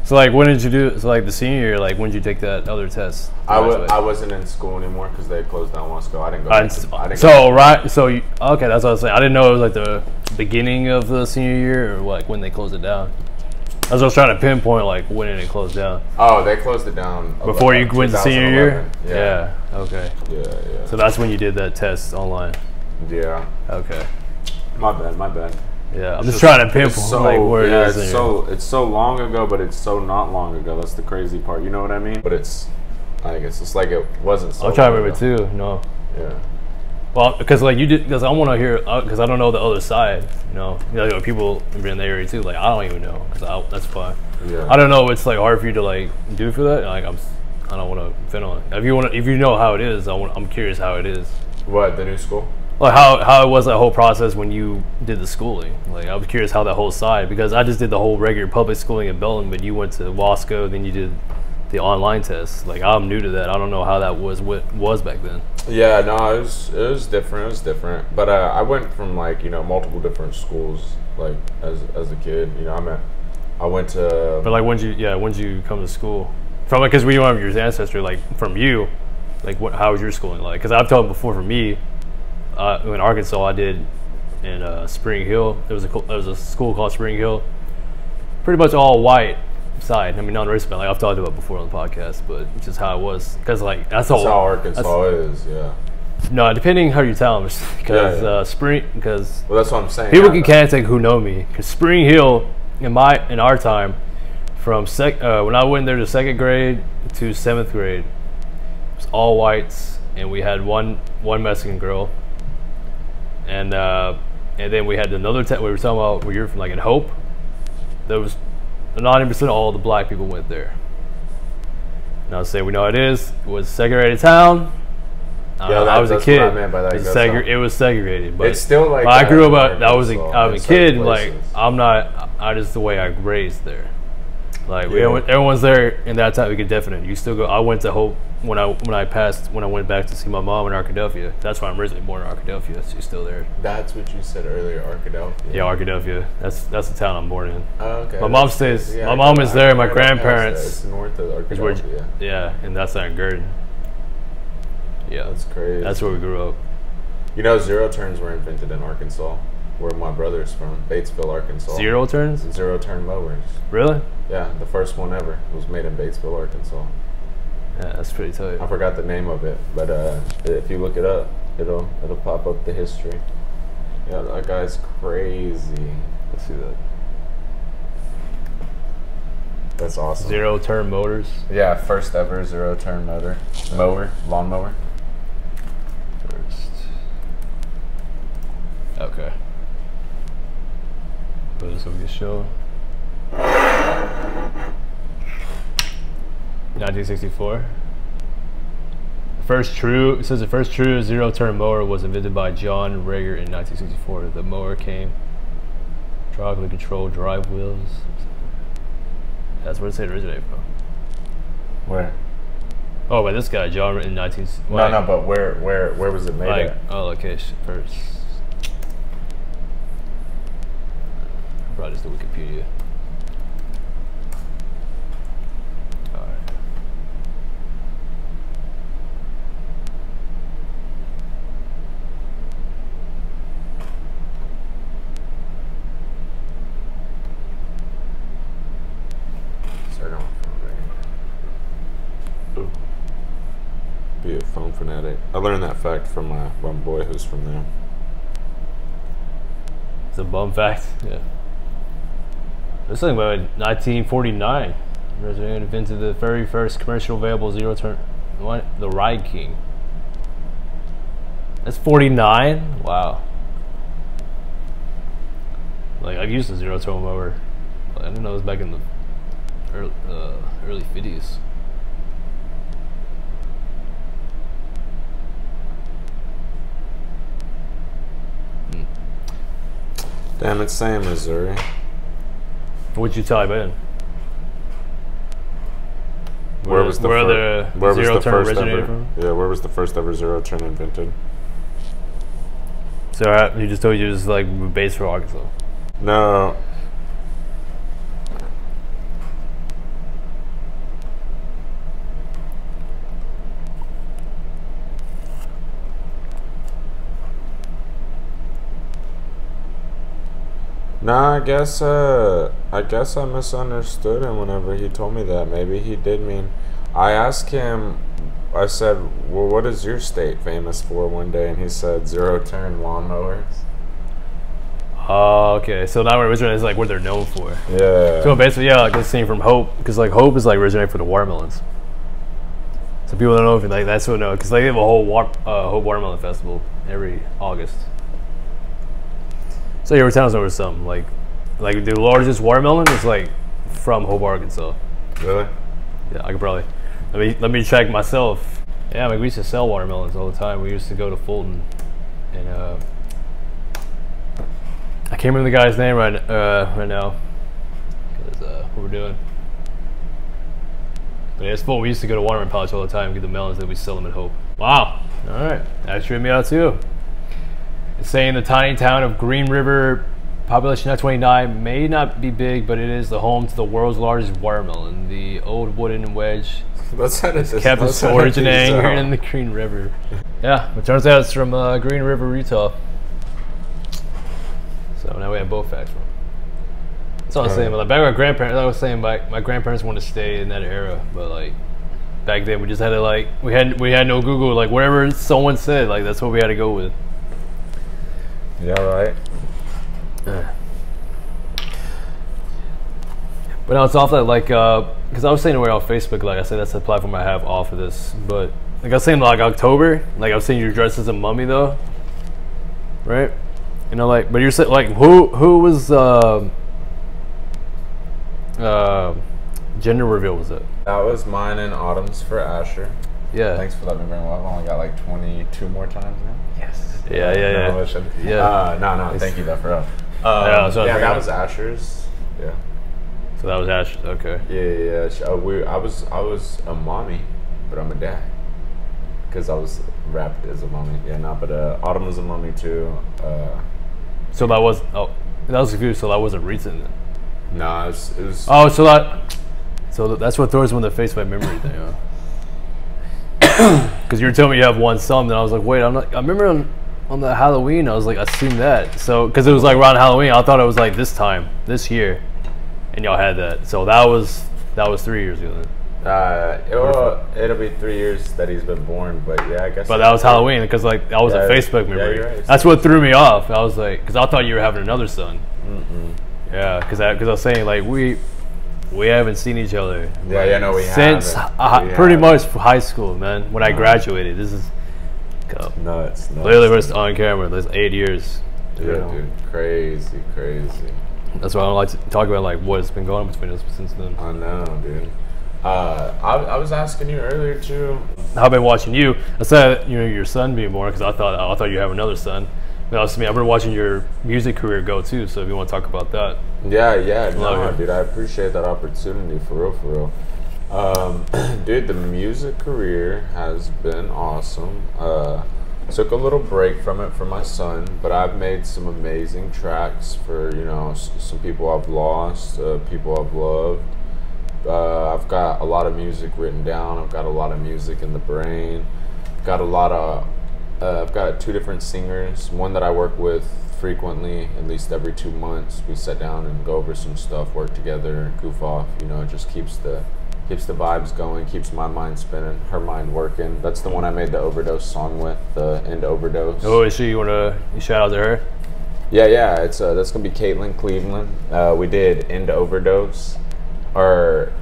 So like, when did you do? So like the senior year, like when did you take that other test? I wasn't in school anymore because they closed down Wasco. I didn't go. Okay, that's what I was saying. I didn't know it was like the beginning of the senior year or like when they closed it down. I was trying to pinpoint like when it closed down. Oh, they closed it down before you went to senior year. Yeah. Okay. Yeah. So that's when you did that test online. Yeah. Okay. My bad. Yeah, I'm just trying to pinpoint like where it is. It's so long ago, but it's so not long ago. That's the crazy part. You know what I mean? But it's, I guess it's like it wasn't. So I'm trying to remember too. No. Yeah. Well, because like you did, because I want to hear, because I don't know the other side. You know, people in the area too. Like I don't even know, because that's fine. Yeah. I don't know. It's like hard for you to like do for that. Like I don't want to fit on it. If you know how it is, I'm curious how it is. What, the new school? Like how it was that whole process when you did the schooling. Like I was curious how that whole side, because I just did the whole regular public schooling in Belton, but you went to Wasco, then you did the online test. Like I'm new to that. I don't know how that was back then. Yeah, no, it was different. It was different. But I went from like, you know, multiple different schools like as a kid. You know, I went to. But like when did you come to school? From like, because we don't have your ancestry. Like from you, like how was your schooling like? Because I've told before for me. In Arkansas, I did in Spring Hill. There was a school called Spring Hill. Pretty much all white side. I mean, non-racist, like I've talked about before on the podcast, but it's just how it was. Because like that's how Arkansas is. Yeah. No, depending how you tell them, because well, that's what I'm saying. People can't take who know me. Because Spring Hill in our time, from when I went there to 2nd grade to 7th grade, it was all whites, and we had one Mexican girl. And then we had another we were talking about where you're from, like in Hope. There was 90% of all the black people went there. And I'll say we know it is. It was segregated town. I was a kid. It was segregated, but it's still like. I grew up. I was a kid. Like I'm not. I just the way I raised there. Like everyone's there in that time. We could definitely. You still go. I went to Hope when I went back to see my mom in Arkadelphia. That's why I'm originally born in Arkadelphia. She's still there. That's what you said earlier, Arkadelphia. Yeah, Arkadelphia. That's the town I'm born in. Oh, okay. My mom stays. My mom is there. My grandparents. It's north of Arkadelphia. Yeah, and that's on Gurdon. Yeah, that's crazy. That's where we grew up. You know, zero turns were invented in Arkansas, where my brother's from, Batesville, Arkansas. Zero turns? Zero turn mowers. Really? Yeah, the first one ever was made in Batesville, Arkansas. Yeah, that's pretty tight. I forgot the name of it, but if you look it up, it'll pop up the history. Yeah, that guy's crazy. Let's see that. That's awesome. Zero turn motors. Yeah, first ever zero turn mower, lawnmower. Okay. So this will be a show. 1964. It says the first true zero-turn mower was invented by John Rager in 1964. The mower came hydraulically controlled drive wheels. That's where it originated from. Where? Oh, by this guy, John, in 19. No, but where was it made at? Oh, location first. Probably just the Wikipedia. Alright. Start on phone right. Be a phone fanatic. I learned that fact from my one boy who's from there. It's a bum fact. Yeah. There's something about 1949. Resident invented the very first commercial available zero-turn. What? The Ride King. That's 49? Wow. Like, I've used a zero-turn mower. I didn't know it was back in the early 50s. Damn, it's saying Missouri. What'd you type in? Where was the zero-turn originated from? Yeah, where was the first ever zero-turn invented? So you just told you it was like Batesville, Arkansas. No. Nah, I guess I misunderstood him whenever he told me that. Maybe he did mean. I asked him. I said, "Well, what is your state famous for?" One day, and he said, "Zero-turn lawnmowers." Oh, okay. So that originated is like what they're known for. Yeah. So basically, yeah, like the same from Hope, because like Hope is like originated for the watermelons. So people don't know if like that's what no, because like, they have a whole Hope Watermelon Festival every August. So your town's over something like the largest watermelon is like from Hope, Arkansas. Really? Yeah, I could probably let me check myself. Yeah, like we used to sell watermelons all the time. We used to go to Fulton, and I can't remember the guy's name right now because what we're doing. But yeah, it's Fulton. We used to go to Watermelon College all the time and get the melons that we sell them at Hope. Wow. All right, that tripped me out too. It's saying the tiny town of Green River, population at 29, may not be big, but it is the home to the world's largest watermelon. The old wooden wedge kept its originating here in the Green River. Yeah, it turns out it's from Green River, Utah. So now we have both facts from. That's all I was saying. But like, back with my grandparents, I was saying my grandparents wanted to stay in that era, but like back then we just had to like we had no Google, like whatever someone said, like that's what we had to go with. Yeah, right. But now it's off that like because I was saying away on Facebook, like I said that's the platform I have off of this. But like I was saying like October, like I was saying you're dressed as a mummy though, right? You know, like, but you're saying like who was gender reveal was it? That was mine and Autumn's for Asher. Yeah. Thanks for letting me bring it up. I've only got like 22 more times now. Yes. Yeah. No. Thank you though for real. That was Asher's. Yeah. So that was Asher's. Okay. Yeah. I was a mommy, but I'm a dad. Because I was wrapped as a mommy. Yeah, no, but Autumn was a mommy too. So that was confused. So that wasn't recent then. No, it was. Oh, so that's what throws me in the face of my memory thing. Huh? Because you were telling me you have one son, and I was like, wait, I'm not. I remember on the Halloween, I was like, I seen that. So because it was like around Halloween, I thought it was like this year, and y'all had that. So that was 3 years ago. Then. It'll be 3 years that he's been born, but yeah, I guess. But that was Halloween because like that was a Facebook memory. Yeah, right. That's what threw me off. I was like, because I thought you were having another son. Yeah, because I was saying like we haven't seen each other. We since pretty much high school, man. When I graduated, this is nuts. Literally, we're on camera. That's 8 years. Dude, crazy. That's why I don't like to talk about like what's been going on between us since then. I know, dude. I was asking you earlier too. I've been watching you. I said your son being born because I thought you have another son. I've been watching your music career go too. So if you want to talk about that, dude, I appreciate that opportunity for real. Dude, the music career has been awesome. Took a little break from it for my son, but I've made some amazing tracks for some people I've lost, people I've loved. I've got a lot of music written down. I've got a lot of music in the brain. I've got 2 different singers. One that I work with frequently, at least every 2 months. We sit down and go over some stuff, work together, goof off. It just keeps the vibes going, keeps my mind spinning, her mind working. That's the one I made the Overdose song with, the End Overdose. Oh, is she? You shout out to her? Yeah. It's that's gonna be Caitlyn Cleveland. We did End Overdose. Is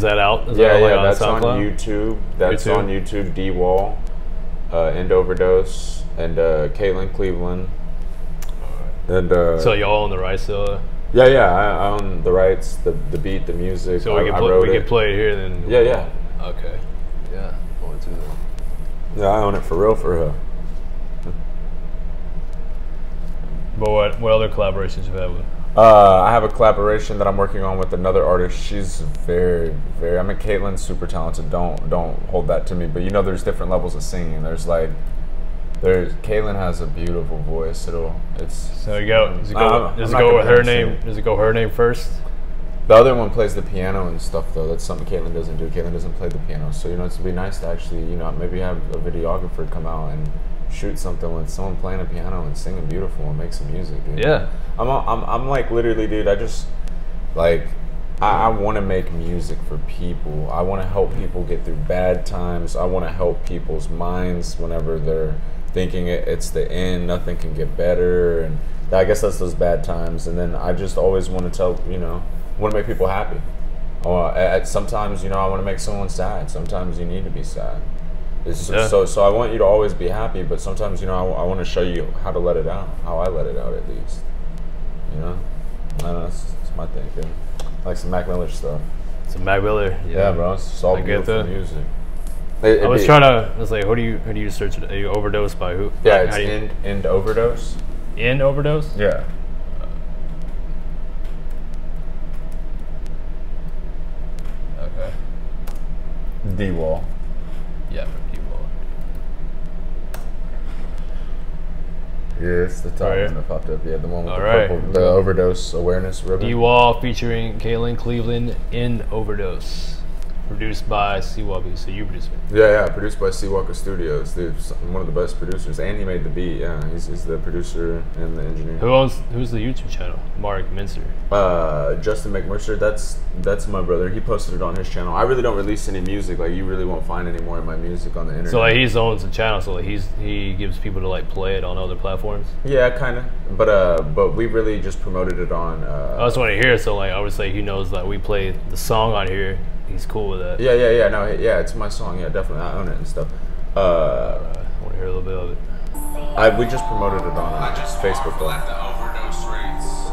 that out? That's on YouTube. That's on YouTube. D.Wall, End Overdose, and Caitlyn Cleveland. And so y'all own the rights, so. I own the rights, the beat, the music. So we can play it here then. Yeah. Okay. Yeah. I want to do that. Yeah, I own it for real for her. But what other collaborations you have with? I have a collaboration that I'm working on with another artist. She's very. I mean, Caitlyn's super talented. Don't hold that to me. But there's different levels of singing. Caitlyn has a beautiful voice. Does it go with her name? Does it go her name first? The other one plays the piano and stuff though. That's something Caitlyn doesn't do. Caitlyn doesn't play the piano. So it's be nice to actually maybe have a videographer come out and shoot something with someone playing a piano and singing beautiful and make some music, dude. Yeah. I'm like literally, dude. I just like I want to make music for people. I want to help people get through bad times. I want to help people's minds whenever they're thinking it's the end, nothing can get better, and I guess that's those bad times. And then I just always want to tell, want to make people happy. Sometimes, I want to make someone sad. Sometimes you need to be sad. So I want you to always be happy, but sometimes, I want to show you how to let it out, how I let it out at least. I don't know, that's my thing, dude. I like some Mac Miller stuff. Some Mac Miller, yeah, bro. It's all beautiful music. I was like, who do you search it? Are you Overdose by who? Yeah, it's in Overdose. In Overdose? Yeah. Okay. D.Wall. Yeah, D.Wall. Yeah, it's the top one that popped up. Yeah, the one with the purple, the Overdose awareness ribbon. D.Wall featuring Caitlyn Cleveland in Overdose. Produced by CWalkaBeats, so you produced it. Yeah, produced by CWalka Studios. Dude, one of the best producers, and he made the beat. Yeah, he's the producer and the engineer. Who's the YouTube channel? Mark Mincer. Justin McMercer. That's my brother. He posted it on his channel. I really don't release any music. Like, you really won't find any more of my music on the internet. So like he owns the channel. So like he gives people to like play it on other platforms. Yeah, kind of. But we really just promoted it on. I just want to hear. So like I would say he knows that we play the song on here. He's cool with that. Yeah. No, yeah, it's my song. Yeah, definitely. I own it and stuff. I want to hear a little bit of it. We just promoted it on Facebook. At the overdose rates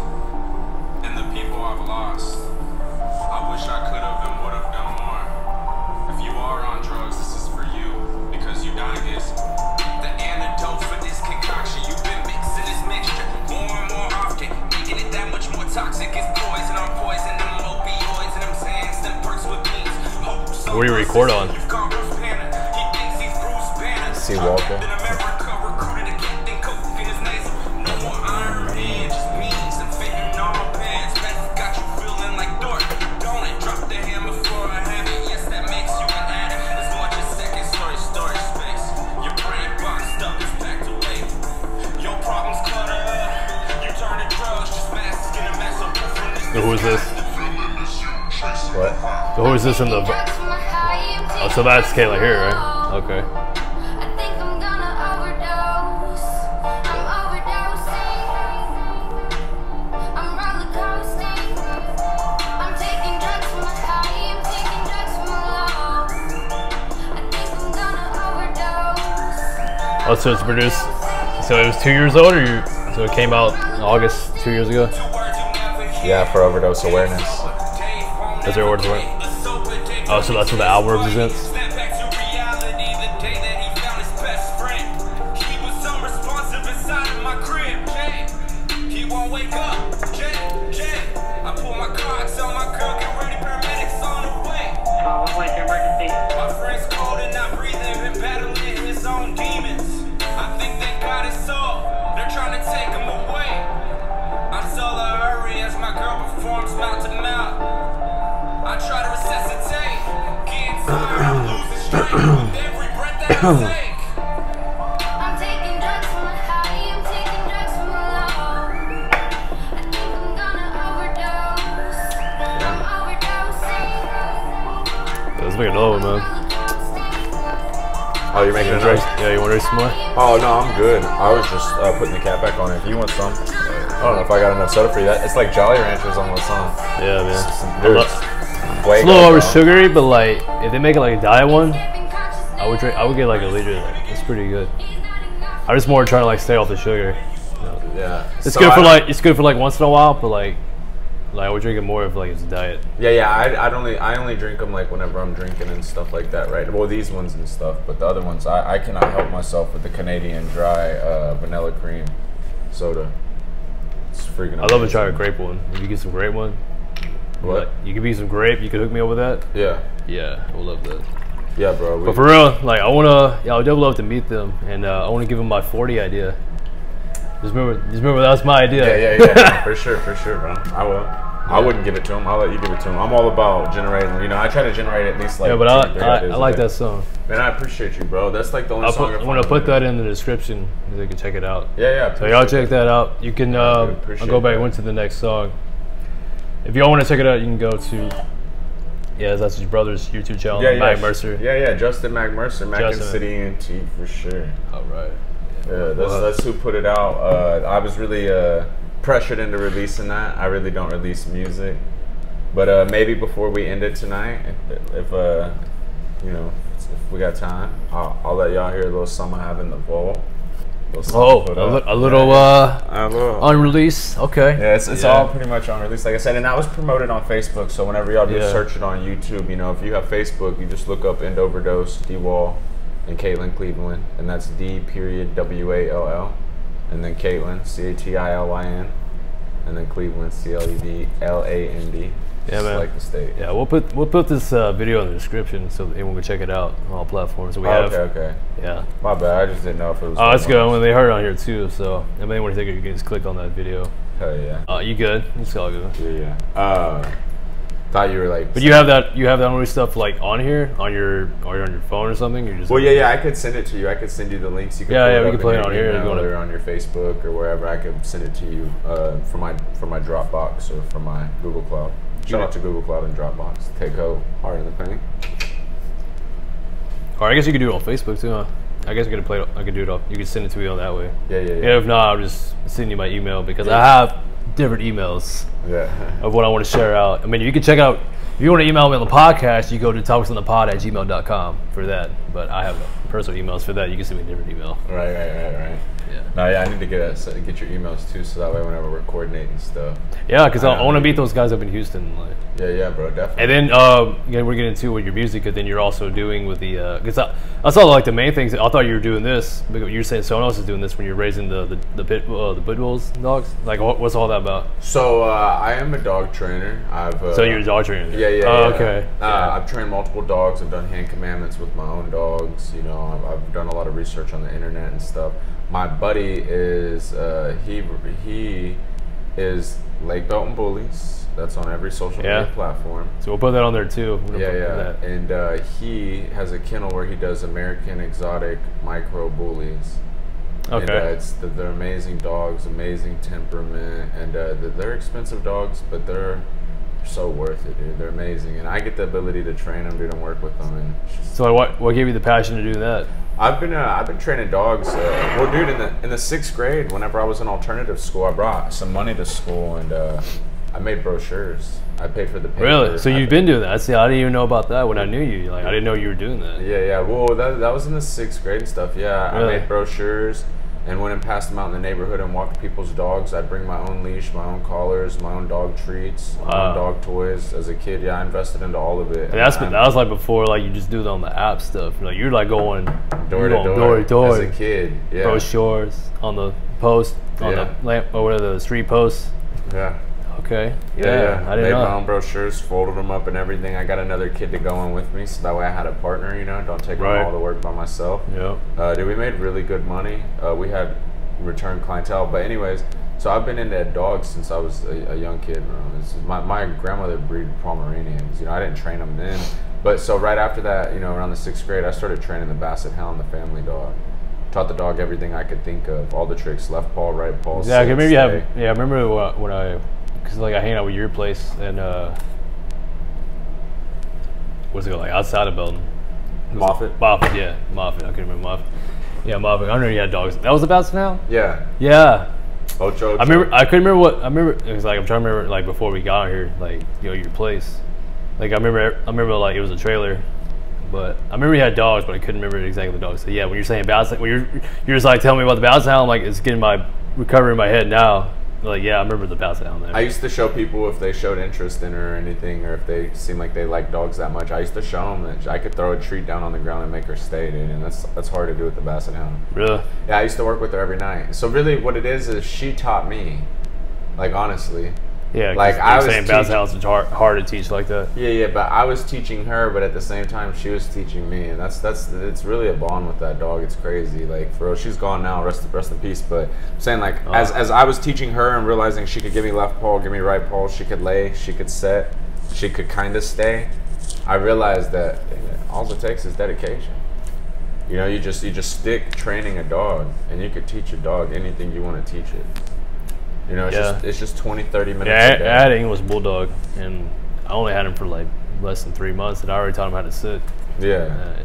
and the people I've lost. I wish I could have and would have done more. If you are on drugs, this is for you because you gotta get the antidote for this concoction. You've been mixing this mixture more and more often, making it that much more toxic. It's poison on poison, them opioids and them Xans, them perks with beans. What do you record on? CWalka. So who is this? What? So who is this in the? Oh, so that's Caitlyn here, right? Okay. Oh, so it's produced. So it was 2 years old, or so it came out in August 2 years ago. Yeah, for Overdose awareness. That's their word for it. Oh, so that's what the album represents. I'm taking drugs from a high, I'm taking drugs from a low. I think I'm gonna overdose. I'm overdosing. Let's make another one, man. Oh, you're making a drink? Yeah, you want to drink some more? Oh, no, I'm good. I was just putting the cap back on it. If you want some, I don't know if I got enough soda for you. It's like Jolly Ranchers on the song. Yeah, man. It's a little over sugary, but like if they make it like a diet one, I would get like a liter. Like, it's pretty good. I'm just more trying to like stay off the sugar. Yeah, it's good for like once in a while, but like I would drink it more if like it's a diet. Yeah. I only drink them like whenever I'm drinking and stuff like that, right? Well, these ones and stuff, but the other ones I cannot help myself with the Canadian dry vanilla cream soda. It's freaking. I love to try a grape one. If you get some grape one. What? You could be some grape. You could hook me up with that. Yeah. Yeah, I would love that. Yeah, bro. But for real, like I would definitely love to meet them, and I want to give them my 40 idea. Just remember that was my idea. Yeah, for sure, bro. I will. I wouldn't give it to him. I'll let you give it to him. I'm all about generating. You know, I try to generate at least like. Yeah, but I like that song. Man, I appreciate you, bro. That's like the only song. I'm gonna put that in the description so you can check it out. Yeah. So y'all check that out. You can. I'll go back and went to the next song. If y'all want to check it out, you can go to. Yeah, that's his brother's YouTube channel. Mac Mercer. Yeah. Justin Mac Mercer, Mac and City ENT for sure. All right. Yeah, that's who put it out. I was really pressured into releasing that. I really don't release music, but maybe before we end it tonight, if you know, if we got time, I'll let y'all hear a little something I have in the vault. A little unreleased. Okay. Yeah, it's all pretty much unreleased, like I said, and that was promoted on Facebook. So whenever y'all do search it on YouTube, you know, if you have Facebook, you just look up Overdose, D.Wall, and Caitlyn Cleveland, and that's D.WALL, and then Caitlyn, CATILYN, and then Cleveland, CLEVLAND. Yeah, man. Like the state. Yeah, we'll put this video in the description so anyone can check it out on all platforms. So we have. Okay. Yeah. My bad. I just didn't know if it was. Oh, that's good. Well, they heard it on here too. So if anyone want to take it, you can just click on that video. Hell yeah. You good? It's all good. Yeah. Thought you were like. But you have that only stuff like on here on your phone or something. You're just. Well, yeah. I could send it to you. I could send you the links. You can we can play it on here. Or on your Facebook or wherever. I could send it to you from my Dropbox or from my Google Cloud. Shout out to Google Cloud and Dropbox. Take hard in the paint. Or I guess you could do it on Facebook too, huh? I guess I could do it off. You could send it to me on that way. Yeah. If not, I'll just send you my email because I have different emails. Of what I want to share out. I mean, you can check out. If you want to email me on the podcast, you go to talksonthepod@gmail.com for that. But I have personal emails for that. You can send me a different email. Right. Yeah. No, I need to get your emails too, so that way whenever we're coordinating stuff. Yeah, because I want to meet those guys up in Houston. Like. Yeah, bro, definitely. And then we're getting into with your music, but then you're also doing with the because I saw like the main things. I thought you were doing this, but you're saying someone else is doing this when you're raising the Pitbulls dogs. Like, what's all that about? So I am a dog trainer. So you're a dog trainer? Yeah. Okay. I've trained multiple dogs. I've done hand commandments with my own dogs. You know, I've done a lot of research on the internet and stuff. My buddy is he is Lake Belton Bullies. That's on every social media platform. So we'll put that on there too. Yeah. And he has a kennel where he does American exotic micro bullies. Okay. And they're amazing dogs, amazing temperament, and they're expensive dogs, but they're so worth it, dude. They're amazing, and I get the ability to train them, dude, and work with them. And so what gave you the passion to do that? I've been training dogs. Well, dude, in the 6th grade, whenever I was in alternative school, I brought some money to school and I made brochures. I paid for the paper. Really? So you've been doing that? See, I didn't even know about that when I knew you. Like, I didn't know you were doing that. Yeah. Well, that was in the 6th grade and stuff. Yeah, really? I made brochures and went and passed them out in the neighborhood and walked people's dogs. I'd bring my own leash, my own collars, my own dog treats, my own dog toys. As a kid, I invested into all of it. And that was like before, like you just do it on the app stuff. Like you're like going door to door as a kid. Yeah. Brochures on the post, on the lamp, or whatever, the street posts. Yeah. Okay. Yeah. I didn't know. Made my own brochures, folded them up and everything. I got another kid to go in with me, so that way I had a partner. You know, don't take on all the work by myself. Yeah. Dude, we made really good money. We had return clientele, but anyways, so I've been into dogs since I was a young kid. My grandmother breeded Pomeranians. You know, I didn't train them then, but so right after that, you know, around the 6th grade, I started training the Basset Hound, the family dog. Taught the dog everything I could think of, all the tricks, left paw, right paw. Yeah, I remember when because like I hang out with your place and what's it called, like outside of Belton? Moffett. Yeah, Moffett. I couldn't remember Moffett. Yeah, Moffett. I know you had dogs. That was the Basset Hound? Yeah. Yeah. Ocho. I couldn't remember what. I remember it was like I'm trying to remember like before we got here, like your place. Like I remember like it was a trailer, but I remember you had dogs, but I couldn't remember exactly the dogs. So yeah, when you're saying Basset, when you're just like telling me about the Basset Hound, like it's getting recovering my head now. Like, yeah, I remember the Basset Hound there. I used to show people if they showed interest in her or anything, or if they seemed like they liked dogs that much. I used to show them that I could throw a treat down on the ground and make her stay, dude. And that's hard to do with the Basset Hound. Really? Yeah, I used to work with her every night. So really what it is she taught me. Like, honestly. Yeah, like I was saying bounce house is hard to teach like that. Yeah, but I was teaching her, but at the same time she was teaching me, and it's really a bond with that dog. It's crazy. Like for real, she's gone now. Rest in peace. But I'm saying like as I was teaching her and realizing she could give me left paw, give me right paw, she could lay, she could set, she could kind of stay. I realized that all it takes is dedication. You know, you just stick training a dog, and you could teach a dog anything you want to teach it. You know, it's just 20, 30 minutes a day. I had an English Bulldog, and I only had him for like less than 3 months, and I already taught him how to sit. Yeah.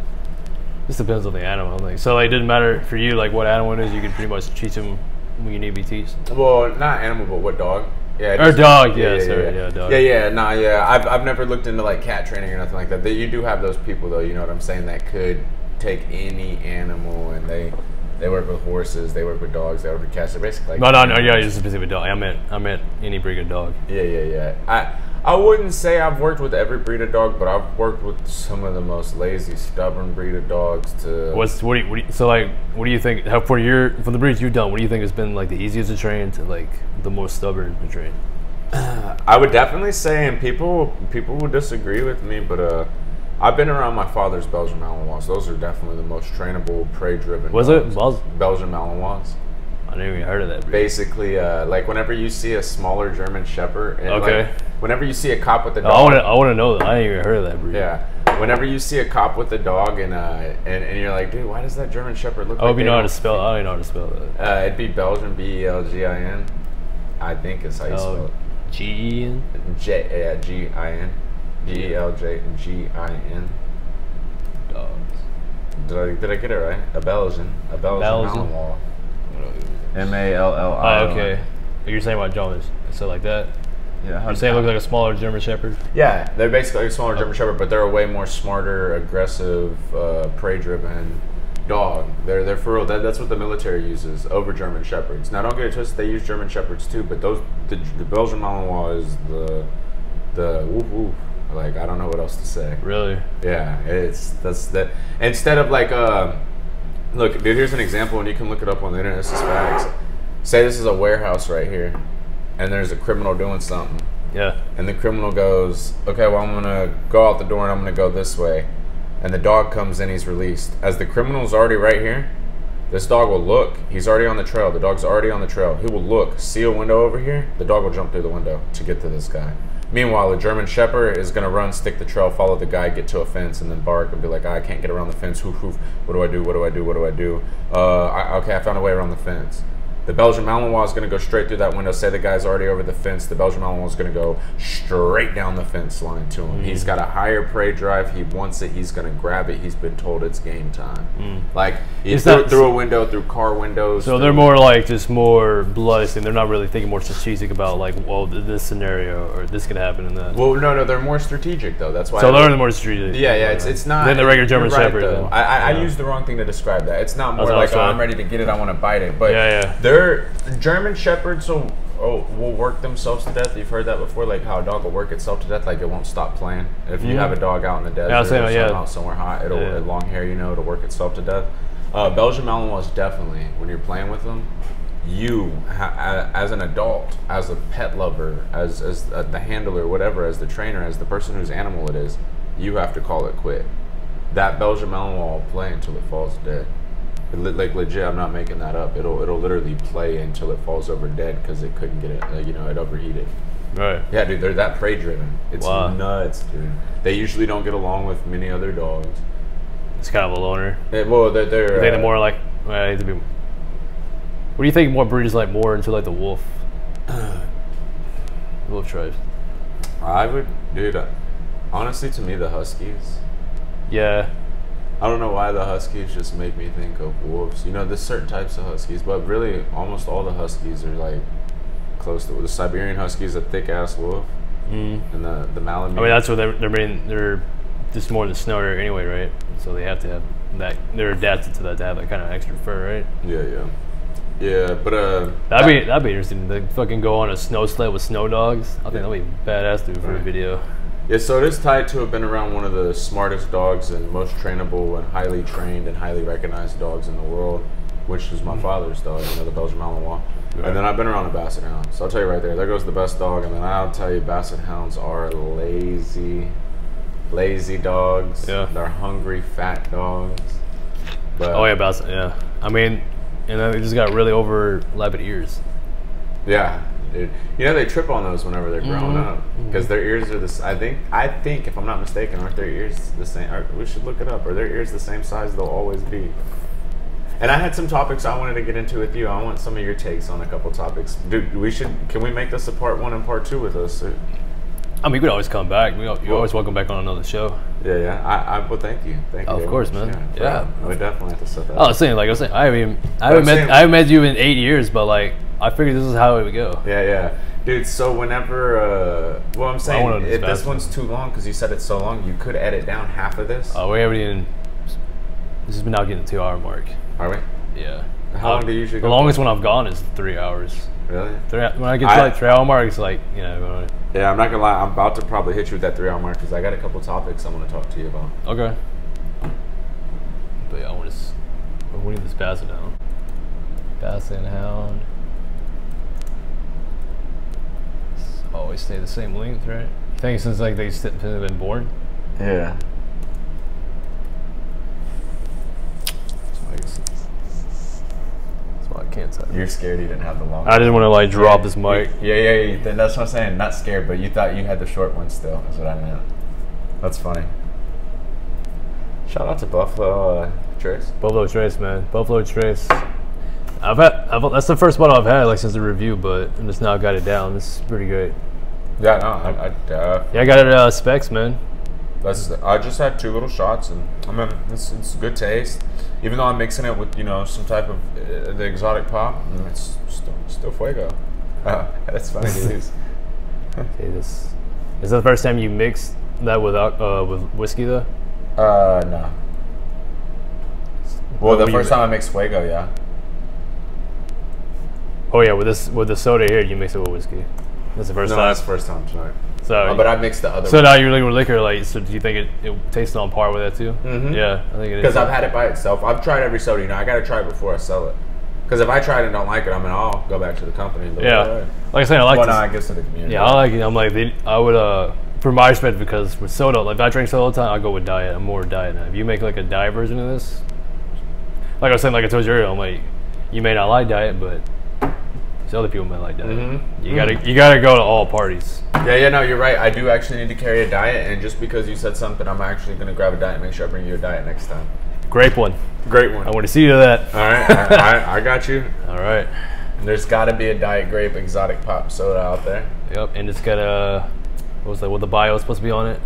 Just depends on the animal. Like, so like, it didn't matter for you, like what animal it is, you could pretty much teach him when you need to be taught. Well, not animal, but what dog? Yeah. Or dog, yeah, dog. I've never looked into like cat training or nothing like that. You do have those people though, you know what I'm saying, that could take any animal, and they work with horses, they work with dogs, they work with cats. They're basically like no, yeah, just a specific dog. I meant any breed of dog. Yeah. I wouldn't say I've worked with every breed of dog, but I've worked with some of the most lazy, stubborn breed of dogs. What do you think? From the breeds you've done, what do you think has been like the easiest to train to like the most stubborn to train? I would definitely say, and people will disagree with me, but I've been around my father's Belgian Malinois. Those are definitely the most trainable, prey-driven. Was dogs. It Belgian Malinois? I never even heard of that breed. Basically, like whenever you see a smaller German Shepherd, and like, whenever you see a cop with a dog, I want to know that. I ain't even heard of that breed. Yeah, whenever you see a cop with a dog, and you're like, dude, why does that German Shepherd look? I hope you know how to spell. I don't even know how to spell that. It'd be Belgian, Belgin. I think is how you spell it. Gen. Gin. Belgin. Dogs. Did I get it right? A Belgian Malinois. Malli. Oh, okay. You're saying about John so like that? Yeah. You're saying it looks like a smaller German Shepherd? Yeah, they're basically like a smaller German Shepherd, but they're a way more smarter, aggressive, prey-driven dog. They're for real. That's what the military uses over German Shepherds. Now, don't get it twisted. They use German Shepherds too, but the Belgian Malinois is the woof woof. Like, I don't know what else to say. Really? Yeah, that's that. Instead of like, look, dude, here's an example, and you can look it up on the internet. This is facts. Say this is a warehouse right here, and there's a criminal doing something. Yeah. And the criminal goes, okay, well, I'm gonna go out the door and I'm gonna go this way. And the dog comes in, he's released. As the criminal's already right here, this dog will look. He's already on the trail. The dog's already on the trail. He will look, see a window over here. The dog will jump through the window to get to this guy. Meanwhile, a German Shepherd is going to run, stick the trail, follow the guy, get to a fence, and then bark and be like, I can't get around the fence. Hoof, hoof. What do I do? What do I do? What do I do? Okay, I found a way around the fence. The Belgian Malinois is going to go straight through that window. Say the guy's already over the fence. The Belgian Malinois is going to go straight down the fence line to him. He's got a higher prey drive. He wants it. He's going to grab it. He's been told it's game time. Like, he's through a window, through car windows. So they're more like just more bloodless, and they're not really thinking more strategic about like, well, this scenario or this could happen and that. Well, no, they're more strategic though. That's why. So they're more strategic. Yeah, it's not. Than the regular German Shepherd. Though. I used the wrong thing to describe that. It's not more like, oh, I'm ready to get it. I want to bite it. But they're German Shepherds will work themselves to death. You've heard that before, like how a dog will work itself to death, like it won't stop playing. If you have a dog out in the desert or out somewhere hot, it'll long hair, it'll work itself to death. Belgian Malinois definitely, when you're playing with them, you as an adult, as a pet lover, as the handler, whatever, as the trainer, as the person whose animal it is, you have to call it quit. That Belgian Malinois will play until it falls dead. Like legit, I'm not making that up. It'll literally play until it falls over dead because it couldn't get it. It overheated. Right. Yeah, dude, they're that prey driven. It's nuts, dude. They usually don't get along with many other dogs. It's kind of a loner. They're. I think they're more like. What do you think more breeds like more into like the wolf? Wolf tribes. I would, dude. Honestly, to me, the Huskies. Yeah. I don't know why the Huskies just make me think of wolves. There's certain types of Huskies, but really almost all the Huskies are like close to the Siberian Husky is a thick ass wolf, and the Malamute. I mean, that's what they're just more in the snow area anyway, right? So they have to have that. They're adapted to that to have that kind of extra fur, right? Yeah. But that'd be interesting to fucking go on a snow sled with snow dogs. I think that'd be badass to do for a video. Yeah, so it is tied to have been around one of the smartest dogs and most trainable and highly trained and highly recognized dogs in the world. which is my father's dog, you know, the Belgian Malinois. Right. And then I've been around a Basset Hound. So I'll tell you right there goes the best dog. And then I'll tell you, Basset Hounds are lazy dogs. Yeah. They're hungry, fat dogs. But Oh yeah, Basset. Yeah. I mean, and then they just got really overlapped ears. yeah, dude. You know, they trip on those whenever they're growing up because their ears are this. I think if I'm not mistaken, aren't their ears the same? We should look it up. Are their ears the same size they'll always be? And I had some topics I wanted to get into with you. I want some of your takes on a couple topics. Dude, can we make this a part 1 and part 2 with us? I mean, you could always come back. You're always welcome back on another show. Yeah. Well, thank you. Thank you. Oh, of course, man. Yeah. We definitely have to set that I was saying, I haven't met you in 8 years, but like, I figured this is how it would go. Yeah. Dude, so whenever, well, I'm saying, if this one's too long, because you said it's so long, you could edit down half of this. Oh, we haven't even, this has been now getting the 2-hour mark. Are we? Yeah. How long do you usually go? The longest one I've gone is 3 hours. Really? When I get to like 3-hour mark, it's like, you know. Yeah, I'm not gonna lie. I'm about to probably hit you with that 3-hour mark because I got a couple topics I want to talk to you about. Okay. But yeah, we need this Basset Hound. Basset Hound. Always stay the same length, right? You think since like they've been born? Yeah. That's why I can't tell. You're scared you didn't have the long. I didn't want to like drop this mic. Yeah. That's what I'm saying. Not scared, but you thought you had the short one still. That's what I meant. That's funny. Shout out to Buffalo Trace. Buffalo Trace, man. Buffalo Trace. That's the first one I've had like since the review, but I just now got it down. This is pretty great. Yeah, no, I got it at Specs, man. I just had 2 little shots, and I mean, it's good taste. Even though I'm mixing it with, you know, some type of the exotic pop, it's still fuego. That's funny to use. Okay, is that the first time you mixed that with whiskey though? No. Well, the first time I mixed fuego, yeah. Oh yeah, with the soda here, you mix it with whiskey. That's the first time. That's the first time, sorry. So, but I mixed the other. So now you're looking with liquor, like. So do you think it tastes on par with that too? Mm-hmm. Yeah, I think it is. Because I've had it by itself. I've tried every soda. You know, I got to try it before I sell it. Because if I try it and don't like it, I'll go back to the company. And Like I said, I like. Well, no, I guess to the community. Yeah, I like it. I'm like, I would from my perspective, because with soda, like if I drink soda all the time, I go with diet. I'm more diet now. If you make like a diet version of this, like I was saying, like I told you earlier, I'm like, you may not like diet, but other people might like diet. Mm-hmm. You gotta go to all parties. Yeah, no, you're right. I do actually need to carry a diet, and just because you said something, I'm actually gonna grab a diet and make sure I bring you a diet next time. Great one. Great one. I want to see you to that. All right, I got you. All right. There's got to be a diet grape exotic pop soda out there. Yep, and it's got what the bio is supposed to be on it.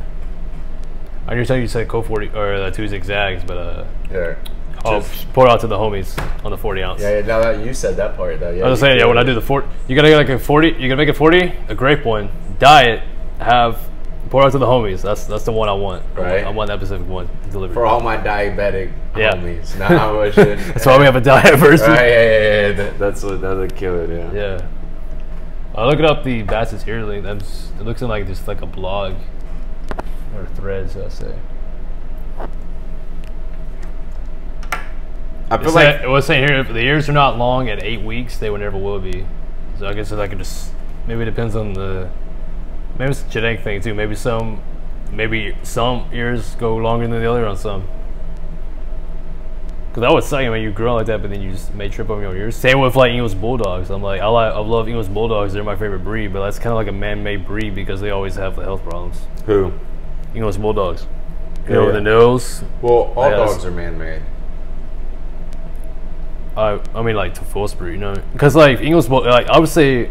I understand you said Coke 40 or 2 zigzags, but yeah. I'll pour it out to the homies on the 40 ounce. Yeah, now that you said that part though. Yeah, I was saying, when I do the 40, you gotta get like a 40. You gotta make a 40, a grape one, diet, pour out to the homies. That's the one I want. Right. I want that specific one delivered for all my diabetic homies. Now I should. That's why we have a diet version. Right, yeah. That's a killer. Yeah. Yeah. I look it up. The Bassett's ear link. It looks like just like a blog or threads. I say. I feel like it was saying here, if the ears are not long at 8 weeks, they would never will be. So I guess I could just, maybe it depends on maybe it's a genetic thing too. Maybe some ears go longer than the other on some. Because I was saying when you grow like that, but then you just may trip over your ears. Same with like English Bulldogs. I'm like, I love English Bulldogs. They're my favorite breed, but that's kind of like a man-made breed because they always have the health problems. Who? English Bulldogs. You know, the nose. Well, all dogs are man-made. I mean, like to full breed, you know, because like English Bulldog, like I would say,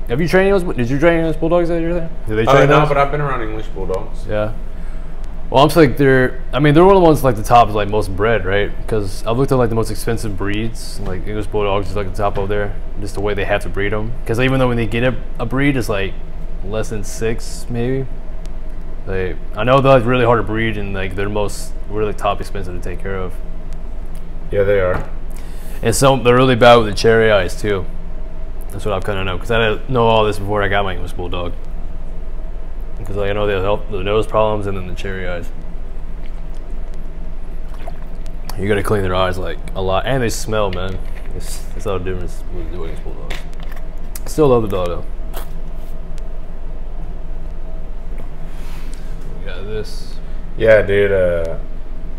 have you trained English? Did you train English Bulldogs that you're there? Did they train no, those? but I've been around English Bulldogs. Yeah. Well, I'm saying they're one of the ones like the top is like most bred, right? Because I've looked at like the most expensive breeds, like English Bulldogs is like the top over there, just the way they have to breed them. Because even though when they get a breed, it's like less than 6 maybe. I know they're like really hard to breed and like they're really top expensive to take care of. Yeah, they are. And they're really bad with the cherry eyes too. That's what I've kind of known because I didn't know all this before I got my English Bulldog. Because like, I know they help the nose problems and then the cherry eyes. You gotta clean their eyes like a lot, and they smell, man. It's all the difference with doing these bulldogs. Still love the dog though. We got this. Yeah, dude.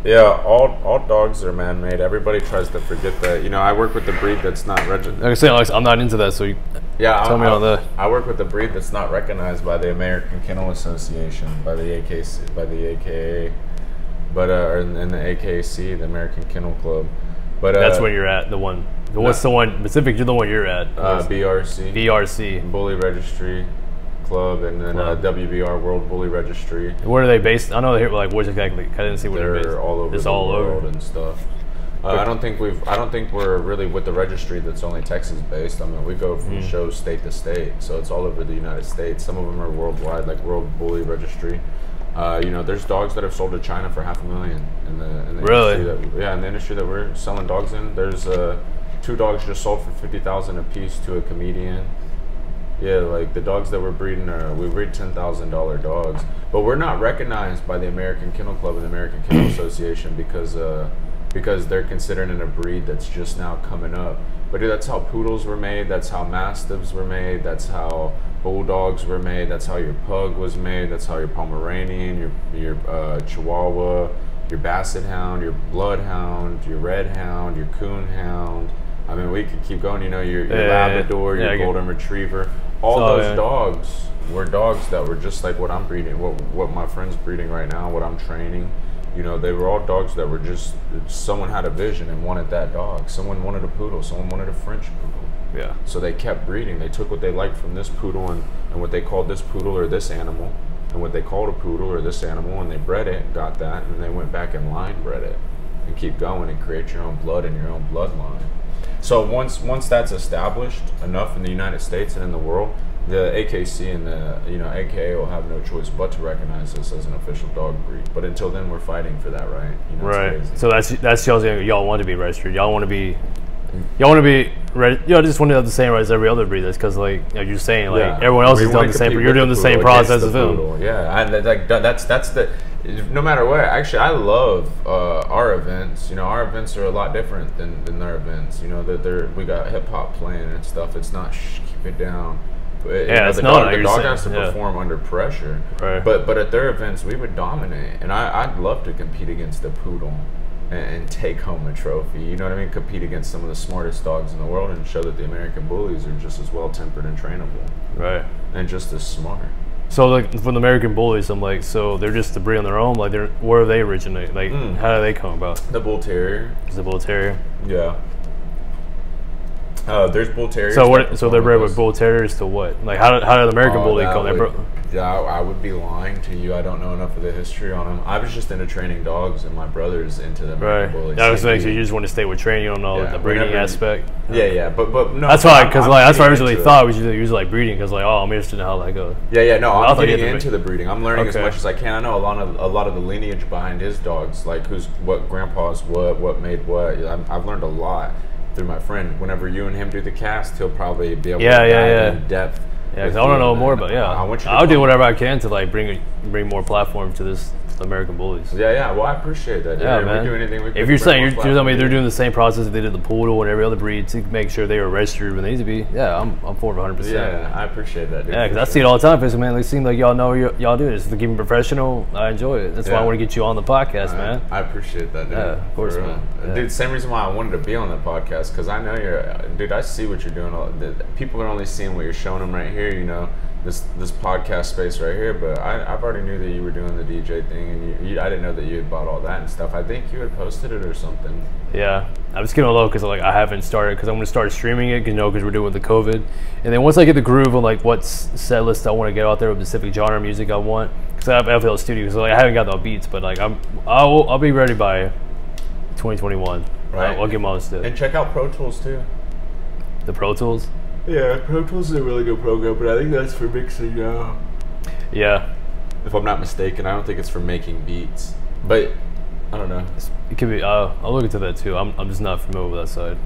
Yeah, all dogs are man-made. Everybody tries to forget that. You know, I work with the breed that's not registered. Like I say, Alex, I'm not into that, so you tell me on that. I work with the breed that's not recognized by the American Kennel Association, by the AKC, by the AKA, but or in the AKC, the American Kennel Club. But that's where you're at. What's the one specific? You're the one you're at. BRC. BRC. Bully Registry Club, and then WBR World Bully Registry. Where are they based? I know they're like where's exactly. I didn't see where they're based. They're all over the world and stuff. I don't think we're really with the registry that's only Texas based. I mean, we go from shows state to state, so it's all over the United States. Some of them are worldwide, like World Bully Registry. You know, there's dogs that have sold to China for $500,000 in the really? industry in the industry that we're selling dogs in. There's 2 dogs just sold for $50,000 a piece to a comedian. Yeah, like the dogs that we're breeding we breed $10,000 dogs, but we're not recognized by the American Kennel Club and the American Kennel Association because they're considering a breed that's just now coming up. But dude, that's how poodles were made. That's how mastiffs were made. That's how bulldogs were made. That's how your pug was made. That's how your Pomeranian, your Chihuahua, your Basset Hound, your Bloodhound, your Red Hound, your Coon Hound. I mean, we could keep going. You know, your Labrador, your Golden Retriever. All those dogs were dogs that were just like what I'm breeding, what my friend's breeding right now, what I'm training. You know, they were all dogs that were just, someone had a vision and wanted that dog. Someone wanted a poodle. Someone wanted a French poodle. Yeah. So they kept breeding. They took what they liked from this poodle and what they called this poodle or this animal, and what they called a poodle or this animal, and they bred it, got that, and they went back and line bred it, and keep going and create your own blood and your own bloodline. So once that's established enough in the United States and in the world, the AKC and the AKA will have no choice but to recognize this as an official dog breed. But until then, we're fighting for that, right? You know, right. So that's y'all want to be registered. Y'all want to be just want to have the same rights as every other breed. That's because like you're saying like everyone else is doing the same, but you're doing the same process as them. Yeah, and like that's the. No matter what, actually, I love our events. You know, our events are a lot different than their events. You know, we got hip hop playing and stuff. It's not keep it down. But, the dog has to perform under pressure. Right. But at their events, we would dominate, and I'd love to compete against a poodle and take home a trophy. You know what I mean? Compete against some of the smartest dogs in the world and show that the American bullies are just as well tempered and trainable. Right. And just as smart. So like from the American bullies, I'm like, so they're just a breed on their own. Like, where do they originate? Like, how do they come about? The Bull Terrier. Is the Bull Terrier? Yeah. There's Bull Terriers. So they're bred with Bull Terriers to what? Like, how did the American bully come? I would be lying to you. I don't know enough of the history on them. I was just into training dogs, and my brother's into the American bullies. I was saying, so you just want to stay with training. You don't know the breeding aspect. Yeah, but no. That's why, because like that's what I originally thought was usually like breeding, because like I'm interested in how that goes. Yeah. No, I'm getting into the breeding. I'm learning as much as I can. I know a lot of the lineage behind his dogs, like what grandpa's what made what. I've learned a lot through my friend. Whenever you and him do the cast, he'll probably be able to dive in depth. Yeah, because I want to know more, but I'll do whatever I can to like bring more platform to this American bullies. Yeah. Well, I appreciate that. Yeah, man. We do anything we can. If you're saying you're telling me they're doing the same process that they did the poodle and every other breed to make sure they are registered when they need to be, I'm for 100%. Yeah, I appreciate that, dude. Yeah, because I see it all the time. Man, they seem like y'all know y'all do this to keep them professional. I enjoy it. That's why I want to get you on the podcast, man. I appreciate that, dude. Yeah, of course, man. Yeah. Dude, same reason why I wanted to be on the podcast, because I know dude, I see what you're doing. People are only seeing what you're showing them right here, you know. This podcast space right here, but I've already knew that you were doing the DJ thing, and I didn't know that you had bought all that and stuff. I think you had posted it or something. Yeah, I'm just getting low because like I haven't started, because I'm going to start streaming it, because we're doing the COVID, and then once I get the groove of like what set list I want to get out there, with specific genre music I want, because I have FL Studio, so like I haven't got the beats, but like I'll be ready by 2021. Right, I'll get my own stuff. And check out Pro Tools too. The Pro Tools. Yeah, Pro Tools is a really good program, but I think that's for mixing now. Yeah. If I'm not mistaken, I don't think it's for making beats. But, I don't know. It could be, I'll look into that too. I'm just not familiar with that side.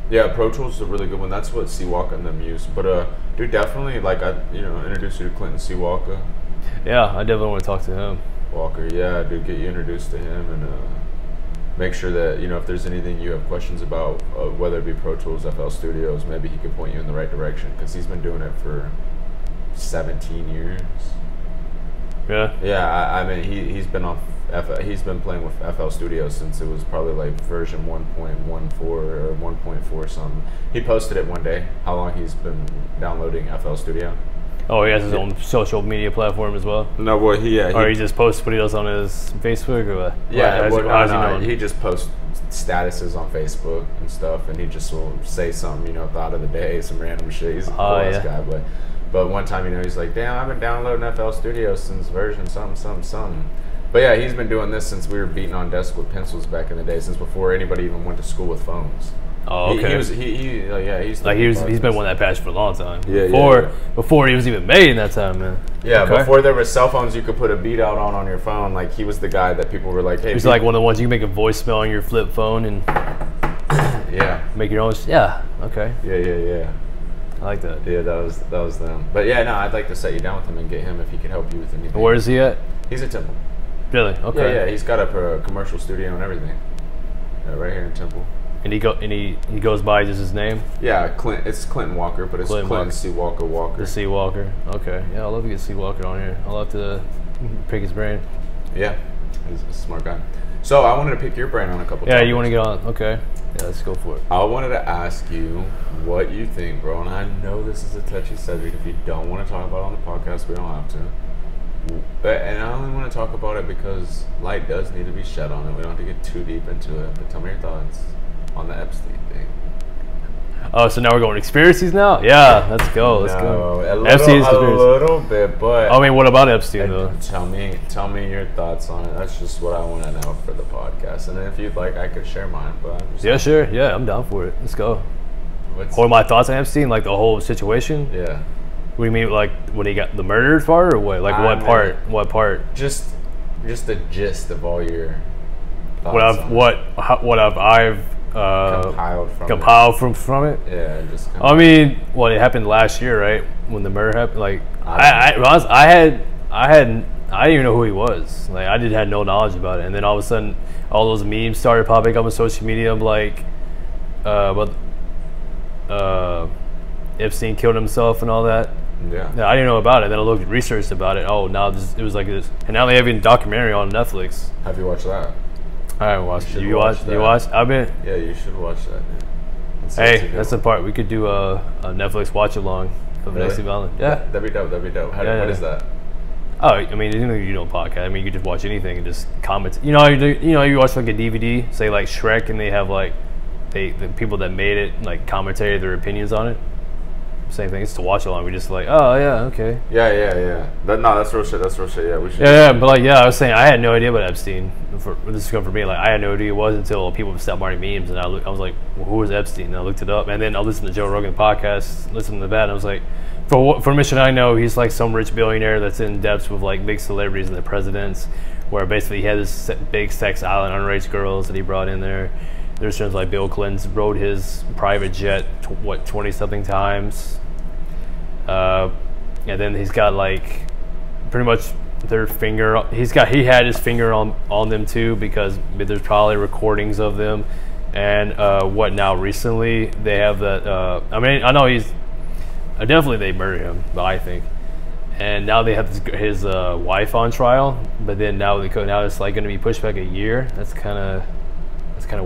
Yeah, Pro Tools is a really good one. That's what CWalka and them use. But, dude, definitely, like, I introduced you to Clinton CWalka. Yeah, I definitely want to talk to him. Walker, yeah, dude, get you introduced to him, and make sure that, you know, if there's anything you have questions about, whether it be Pro Tools, FL Studios, maybe he could point you in the right direction, because he's been doing it for 17 years. Yeah. Yeah, I mean, he's been on he's been playing with FL Studios since it was probably like version 1.14 or 1.4 something. He posted it one day, how long he's been downloading FL Studio. Oh, he has his own social media platform as well? No, well, or he just posts what he does on his Facebook or what? Yeah, he just posts statuses on Facebook and stuff, and he just will say something, you know, thought of the day, some random shit. He's a cool ass guy, but one time, you know, he's like, damn, I've been downloading FL Studio since version something. But yeah, he's been doing this since we were beating on desks with pencils back in the day, since before anybody even went to school with phones. Oh, okay. He's been one that passion for a long time. Yeah, before he was even made in that time, man. Yeah, before there were cell phones you could put a beat out on your phone, like he was the guy that people were like, hey. He's like one of the ones you can make a voicemail on your flip phone and make your own. Yeah, okay. Yeah. I like that. Yeah, that was them. But yeah, no, I'd like to set you down with him and get him if he could help you with anything. Where is he at? He's at Temple. Really? Okay. Yeah, he's got a commercial studio and everything. Right here in Temple. And he goes by just his name? Yeah, it's Clinton Walker, but it's Clinton CWalkaBeats Walker. The CWalker. Okay. Yeah, I'd love to get CWalker on here. I'll have to pick his brain. Yeah, he's a smart guy. So I wanted to pick your brain on a couple. Yeah, you want to get on? Okay. Yeah, let's go for it. I wanted to ask you what you think, bro. And I know this is a touchy subject. If you don't want to talk about it on the podcast, we don't have to. And I only want to talk about it because light does need to be shed on it. We don't have to get too deep into it. But tell me your thoughts on the Epstein thing. Oh, so now we're going conspiracies now? Yeah, let's go. Let's go. A little bit, but I mean, what about Epstein though? Tell me your thoughts on it. That's just what I want to know for the podcast. And then if you'd like, I could share mine. But sure. Yeah, I'm down for it. Let's go. What are my thoughts on Epstein? Like the whole situation? Yeah. What do you mean, like when he got the murdered part, or what? Like what part? Just the gist of all your thoughts what I've compiled from it. Yeah, just. I mean, it happened last year, right? When the murder happened, like I didn't even know who he was. Like I had no knowledge about it, and then all of a sudden, all those memes started popping up on social media. I'm like, Epstein killed himself and all that. Yeah, I didn't know about it. Then I looked and researched about it. Oh, now it was like this, and now they have a documentary on Netflix. Have you watched that? I haven't watched it. You watched? I've been. Yeah, you should watch that. Hey, that's the part we could do a Netflix watch along of really? Next Violent. Yeah, that'd be dope. What is that? Oh, I mean, you don't podcast. I mean, you could just watch anything and just comment. You watch like a DVD, say like Shrek, and they have like the people that made it like commentary their opinions on it. Same thing. It's to watch along. We just like, oh yeah, okay. Yeah. That's real shit. Yeah, we should. Yeah, but like, I was saying, I had no idea about Epstein. This is coming for me. Like, I had no idea who it was until people stopped writing memes, and I was like, well, who was Epstein? And I looked it up, and then I listened to Joe Rogan podcast, listened to that, and I was like, for mission I know, he's like some rich billionaire that's in debts with like big celebrities and the presidents, where basically he had this big sex island, underage girls that he brought in there. There's terms like Bill Clinton rode his private jet 20-something times. And then he's got like pretty much their finger. He had his finger on them too, because there's probably recordings of them. And now recently they have that. I mean, I know definitely they murdered him, but I think. And now they have his wife on trial, but then now it's like going to be pushed back a year. That's kind of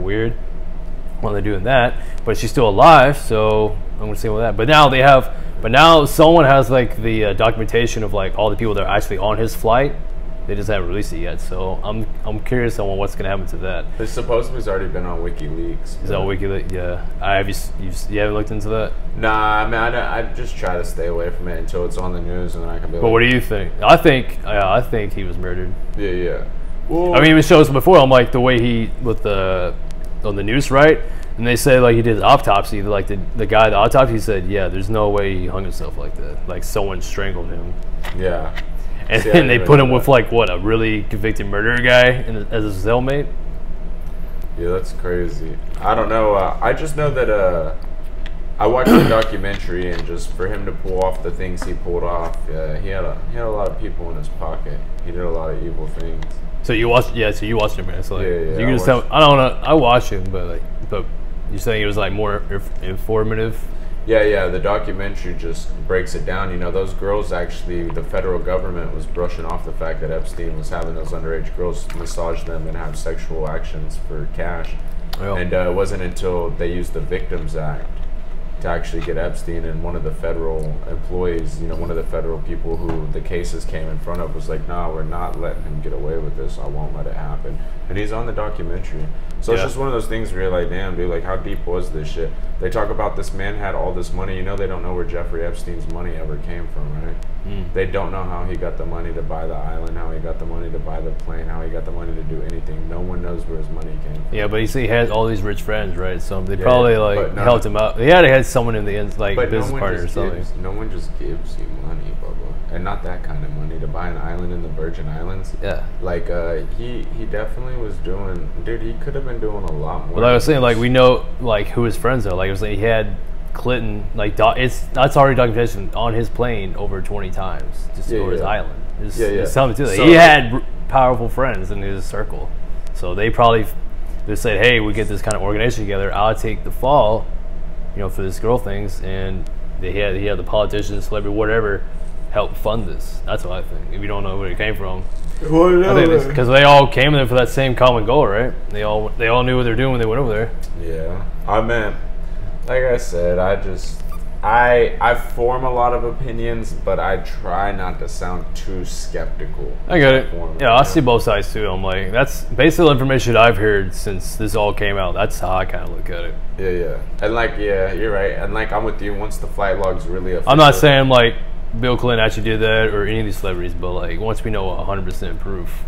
weird. Well, they're doing that, but she's still alive, so I'm gonna say with that. But now someone has like the documentation of like all the people that are actually on his flight. They just haven't released it yet, so I'm curious on what's gonna happen to that. It's supposedly already been on WikiLeaks. Is that WikiLeaks? Yeah. You haven't looked into that? Nah, I mean, I just try to stay away from it until it's on the news, and then I can be. But what do you think? I think he was murdered. Yeah. Well, I mean, it shows before. I'm like the way he on the news, right? And they say like he did an autopsy. Like the guy, the autopsy said, yeah, there's no way he hung himself like that. Like someone strangled him. Yeah. And then they put him with like a really convicted murderer guy as a cellmate. Yeah, that's crazy. I don't know. I just know that I watched the documentary, and just for him to pull off the things he pulled off, he had a lot of people in his pocket. He did a lot of evil things. So you watched? Yeah. So you watched it, man. So like, Yeah, you can just tell. I don't know. I watched it, but you're saying it was like more informative. Yeah. The documentary just breaks it down. You know, those girls actually, the federal government was brushing off the fact that Epstein was having those underage girls massage them and have sexual actions for cash. Yeah. And it wasn't until they used the Victims Act to actually get Epstein, and one of the federal employees, you know, one of the federal people who the cases came in front of was like, no, we're not letting him get away with this. I won't let it happen. And he's on the documentary. So it's just one of those things where you're like, damn, dude, like, how deep was this shit? They talk about this man had all this money. You know, they don't know where Jeffrey Epstein's money ever came from, right? They don't know how he got the money to buy the island, how he got the money to buy the plane, how he got the money to do anything. No one knows where his money came from. Yeah, but you see, he had all these rich friends, right? So they probably like helped him out. He had someone in the end, like business partner or something. No one just gives you money, Bubba, and not that kind of money to buy an island in the Virgin Islands. Yeah, like he definitely was doing. Dude, he could have been doing a lot more. Well, like I was saying, like we know like who his friends are. Like I was saying, he had Clinton, like that's already documentation on his plane over 20 times just to go to his island. It's something too. Like, he had powerful friends in his circle, so they probably just said, "Hey, we get this kind of organization together. I'll take the fall, you know, for this girl things." And he had the politicians, celebrity, whatever, help fund this. That's what I think. If you don't know where it came from, I think because they all came there for that same common goal, right? They all knew what they were doing when they went over there. Yeah, I meant. Like I said, I form a lot of opinions, but I try not to sound too skeptical. I get it. Yeah, I see both sides too. I'm like, that's basically the information I've heard since this all came out. That's how I kind of look at it. Yeah. And like, yeah, you're right. And like, I'm with you. Once the flight log's really official. I'm not saying like Bill Clinton actually did that or any of these celebrities, but like once we know 100% proof,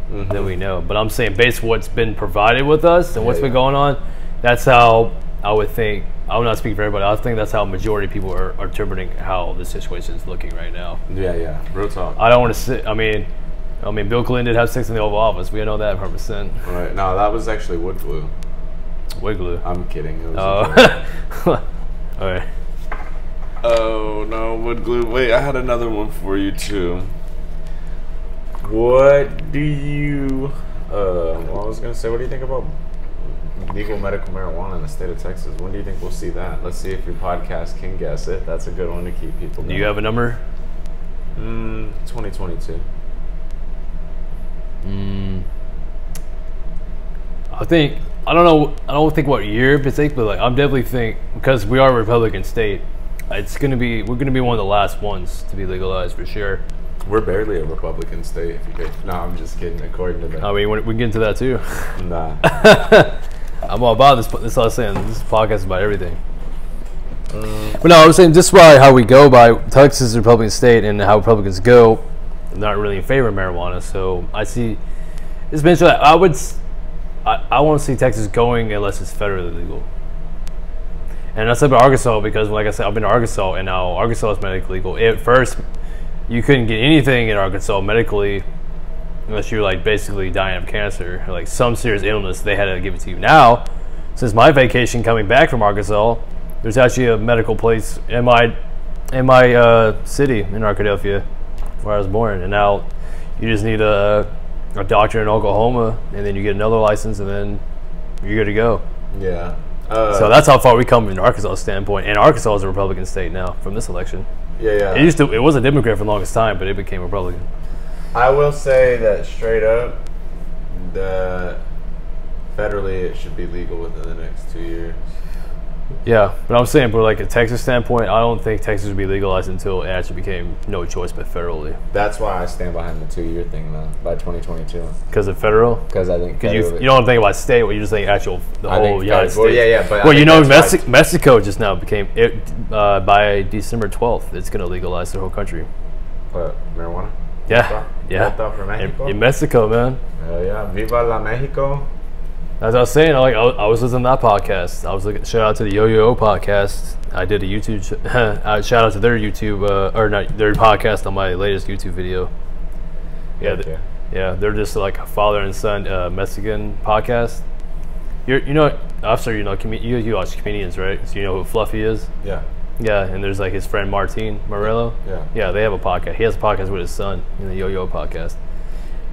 then we know. But I'm saying based on what's been provided with us and what's been going on, that's how I would think. I would not speak for everybody. I think that's how majority of people are interpreting how the situation is looking right now. Yeah. Real talk. I don't want to sit. I mean, Bill Clinton did have sex in the Oval Office. We know that 100%. Right. No, that was actually wood glue. Wood glue. I'm kidding. It was all right. Oh no, wood glue. Wait, I had another one for you too. What do you? Well, I was gonna say, what do you think about legal medical marijuana in the state of Texas? When do you think we'll see that? Let's see if your podcast can guess it. That's a good one to keep people going. Do you have a number? 2022. I don't think what year it's but like I'm definitely think because we are a Republican state, we're gonna be one of the last ones to be legalized for sure. We're barely a Republican state. If you could. No, I'm just kidding. According to that. I mean, we can get into that too. Nah. I'm all about this. This is what I was saying. This podcast is about everything. But no, I was saying this is why how we go by Texas is a Republican state and how Republicans go. They're not really in favor of marijuana. So I see. It's been so I want to see Texas going unless it's federally legal. And that's about Arkansas because, like I said, I've been to Arkansas and now Arkansas is medically legal. At first, you couldn't get anything in Arkansas medically unless you were like basically dying of cancer or like some serious illness. They had to give it to you. Now, since my vacation coming back from Arkansas, there's actually a medical place in my city in Arkadelphia where I was born, and now you just need a doctor in Oklahoma, and then you get another license, and then you're good to go. Yeah. So that's how far we come from Arkansas standpoint, and Arkansas is a Republican state now from this election. Yeah. It was a Democrat for the longest time, but it became Republican. I will say that straight up, federally it should be legal within the next 2 years. Yeah, but I'm saying, from like a Texas standpoint, I don't think Texas would be legalized until it actually became no choice but federally. That's why I stand behind the 2-year thing though, by 2022. Because of federal? Because I think you don't think about state, well, you just think actual the whole United States. Well, yeah, but well, you know, Mexico just now became by December 12th, it's going to legalize the whole country. What, marijuana? Yeah. For Mexico? In Mexico, man. Hell yeah, Viva la Mexico. As I was saying, I was listening to that podcast. I was looking. Shout out to the Yo-Yo podcast. I did a YouTube. Shout out to their YouTube their podcast on my latest YouTube video. Yeah, they're just like a father and son Mexican podcast. You watch comedians, right? So you know who Fluffy is. Yeah. Yeah, and there's like his friend Martin Morello. Yeah. Yeah, they have a podcast. He has a podcast with his son in the Yo-Yo podcast.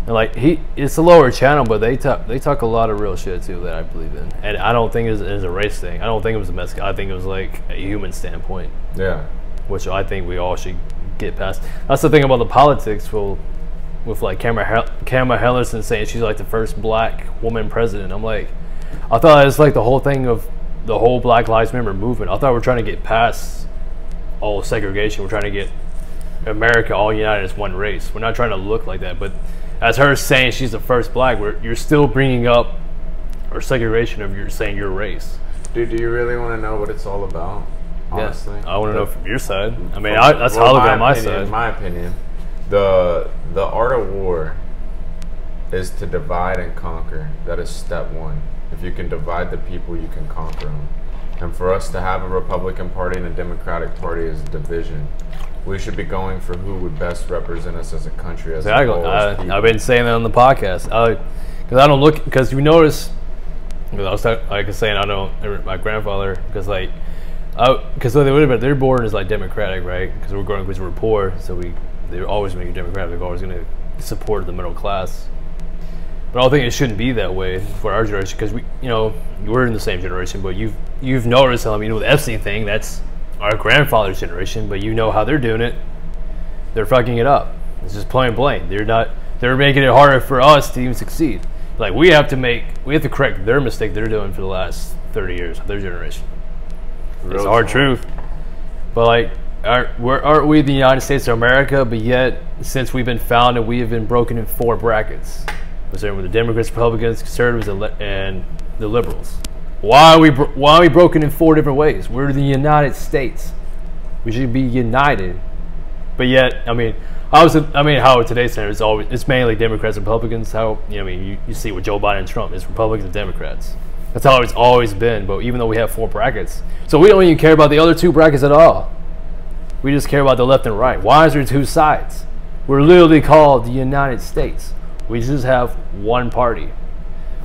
And like it's a lower channel, but they talk a lot of real shit too that I believe in. And I don't think it's a race thing. I don't think it was a Mexican. I think it was like a human standpoint. Yeah. Which I think we all should get past. That's the thing about the politics. Well, with like Kamala Harris saying she's like the first black woman president. I'm like, I thought it's like the whole thing of the whole Black Lives Matter movement. I thought we're trying to get past all segregation. We're trying to get America all united as one race. We're not trying to look like that. But as her saying she's the first black, you're still bringing up or segregation of saying your race. Dude, do you really want to know what it's all about? Honestly, I want to know from your side. I mean, that's how I look at my side. In my opinion, the art of war is to divide and conquer. That is step one. If you can divide the people, you can conquer them. And for us to have a Republican Party and a Democratic Party is division. We should be going for who would best represent us as a country. As I've been saying that on the podcast. Because I don't look, because you notice, because I was like saying, I know my grandfather, because like, because they're born as like Democratic, right? Because we're poor, so they're always going to be Democratic. They're always going to support the middle class. But I don't think it shouldn't be that way for our generation, because we're in the same generation. But you've noticed, the Epstein thing, that's our grandfather's generation. But you know how they're doing it. They're fucking it up. It's just plain blank. They're making it harder for us to even succeed. Like we have to correct their mistake they're doing for the last 30 years of their generation. It's hard truth. But like, aren't we the United States of America? But yet, since we've been founded, we have been broken in 4 brackets. We're the Democrats, Republicans, Conservatives, and the Liberals. Why are we broken in 4 different ways? We're the United States. We should be united. But yet, how today's standard it's mainly Democrats and Republicans. You see with Joe Biden and Trump, it's Republicans and Democrats. That's how it's always been. But even though we have 4 brackets, so we don't even care about the other 2 brackets at all. We just care about the left and right. Why is there 2 sides? We're literally called the United States. We just have one party.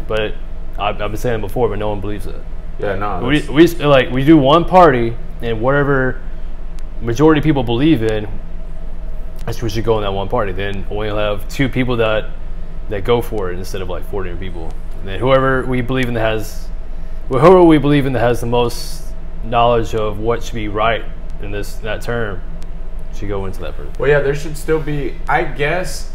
But I've been saying it before, but no one believes it. Yeah, no. We do one party, and whatever majority of people believe in, that's we should go in that one party. Then we'll have 2 people that go for it instead of like 4 different people. And then whoever we believe in that has the most knowledge of what should be right in that term should go into that person. Well, yeah, there should still be, I guess,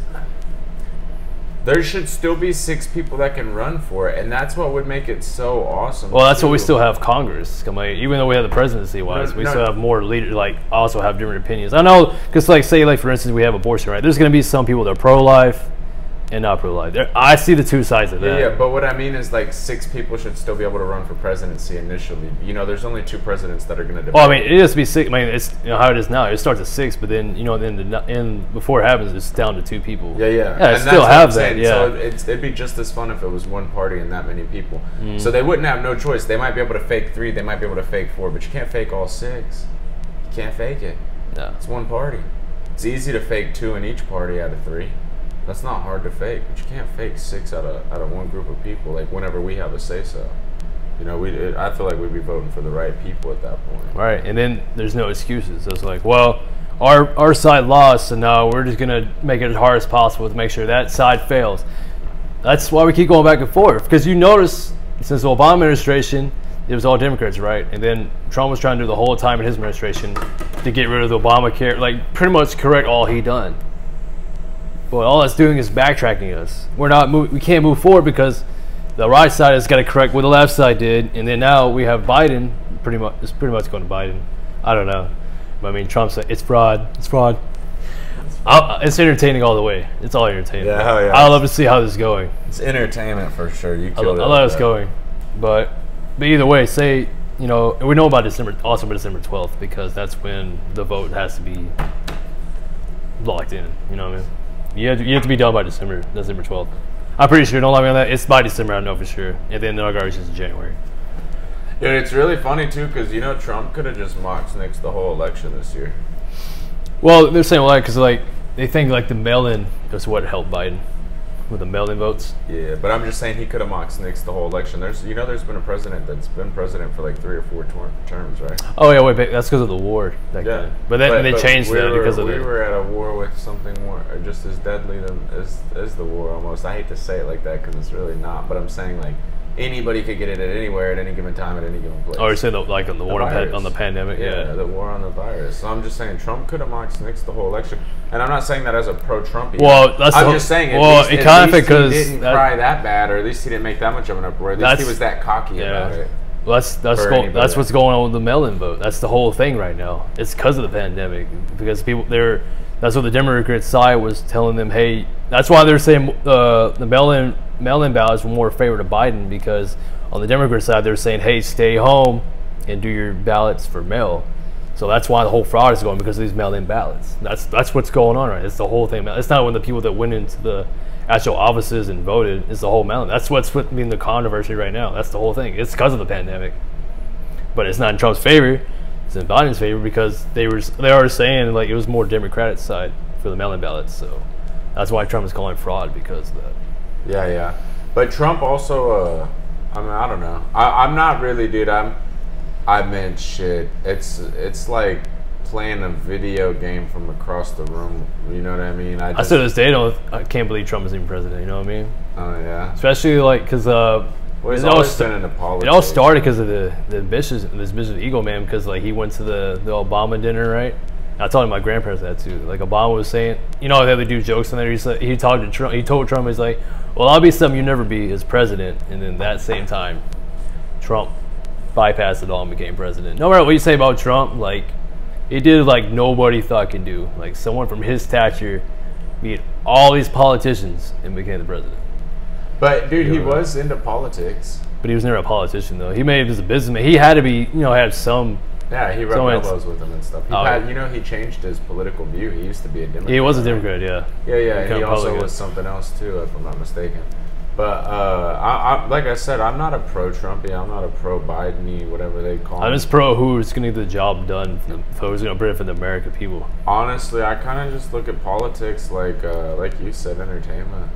there should still be 6 people that can run for it, and that's what would make it so awesome. Well, that's what we still have Congress. Even though we have the presidency-wise, we still have more leaders. Like, also have different opinions. I know, because say for instance, we have abortion, right? There's going to be some people that are pro-life and not pro-life. I see the 2 sides of that. Yeah, but what I mean is like 6 people should still be able to run for presidency initially. There's only 2 presidents that are going to debate. Well, it has to be 6. It's how it is now. It starts at 6, but then before it happens, it's down to 2 people. Yeah. Yeah, and still have that. Yeah. So it'd be just as fun if it was one party and that many people. So they wouldn't have no choice. They might be able to fake 3. They might be able to fake 4, but you can't fake all 6. You can't fake it. No. It's one party. It's easy to fake 2 in each party out of 3. That's not hard to fake, but you can't fake 6 out of one group of people. Like whenever we have a say-so, I feel like we'd be voting for the right people at that point. Right, and then there's no excuses. It's like, well, our side lost, so now we're just gonna make it as hard as possible to make sure that side fails. That's why we keep going back and forth. Because you notice since the Obama administration, it was all Democrats, right? And then Trump was trying to do the whole time in his administration to get rid of the Obamacare, like pretty much correct all he done. But all that's doing is backtracking us. We can't move forward because the right side has got to correct what the left side did, and then now we have Biden. It's pretty much going to Biden. I don't know, but Trump said it's fraud. It's fraud. It's entertaining all the way. It's all entertaining. Yeah, hell yeah. I love to see how this is going. It's entertainment for sure. You I killed it. love how it's going, but either way, we know about December 12th, because that's when the vote has to be locked in. You know what I mean? You have to be done by December 12th. I'm pretty sure. Don't lie me on that. It's by December. I know for sure. And then the inauguration is in January. Yeah, it's really funny too, because Trump could have just mocked next the whole election this year. Well, they're saying because they think the mail-in is what helped Biden. with the mail-in votes. Yeah, but I'm just saying he could have mocked Nix the whole election. There's been a president that's been president for like 3 or 4 terms, right? Oh yeah, wait, that's because of the war. Then. But then they changed that because of we were at a war with something more just as deadly as the war almost. I hate to say it like that because it's really not, but I'm saying like anybody could get it at anywhere at any given time at any given place. Oh, you're saying like on the war on the pandemic? Yeah, the war on the virus. So I'm just saying Trump could have mocked Nix the whole election, and I'm not saying that as a pro-Trump. Well, I'm just saying at least he didn't cry that bad, or at least he didn't make that much of an uproar. At least he was that cocky about it. Well, that's what's going on with the mail-in vote. That's the whole thing right now. It's because of the pandemic, because that's what the Democrat side was telling them. Hey, that's why they're saying the mail-in ballots were more in favor to Biden, because on the Democrat side they're saying, hey, stay home and do your ballots for mail. So that's why the whole fraud is going, because of these mail-in ballots. That's what's going on, right? It's the whole thing. It's not when the people that went into the actual offices and voted. It's the whole mail-in. That's what's being the controversy right now. That's the whole thing. It's because of the pandemic, but it's not in Trump's favor. It's in Biden's favor, because they are saying like it was more Democratic side for the mail-in ballots. So that's why Trump is calling fraud, because of that. Yeah. But Trump also, I mean, I don't know. I'm not really, dude. I meant shit. It's like playing a video game from across the room. You know what I mean? I still to this day I can't believe Trump is even president. You know what I mean? Oh yeah. Especially like because he's always been into politics. It all started because of this vicious ego man. Because like he went to the Obama dinner, right? And I told my grandparents that too. Like Obama was saying, you know how they do jokes in there. He talked to Trump. He told Trump, he's like, "Well, I'll be something you never be as president." And then that same time, Trump bypassed it all and became president. No matter what you say about Trump, like he did like nobody thought could do. Like someone from his stature beat all these politicians and became the president. But dude, he was into politics. But he was never a politician though. He made it as a businessman. He had to be, had some. Yeah, he rubbed elbows with him and stuff. He changed his political view. He used to be a Democrat. He was a Democrat, yeah. Yeah. He also was something else too, if I'm not mistaken. But like I said, I'm not a pro-Trumpy. I'm not a pro-Biden-y, whatever they call him. I'm just pro who's going to get the job done, who's going to benefit the American people. Honestly, I kind of just look at politics like you said, entertainment.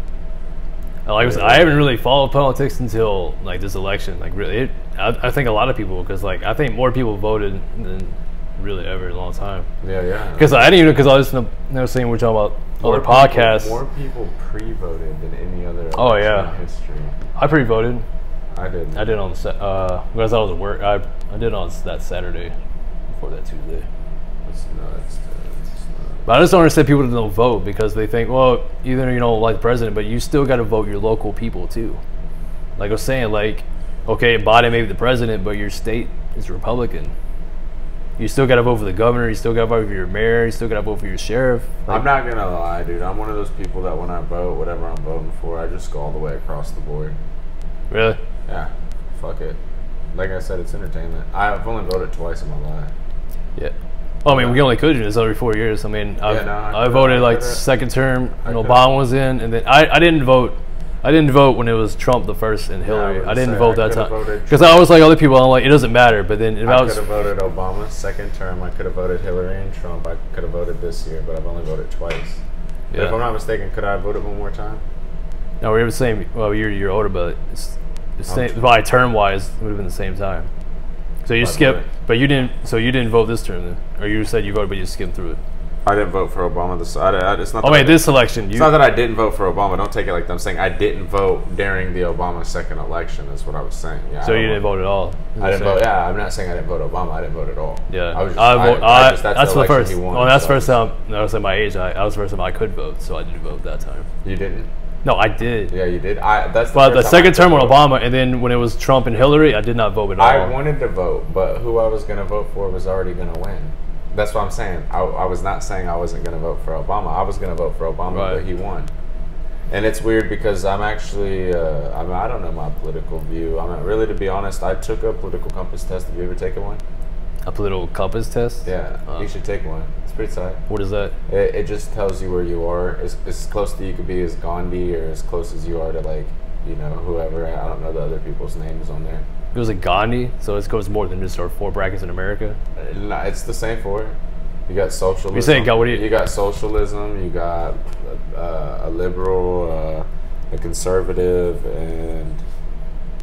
Like I said, I haven't really followed politics until like this election. Like really, I think a lot of people, because like I think more people voted than really ever in a long time. Yeah. Because I didn't even because I was saying we're talking about other podcasts. More people pre-voted than any other election in history. I pre-voted. I didn't. I did on because I was at work. I did on that Saturday before that Tuesday. That's nuts. But I just don't understand people that don't vote, because they think, well, either you don't like the president, but you still got to vote your local people too. Like I was saying, like, okay, Biden may be the president, but your state is Republican. You still got to vote for the governor. You still got to vote for your mayor. You still got to vote for your sheriff. Like, I'm not going to lie, dude. I'm one of those people that when I vote, whatever I'm voting for, I just go all the way across the board. Really? Yeah. Fuck it. Like I said, it's entertainment. I've only voted twice in my life. Yeah. Well, I mean, we only could do this every 4 years. I mean, I voted like second term when Obama was in, and then I didn't vote. I didn't vote when it was Trump the first and Hillary. I didn't vote that time because I was like other people. I'm like, it doesn't matter. But then I could have voted Obama second term. I could have voted Hillary and Trump. I could have voted this year, but I've only voted twice. Yeah. If I'm not mistaken, could I have voted one more time? No, we were the same. Well, you're older, but it's the same. By term wise, it would have been the same time. So you skipped, but you didn't. So you didn't vote this term, then, or you said you voted, but you skimmed through it. I didn't vote for Obama. It's not. Oh wait, this election. It's not that I didn't vote for Obama. Don't take it like that. I'm saying I didn't vote during the Obama second election. Is what I was saying. Yeah. So you didn't vote at all. I didn't vote. Yeah, I'm not saying I didn't vote Obama. I didn't vote at all. Yeah. That's the first. Well, that's the first time. I was at my age. I was the first time I could vote, so I didn't vote that time. You didn't. No, I did. Yeah, you did. That's the second term with Obama, and then when it was Trump and Hillary, I did not vote at all. I wanted to vote, but who I was going to vote for was already going to win. That's what I'm saying. I was not saying I wasn't going to vote for Obama. I was going to vote for Obama, but he won. And it's weird because I'm actually, I don't know my political view. Really, to be honest, I took a political compass test. Have you ever taken one? A political compass test? Yeah, you should take one. It's pretty tight. What is that? It just tells you where you are. As close to you could be as Gandhi, or as close as you are to whoever. I don't know the other people's names on there. It was a Gandhi, so it goes more than just our 4 brackets in America. No, it's the same for it. You got socialism. You saying you got socialism. You got a liberal. a conservative, and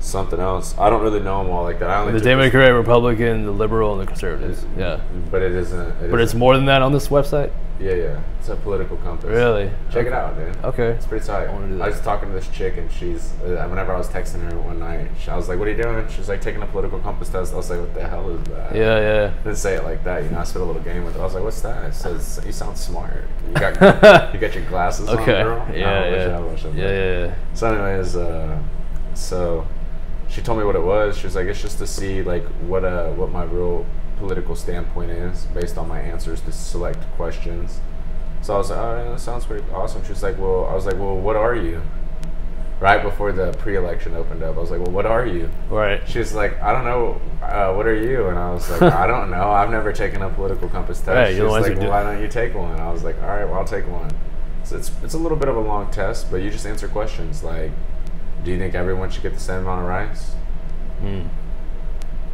something else. I don't really know them all like that. I only The Democrat, Republican, the liberal, and the conservatives. Yeah. But it isn't. But it's more than that on this website? Yeah. It's a political compass. Really? Check it out, dude. Okay. It's pretty tight. I was talking to this chick, and she's, whenever I was texting her one night, I was like, what are you doing? She's like, taking a political compass test. I was like, what the hell is that? Yeah. Didn't say it like that, you know. I spent a little game with it. I was like, what's that? It says, you sound smart. You got your glasses on, girl? Yeah. So anyways, so she told me what it was. She was like, it's just to see like what my real political standpoint is based on my answers to select questions. So I was like, oh, yeah, that sounds pretty awesome. She was like, well, I was like, well, what are you? Right before the pre-election opened up, I was like, well, what are you? Right. She was like, I don't know, what are you? And I was like, I don't know. I've never taken a political compass test. Right, she was like, well, why don't you take one? I was like, all right, well, I'll take one. So it's a little bit of a long test, but you just answer questions like, do you think everyone should get the same amount of rice?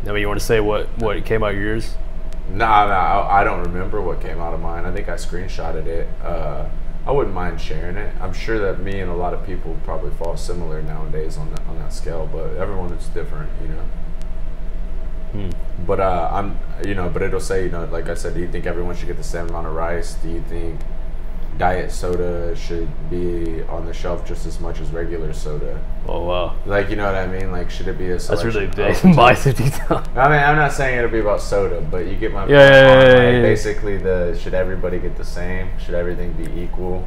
Now, you want to say what came out of yours? No, I don't remember what came out of mine. I think I screenshotted it. I wouldn't mind sharing it. I'm sure that me and a lot of people probably fall similar nowadays on that scale, but everyone is different, you know. But but it'll say, you know, like I said, do you think everyone should get the same amount of rice? Do you think diet soda should be on the shelf just as much as regular soda? Oh wow! Like, you know what I mean? Like, should it be a selection? That's really big. Biceps detail. I mean, I'm not saying it'll be about soda, but you get my point. Yeah. Basically, should everybody get the same? Should everything be equal?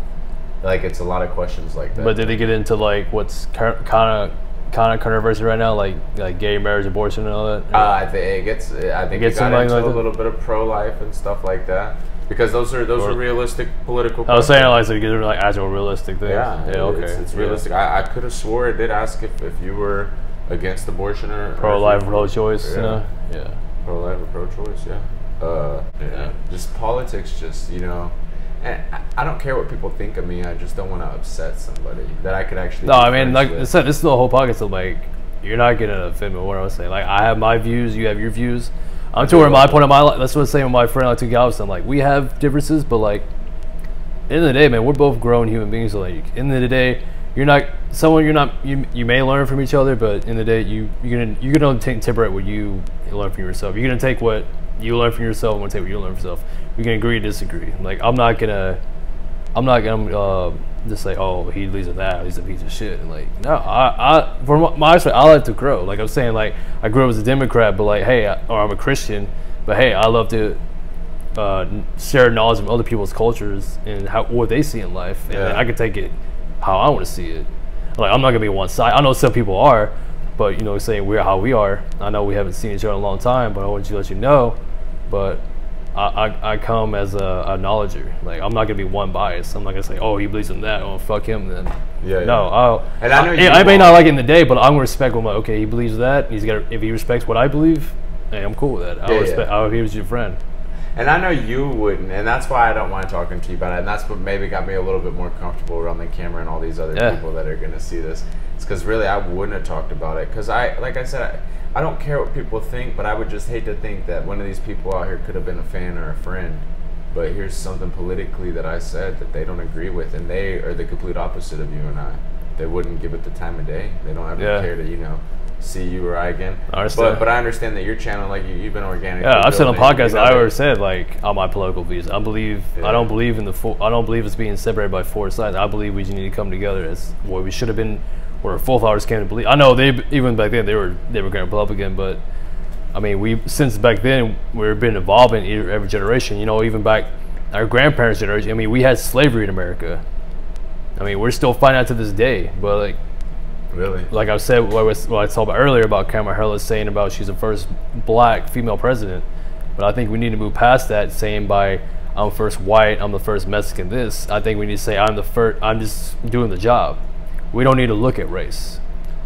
Like, it's a lot of questions like that. But did they get into like what's kind of controversy right now, like gay marriage, abortion, and all that? I think it got into a little bit of pro-life and stuff like that. Because those are realistic political questions. I was saying like so they're like actual realistic things. Yeah, okay. It's realistic. I could have swore it did ask if you were against abortion or pro-life, pro-choice. Yeah. Yeah. Pro-life or pro-choice. Yeah. Just politics. Just, you know. And I don't care what people think of me. I just don't want to upset somebody that I could actually. No, I mean, like I said, this is the whole podcast. So like, you're not gonna offend me. What I was saying, like, I have my views, you have your views. I'm to where my point of my life. That's what I was saying with my friend like to Galveston. Like, we have differences, but like, at the end of the day, man, we're both grown human beings. So like, at the end of the day, you may learn from each other, but in the day, you're gonna take temperate what you learn from yourself. You're gonna take what you learn from yourself. I'm gonna take what you learn from yourself. We can agree to disagree. Like, I'm not gonna just say, oh, he leads in that, he's a piece of shit. And like, no, from my aspect, I like to grow. Like I'm saying, like I grew up as a Democrat, but like, hey, or I'm a Christian, but hey, I love to share knowledge of other people's cultures and what they see in life, and I can take it how I want to see it. Like, I'm not gonna be one side. I know some people are, but you know, saying we're how we are. I know we haven't seen each other in a long time, but I want to let you know. But I come as a acknowledger. Like, I'm not gonna be one bias. I'm not gonna say, oh, he believes in that, oh, fuck him then. No, I may not like it in the day, but I'm gonna respect him. Like, okay, he believes that. If he respects what I believe, hey, I'm cool with that. I'll be your friend. And I know you wouldn't, and that's why I don't mind talking to you about it. And that's what maybe got me a little bit more comfortable around the camera and all these other people that are gonna see this. It's because really I wouldn't have talked about it. Because like I said, I don't care what people think, but I would just hate to think that one of these people out here could have been a fan or a friend. But here's something politically that I said that they don't agree with, and they are the complete opposite of you and I. They wouldn't give it the time of day. They don't ever care to, you know, see you or I again. But I understand that your channel, like you've been organic. Yeah, I've said on podcasts. I always said like on my political views, I don't believe in I don't believe it's being separated by four sides. I believe we just need to come together as what we should have been. Where forefathers came to believe. I know even back then they were Republican, but I mean since back then we've been evolving every generation. You know, even back our grandparents' generation. I mean, we had slavery in America. I mean, we're still fighting out to this day. But like, really, like I said, what I talked about earlier about Kamala Harris saying about she's the first black female president. But I think we need to move past that, saying by I'm first white, I'm the first Mexican. I think we need to say I'm the first. I'm just doing the job. We don't need to look at race.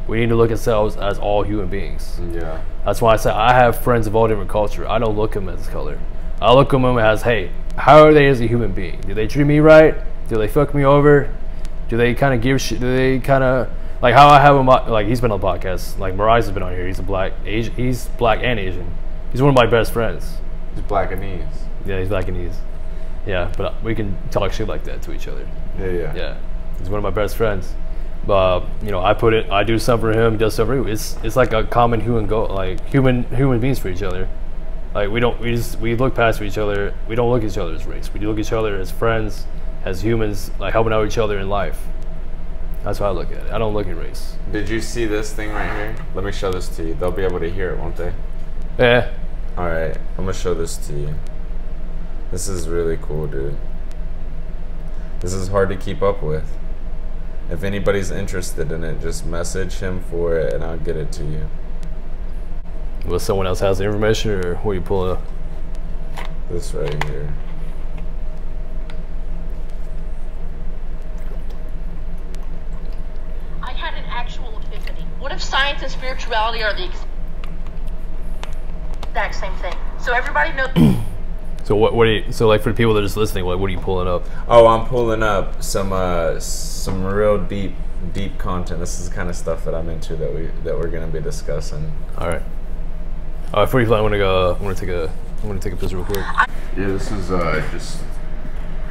We need to look at ourselves as all human beings. Yeah. That's why I say I have friends of all different culture. I don't look at them as color. I look at them as, hey, how are they as a human being? Do they treat me right? Do they fuck me over? Do they kind of give shit? Do they kind of, like how I have him, like he's been on the podcast. Like Mariah's been on here. He's black and Asian. He's one of my best friends. He's Blackanese. Yeah, he's Blackanese. Yeah, but we can talk shit like that to each other. Yeah. He's one of my best friends. You know, I do stuff for him, he does stuff for me. It's like a common human goal, like human beings for each other. Like we look past each other. We don't look at each other as race. We look at each other as friends, as humans, like helping out each other in life. That's how I look at it. I don't look at race. Did you see this thing right here? Let me show this to you. They'll be able to hear it, won't they? Yeah. All right, I'm gonna show this to you. This is really cool, dude. This is hard to keep up with. If anybody's interested in it, just message him for it and I'll get it to you. Well, someone else has the information, or what are you pulling up? This right here. I had an actual epiphany. What if science and spirituality are the exact same thing? So everybody knows. So what are you? So like for the people that are just listening, what are you pulling up? Oh, I'm pulling up some real deep content. This is the kind of stuff that I'm into that we're gonna be discussing. All right. Before you fly, I want to take a piss real quick. Yeah, this is just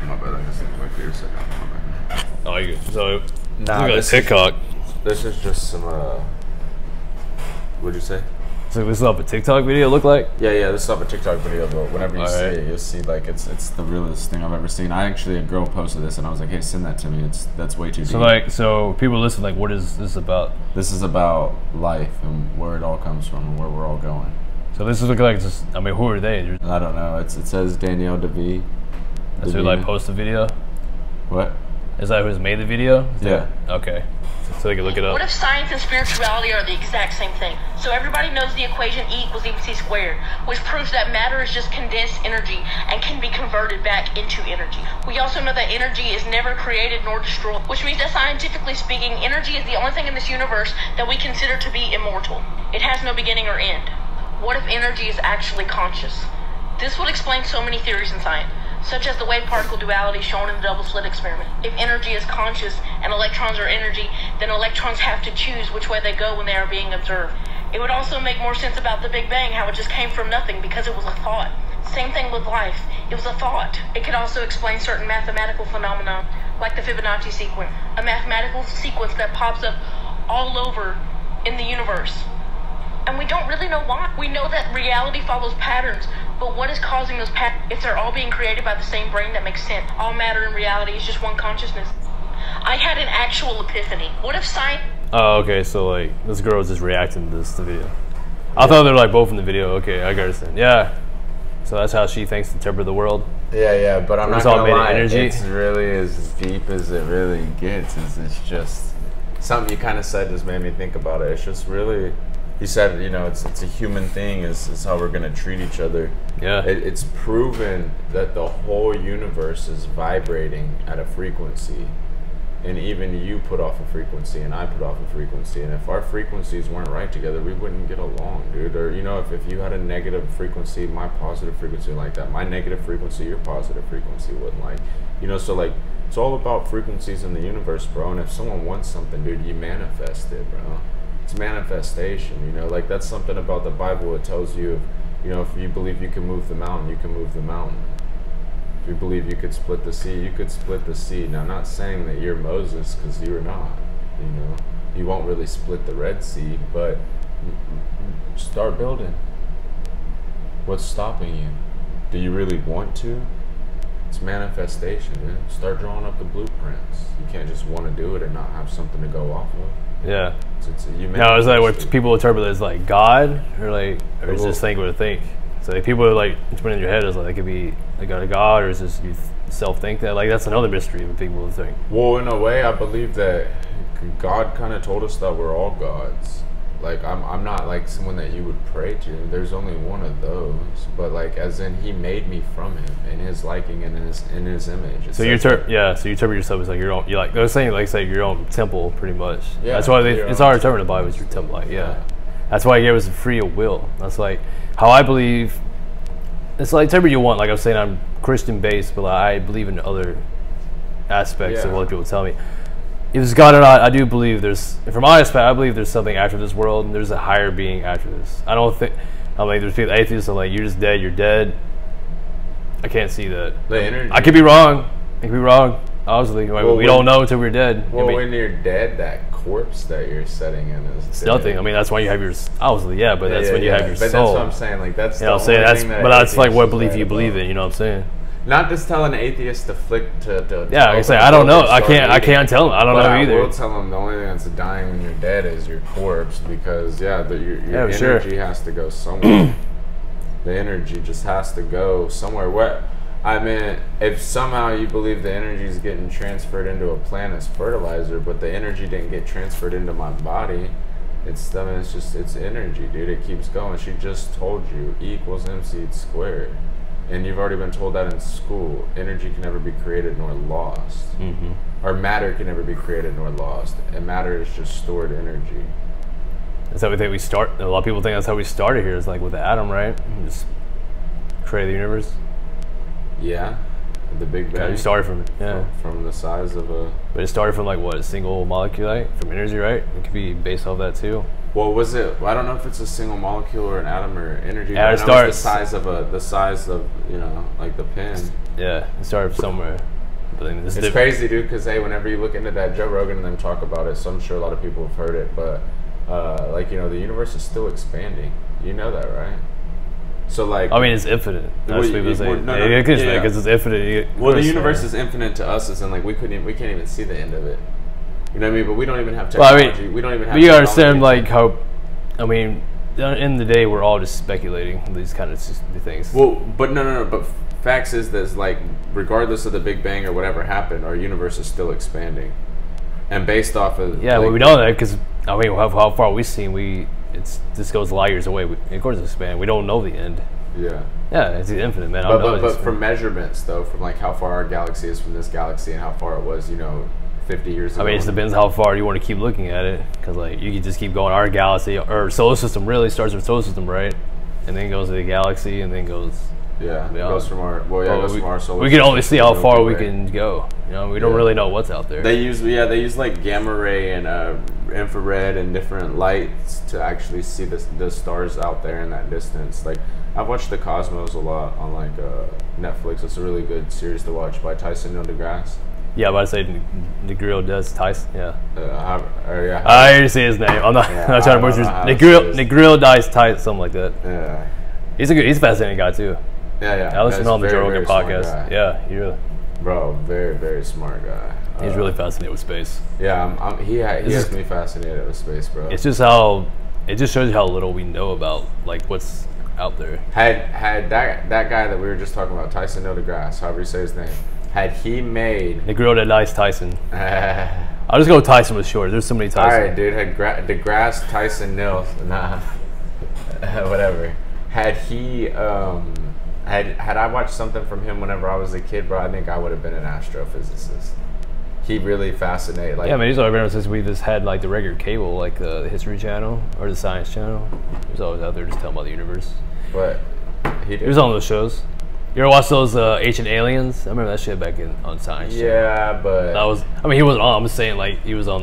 my bad. I just think my beer second. My bad. Oh, you good. So Nah, look at this TikTok. This is just some what'd you say? So this is off a TikTok video. Look like? Yeah, this is off a TikTok video, but whenever you see Alright. it, you'll see like it's the realest thing I've ever seen. A girl posted this and I was like, hey, send that to me. That's way too deep. So people listen. Like, what is this about? This is about life and where it all comes from and where we're all going. So this is looking like just. I mean, who are they? I don't know. It says Danielle DeVee. That's who like post the video. What? Is that who's made the video? Yeah. Okay. So they can look it up. What if science and spirituality are the exact same thing? So everybody knows the equation E equals MC squared, which proves that matter is just condensed energy and can be converted back into energy. We also know that energy is never created nor destroyed, which means that scientifically speaking, energy is the only thing in this universe that we consider to be immortal. It has no beginning or end. What if energy is actually conscious? This would explain so many theories in science, such as the wave-particle duality shown in the double-slit experiment. If energy is conscious and electrons are energy, then electrons have to choose which way they go when they are being observed. It would also make more sense about the Big Bang, how it just came from nothing because it was a thought. Same thing with life. It was a thought. It could also explain certain mathematical phenomena, like the Fibonacci sequence, a mathematical sequence that pops up all over in the universe. And we don't really know why. We know that reality follows patterns, but what is causing those patterns? If they're all being created by the same brain, that makes sense. All matter and reality is just one consciousness. I had an actual epiphany. What if science... Oh, okay. So like this girl was just reacting to the video. I thought they were like both in the video. Okay, I understand. Yeah. So that's how she thinks to interpret the world. Yeah, but I'm not It's all gonna made of lie. energy. It's really as deep as it really gets. It's just something you kind of said just made me think about it. It's just really... You said, you know, it's a human thing. Is how we're gonna treat each other. Yeah. It's proven that the whole universe is vibrating at a frequency, and even you put off a frequency, and I put off a frequency. And if our frequencies weren't right together, we wouldn't get along, dude. Or you know, if you had a negative frequency, my positive frequency like that, my negative frequency, your positive frequency wouldn't like. You know, so like it's all about frequencies in the universe, bro. And if someone wants something, dude, you manifest it, bro. It's manifestation, you know, like that's something about the Bible. It tells you, you know, if you believe you can move the mountain, you can move the mountain. If you believe you could split the sea, you could split the sea. Now, I'm not saying that you're Moses, because you're not, you know. You won't really split the Red Sea, but start building. What's stopping you? Do you really want to? It's manifestation, dude. Start drawing up the blueprints. You can't just want to do it and not have something to go off of. Yeah. Now, is that what people interpret as like God, or like, or is just think what to think? So like, people are like put in your head as like it could be like a God, or is this you self-think that? Like that's another mystery of people think. Well, in a way, I believe that God kind of told us that we're all gods. Like I'm not like someone that you would pray to. There's only one of those, but like as in He made me from Him in His liking and in His image. So you interpret yourself as like your own. You like they're saying like say your own temple, pretty much. Yeah, that's why it's our interpret the Bible as your temple. Like that's why He gave us a free will. That's like how I believe. It's like whatever you want. Like I'm saying, I'm Christian based, but like, I believe in other aspects of what people tell me. If it's God or not, I do believe there's. From my aspect, I believe there's something after this world, and there's a higher being after this. I don't think. I'm like there's people atheists. I'm like you're just dead. You're dead. I can't see that. The energy. I could be wrong. I could be wrong. Obviously, we don't know until we're dead. Well, when you're dead, that corpse that you're setting in is nothing. I mean, that's why you have your obviously, yeah. But that's when you have your soul. But that's what I'm saying. Like that's the only thing that. But that's like what belief you believe in. You know what I'm saying? Not just tell an atheist to flick to yeah, like I say I don't know. I can't tell him. I don't know either. I will tell him the only thing that's dying when you're dead is your corpse, because your energy has to go somewhere. The energy just has to go somewhere. What I mean, if somehow you believe the energy is getting transferred into a plant as fertilizer, but the energy didn't get transferred into my body, it's energy, dude. It keeps going. She just told you E equals MC squared. And you've already been told that in school. Energy can never be created nor lost. Or matter can never be created nor lost. And matter is just stored energy. That's how we think we start. A lot of people think that's how we started here. It's like with the atom, right? We just created the universe. Yeah. The Big Bang. You started from, from the size of a... But it started from like what, a single molecule, right? From energy, right? It could be based off that too. Well, was it? Well, I don't know if it's a single molecule or an atom or energy. Yeah, it starts the size of like the pin. Yeah, it started somewhere. But it's crazy, dude. Because hey, whenever you look into that, Joe Rogan and them talk about it, so I'm sure a lot of people have heard it. But the universe is still expanding. You know that, right? So like, I mean, it's infinite. That's what people say. Because it's infinite. Well, the universe is infinite to us, as in like we can't even see the end of it. You know what I mean? But we don't even have technology. Well, I mean, we don't even have. But you understand, like how, I mean, in the day we're all just speculating these kind of things. Well, but no. But facts is that like, regardless of the Big Bang or whatever happened, our universe is still expanding, and based off of well, we know that because I mean, how far we've seen, this goes light years away. Of course, it's expanding. We don't know the end. Yeah. Yeah, it's infinite, man. But from measurements though, from like how far our galaxy is from this galaxy and how far it was, 50 years ago. I mean, it depends how far you want to keep looking at it, because like you can just keep going. Our galaxy or solar system really starts with solar system, right? And then goes to the galaxy, and then goes. Yeah, it goes from our from our solar. We can only see how far we can go. We don't really know what's out there. They use like gamma ray and infrared and different lights to actually see the stars out there in that distance. Like I've watched The Cosmos a lot on like Netflix. It's a really good series to watch by Tyson Neil deGrasse. Yeah, but I say Negril does Tyson. Yeah. I already see his name. I'm not trying to butcher his Negril dies Tyson, something like that. Yeah. He's a fascinating guy too. Yeah. I listen on the Joe Rogan podcast. Yeah, he really. Bro, very, very smart guy. He's really fascinated with space. Yeah, he has me fascinated with space, bro. It's just it just shows you how little we know about like what's out there. Had that guy that we were just talking about, Tyson Neil deGrasse, however you say his name, had he made Negril that nice Tyson. I'll just go with Tyson with short. There's so many Tyson. All right, dude. Had deGrasse Tyson Neil, whatever. Had he had I watched something from him whenever I was a kid, bro, I think I would have been an astrophysicist. He really fascinated. Like, yeah, man, he's always been since we just had like the regular cable, like the History Channel or the Science Channel. He was always out there just telling about the universe. But he was on those shows. You ever watch those Ancient Aliens? I remember that shit back on Science Channel. Yeah, but that was. I mean, he wasn't on. I'm just saying, like, he was on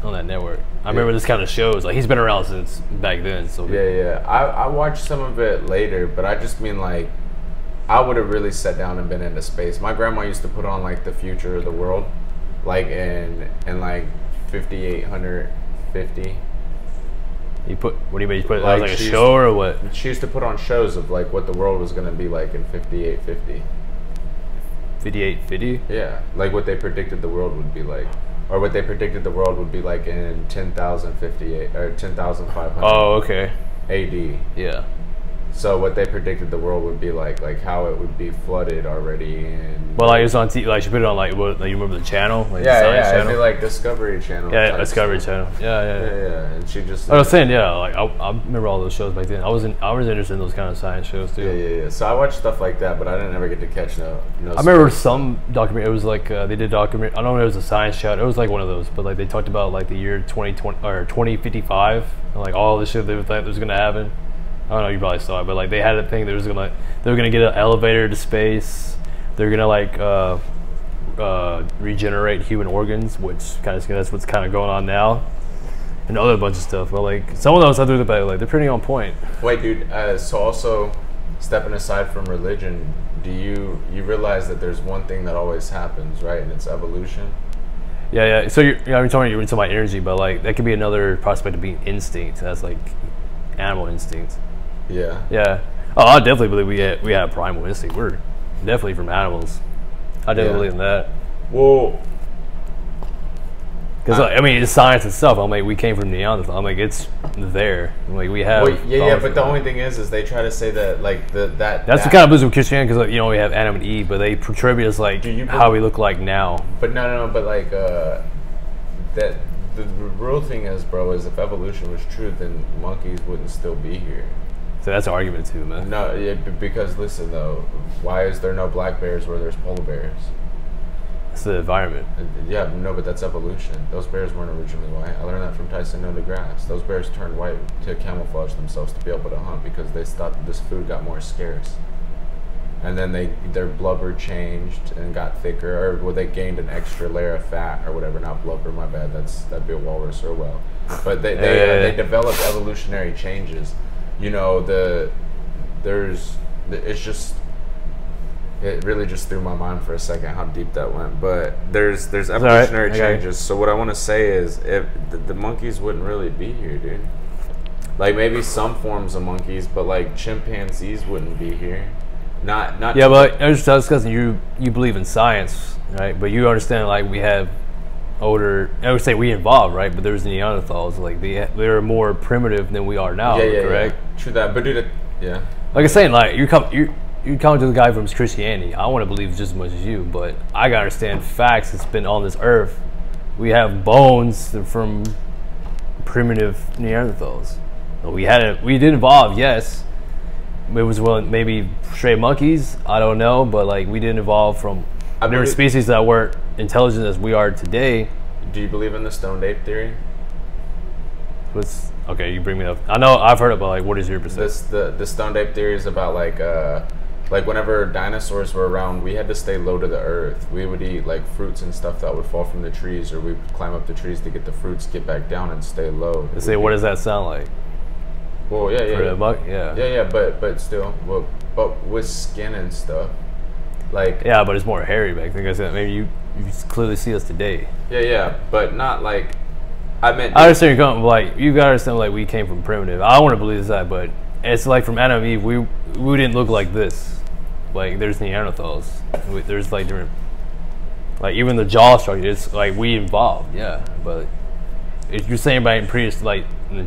that network. I remember this kind of shows. Like, he's been around since back then. So yeah. I watched some of it later, but I just mean like, I would have really sat down and been into space. My grandma used to put on like The Future of the World, like in like 5850. What do you mean? You put like a show or what? She used to put on shows of like what the world was gonna be like in 5850. 5850? Yeah, like what they predicted the world would be like. Or what they predicted the world would be like in 10,058 or 10,500. Oh, okay. AD. Yeah. So what they predicted the world would be like how it would be flooded already. And well, like it was on TV. Like she put it on like what? Like, you remember the channel? Like yeah, the Science Channel? It'd be like Discovery Channel. Yeah, Discovery Channel. Yeah. And she just. I was saying, yeah. Like I remember all those shows back then. I was interested in those kind of science shows too. Yeah. So I watched stuff like that, but I didn't ever get to catch no. I remember some documentary. It was like they did documentary. I don't know if it was a science show. It was like one of those, but like they talked about like the year 2020 or 2055 and like all the shit they thought was gonna happen. I don't know, you probably saw it, but like they had a thing. They were gonna get an elevator to space. They're gonna like regenerate human organs, which kind of that's what's kind of going on now, and other bunch of stuff. But like some of those other like they're pretty on point. Wait, dude. So also, stepping aside from religion, do you realize that there's one thing that always happens, right? And it's evolution. Yeah. So you're talking about energy, but like that could be another prospect of being instinct. That's like animal instinct. Yeah. Yeah. Oh, I definitely believe we have primal instinct. We're definitely from animals. I definitely believe in that. Well, because I mean, it's science itself. I'm like, we came from Neanderthal. I'm like, it's there. I'm like, we have. Well, yeah. But the only thing is they try to say that like that's the kind of business with Christianity, because like, we have Adam and Eve, but they portray it as like how we look like now. But no. But like that the real thing is, bro, is if evolution was true, then monkeys wouldn't still be here. So that's an argument too, man. No, because listen though, why is there no black bears where there's polar bears? It's the environment. Yeah, no, but that's evolution. Those bears weren't originally white. I learned that from Tyson Neil deGrasse. Those bears turned white to camouflage themselves to be able to hunt because they thought this food got more scarce. And then their blubber changed and got thicker, or they gained an extra layer of fat or whatever. Not blubber, my bad. That'd be a walrus or a whale. But they developed evolutionary changes. It really just threw my mind for a second how deep that went. But there's evolutionary changes. So what I want to say is, if the monkeys wouldn't really be here, dude. Like maybe some forms of monkeys, but like chimpanzees wouldn't be here. Not. Yeah, but I was just discussing you believe in science, right? But you understand like we have older. I would say we evolved, right? But there's Neanderthals. Like they're more primitive than we are now. Correct. Yeah. True that. But dude, yeah. Like I'm saying, like you come to the guy from Christianity. I want to believe just as much as you, but I gotta understand facts. It's been on this earth. We have bones from primitive Neanderthals. We did evolve, yes. It was maybe stray monkeys. I don't know, but like we didn't evolve from different species that weren't intelligent as we are today. Do you believe in the stoned ape theory? Okay, you bring me up. I know I've heard about like what is your perspective? The stoned ape theory is about like whenever dinosaurs were around, we had to stay low to the earth. We would eat like fruits and stuff that would fall from the trees, or we'd climb up the trees to get the fruits, get back down, and stay low. What does that sound like? Well, yeah, but still, but with skin and stuff, like but it's more hairy back then. Like I said, maybe you clearly see us today. Yeah, but not like I understand you're going like you gotta understand like we came from primitive. I want to believe that, but it's like from Adam and Eve, we didn't look like this. Like there's Neanderthals. There's like different, like even the jaw structure. It's like we evolved, but if you're saying about like in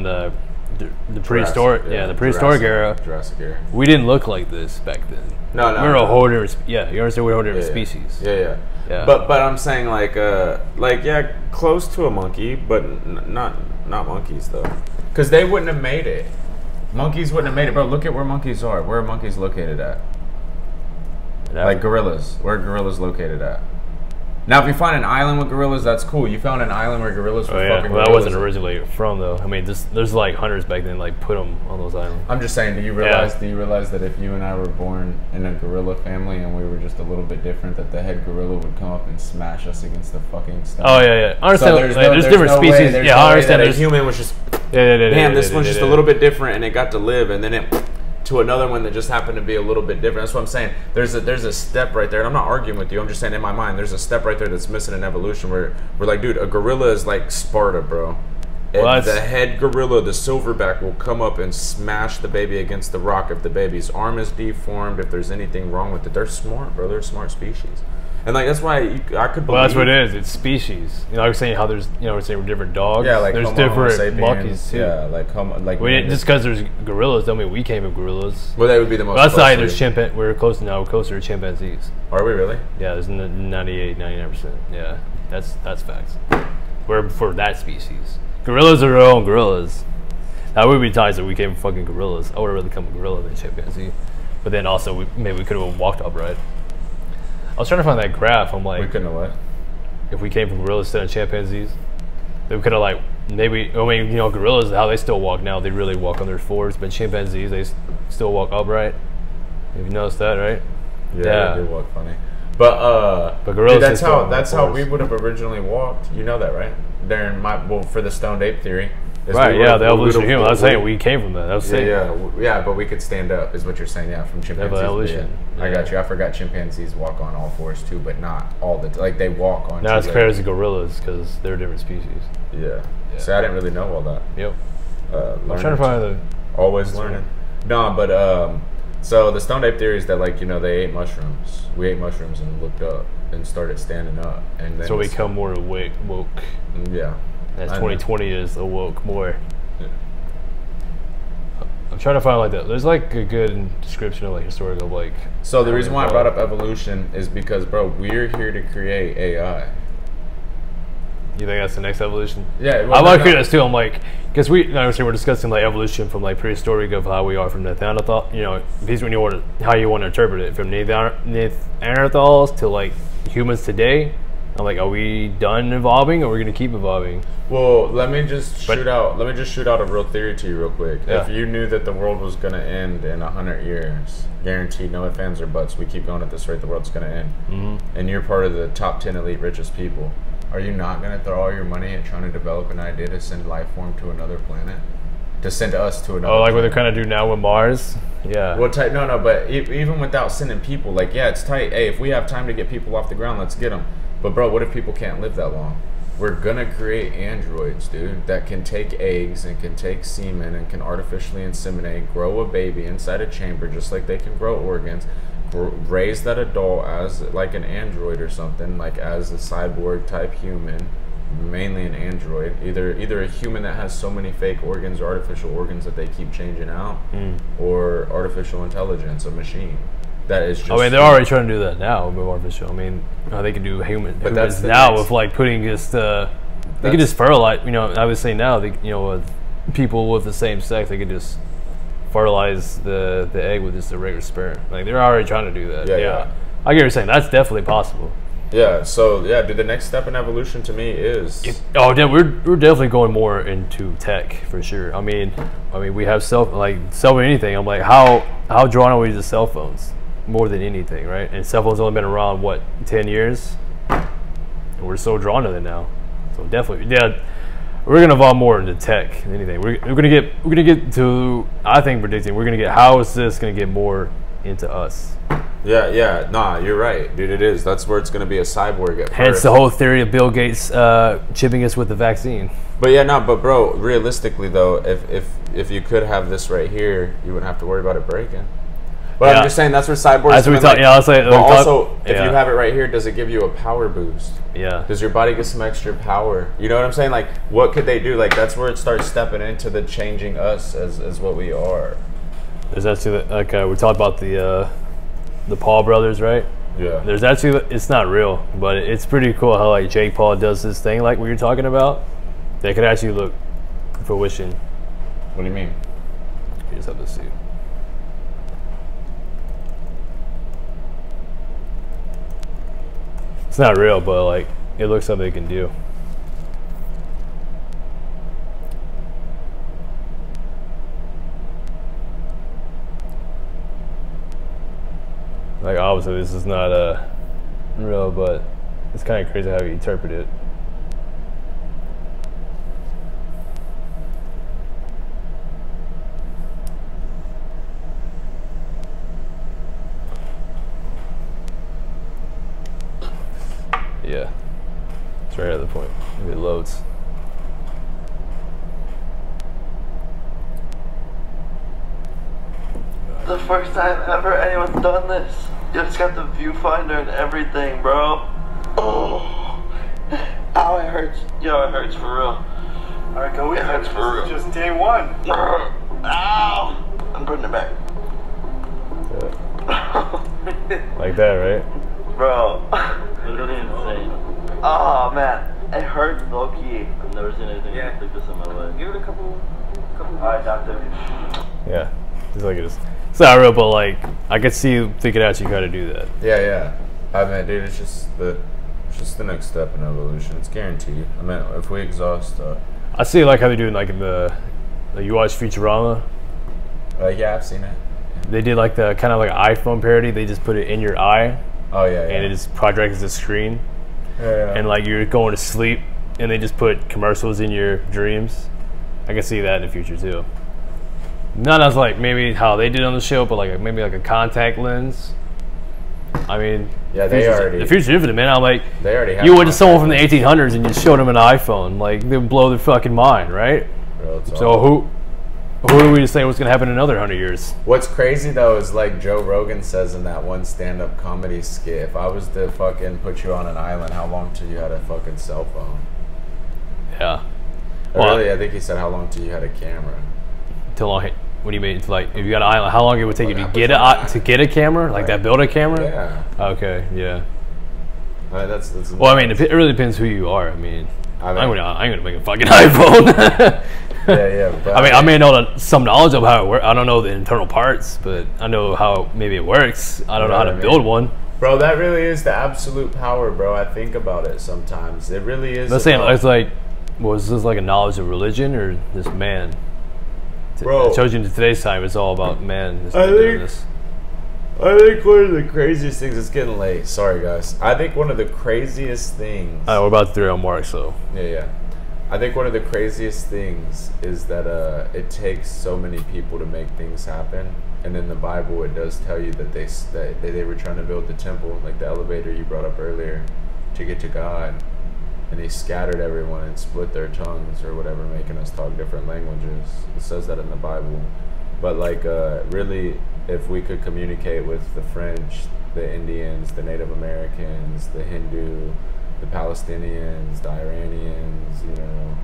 the prehistoric, the prehistoric era, Jurassic era, we didn't look like this back then. No, we're a whole different. You understand? We're a whole different species. Yeah. But I'm saying like close to a monkey, but not monkeys though, because they wouldn't have made it. Monkeys wouldn't have made it, bro. Look at where monkeys are. Where are monkeys located at? Like gorillas. Where are gorillas located at? Now, if you find an island with gorillas, that's cool. You found an island where gorillas were fucking gorillas. That wasn't originally from, though. I mean, there's like hunters back then, like put them on those islands. I'm just saying, do you realize that if you and I were born in a gorilla family and we were just a little bit different, that the head gorilla would come up and smash us against the fucking stone? Oh yeah. I understand. So there's different species. I understand. A human was just this one's just a little bit different, and it got to live, and then it to another one that just happened to be a little bit different. That's what I'm saying. There's a step right there, and I'm not arguing with you. I'm just saying in my mind, there's a step right there that's missing in evolution where we're like, dude, a gorilla is like Sparta, bro. And the head gorilla, the silverback, will come up and smash the baby against the rock if the baby's arm is deformed, if there's anything wrong with it. They're smart, bro. They're a smart species. And like that's why I could believe. Well, that's what it is. It's species. I was saying how there's, we're saying we're different dogs. Yeah, like there's different monkeys too. Yeah, just because there's gorillas, don't mean we came from gorillas. Well, they would be the most. Well, that's why there's We're closer to chimpanzees. Are we really? Yeah, there's 98, 99%. Yeah, that's facts. We're for that species. Gorillas are their own gorillas. Now would be times that we came from fucking gorillas. I would have rather come a gorilla than a chimpanzee. But then also maybe we could have walked upright. I was trying to find that graph. I'm like, we couldn't have what? If we came from gorillas instead of chimpanzees, they could have like maybe. I mean, gorillas, how they still walk now, they really walk on their fours. But chimpanzees, they still walk upright. Have you noticed that, right? Yeah, they do walk funny. But gorillas, dude, that's how we would have originally walked. You know that, right? For the stoned ape theory. Right, yeah, the evolution of human. I was saying we came from that. I was saying. Yeah, but we could stand up, is what you're saying. Yeah, from chimpanzees. Evolution. Yeah. I got you. I forgot chimpanzees walk on all fours too, but not all the like they walk on. Not as clear as the gorillas because they're a different species. Yeah. See, I didn't really know all that. Yep. I'm trying to find the. Always learning. No, but so the stoned ape theory is that like they ate mushrooms. We ate mushrooms and looked up and started standing up, and then so we become more woke. Yeah. As 2020 is awoke more. Yeah. I'm trying to find like that. There's like a good description of like historical like. So the reason why I brought up evolution is because, bro, we're here to create AI. You think that's the next evolution? Yeah, well, I like this too. I'm like, because obviously we're discussing like evolution from like prehistoric of how we are from Neanderthal. These when you want to, how you want to interpret it from Neanderthals to like humans today. I'm like, are we done evolving, or are we gonna keep evolving? Well, let me just shoot out a real theory to you real quick. Yeah. If you knew that the world was gonna end in 100 years, guaranteed, no ifs, ands, or buts, we keep going at this rate, the world's gonna end, and you're part of the top 10 elite richest people, are you not gonna throw all your money at trying to develop an idea to send life form to another planet? To send us to another. Oh, like planet? what they're kind of do now with Mars. Yeah. Well, no, but even without sending people, like, yeah, it's tight. Hey, if we have time to get people off the ground, let's get them. But bro, what if people can't live that long? We're gonna create androids, dude, that can take eggs and can take semen and can artificially inseminate, grow a baby inside a chamber just like they can grow organs, raise that adult as like an android or something, like as a cyborg type human, mainly an android, either a human that has so many fake organs or artificial organs that they keep changing out, or artificial intelligence, a machine. That is just. I mean, they're already trying to do that now with artificial. I mean, they can do humans now with like putting just. They can just fertilize. I would say now, with people with the same sex, they could just fertilize the egg with just a regular sperm. Like they're already trying to do that. Yeah. I get what you're saying. That's definitely possible. Yeah. So yeah, dude, the next step in evolution to me is. We're definitely going more into tech for sure. I mean, we have cell anything. I'm like, how drawn are we to cell phones? More than anything, right? And cell phones only been around 10 years, and we're so drawn to it now. So definitely, yeah, we're gonna evolve more into tech than anything. We're gonna get to. I think predicting we're gonna get. How is this gonna get more into us? Yeah. Nah, you're right, dude. It is. That's where it's gonna be a cyborg at Hence first. the whole theory of Bill Gates chipping us with the vaccine. But yeah, but bro, realistically though, if you could have this right here, you wouldn't have to worry about it breaking. But I'm just saying that's where cyborgs. As we talk, I'll say. But also, if you have it right here, does it give you a power boost? Yeah. Does your body get some extra power? You know what I'm saying? Like, what could they do? Like, that's where it starts stepping into the changing us as what we are. There's actually we talked about the Paul brothers, right? Yeah. There's actually, it's not real, but it's pretty cool how like Jake Paul does this thing like what you're talking about. They could actually look fruition. What do you mean? You just have to see. It's not real, but like it looks something they can do. Like obviously this is not real, but it's kind of crazy how you interpret it. Yeah, it's right at the point. Maybe it loads. The first time ever anyone's done this. It's got the viewfinder and everything, bro. Oh, ow, it hurts. Yo, it hurts for real. All right, go with it. Hurts for real. Just day one. Ow! I'm putting it back. Yeah. Like that, right? Bro. Literally insane. Oh man, it hurts low key. I've never seen anything like this in my life. Give it a couple. Alright, doctor. Yeah, it's like it's not real, but like I could see you thinking actually how to do that. Yeah. I mean, dude, it's just the next step in evolution. It's guaranteed. I mean, if we exhaust. I see like how they do like in the you watch Futurama. Yeah, I've seen it. They did like the kind of like an iPhone parody. They just put it in your eye. Oh yeah. And it just projects the screen. Yeah. And like you're going to sleep, and they just put commercials in your dreams. I can see that in the future too. Not as like maybe how they did on the show, but like maybe like a contact lens. I mean, Yeah, the future's infinite, man. I'm like, they already have you went to someone from the contact 1800s and you showed them an iPhone, like they would blow their fucking mind, right? Real talk. So who are we to say what's gonna happen in another 100 years? What's crazy though is like Joe Rogan says in that one stand-up comedy skit, if I was to fucking put you on an island, how long till you had a fucking cell phone? Yeah. Or Well, really, I think he said how long till you had a camera. Till long. What do you mean? Like, if you got an island, how long it would take you Well, to that get a camera? Like that, build a camera? Yeah. Okay. Yeah. I mean, that's Well, I mean, it really depends who you are. I mean, I mean- I'm gonna make a fucking iPhone. yeah. But I mean, I may know some knowledge of how it works. I don't know the internal parts, but I know how maybe it works. I don't know how to build one. Bro, that really is the absolute power, bro. I think about it sometimes. It really is. Let's say it's like, was this like a knowledge of religion or this man? Bro, It shows you in today's time, it's all about man. I think one of the craziest things. It's getting late. Sorry, guys. I think one of the craziest things. We're about to 3 hour mark, so. Yeah. I think one of the craziest things is that it takes so many people to make things happen. And in the Bible, it does tell you that they were trying to build the temple, like the elevator you brought up earlier, to get to God. And he scattered everyone and split their tongues or whatever, making us talk different languages. It says that in the Bible. But like, really, if we could communicate with the French, the Indians, the Native Americans, the Hindu, the Palestinians, the Iranians, you know,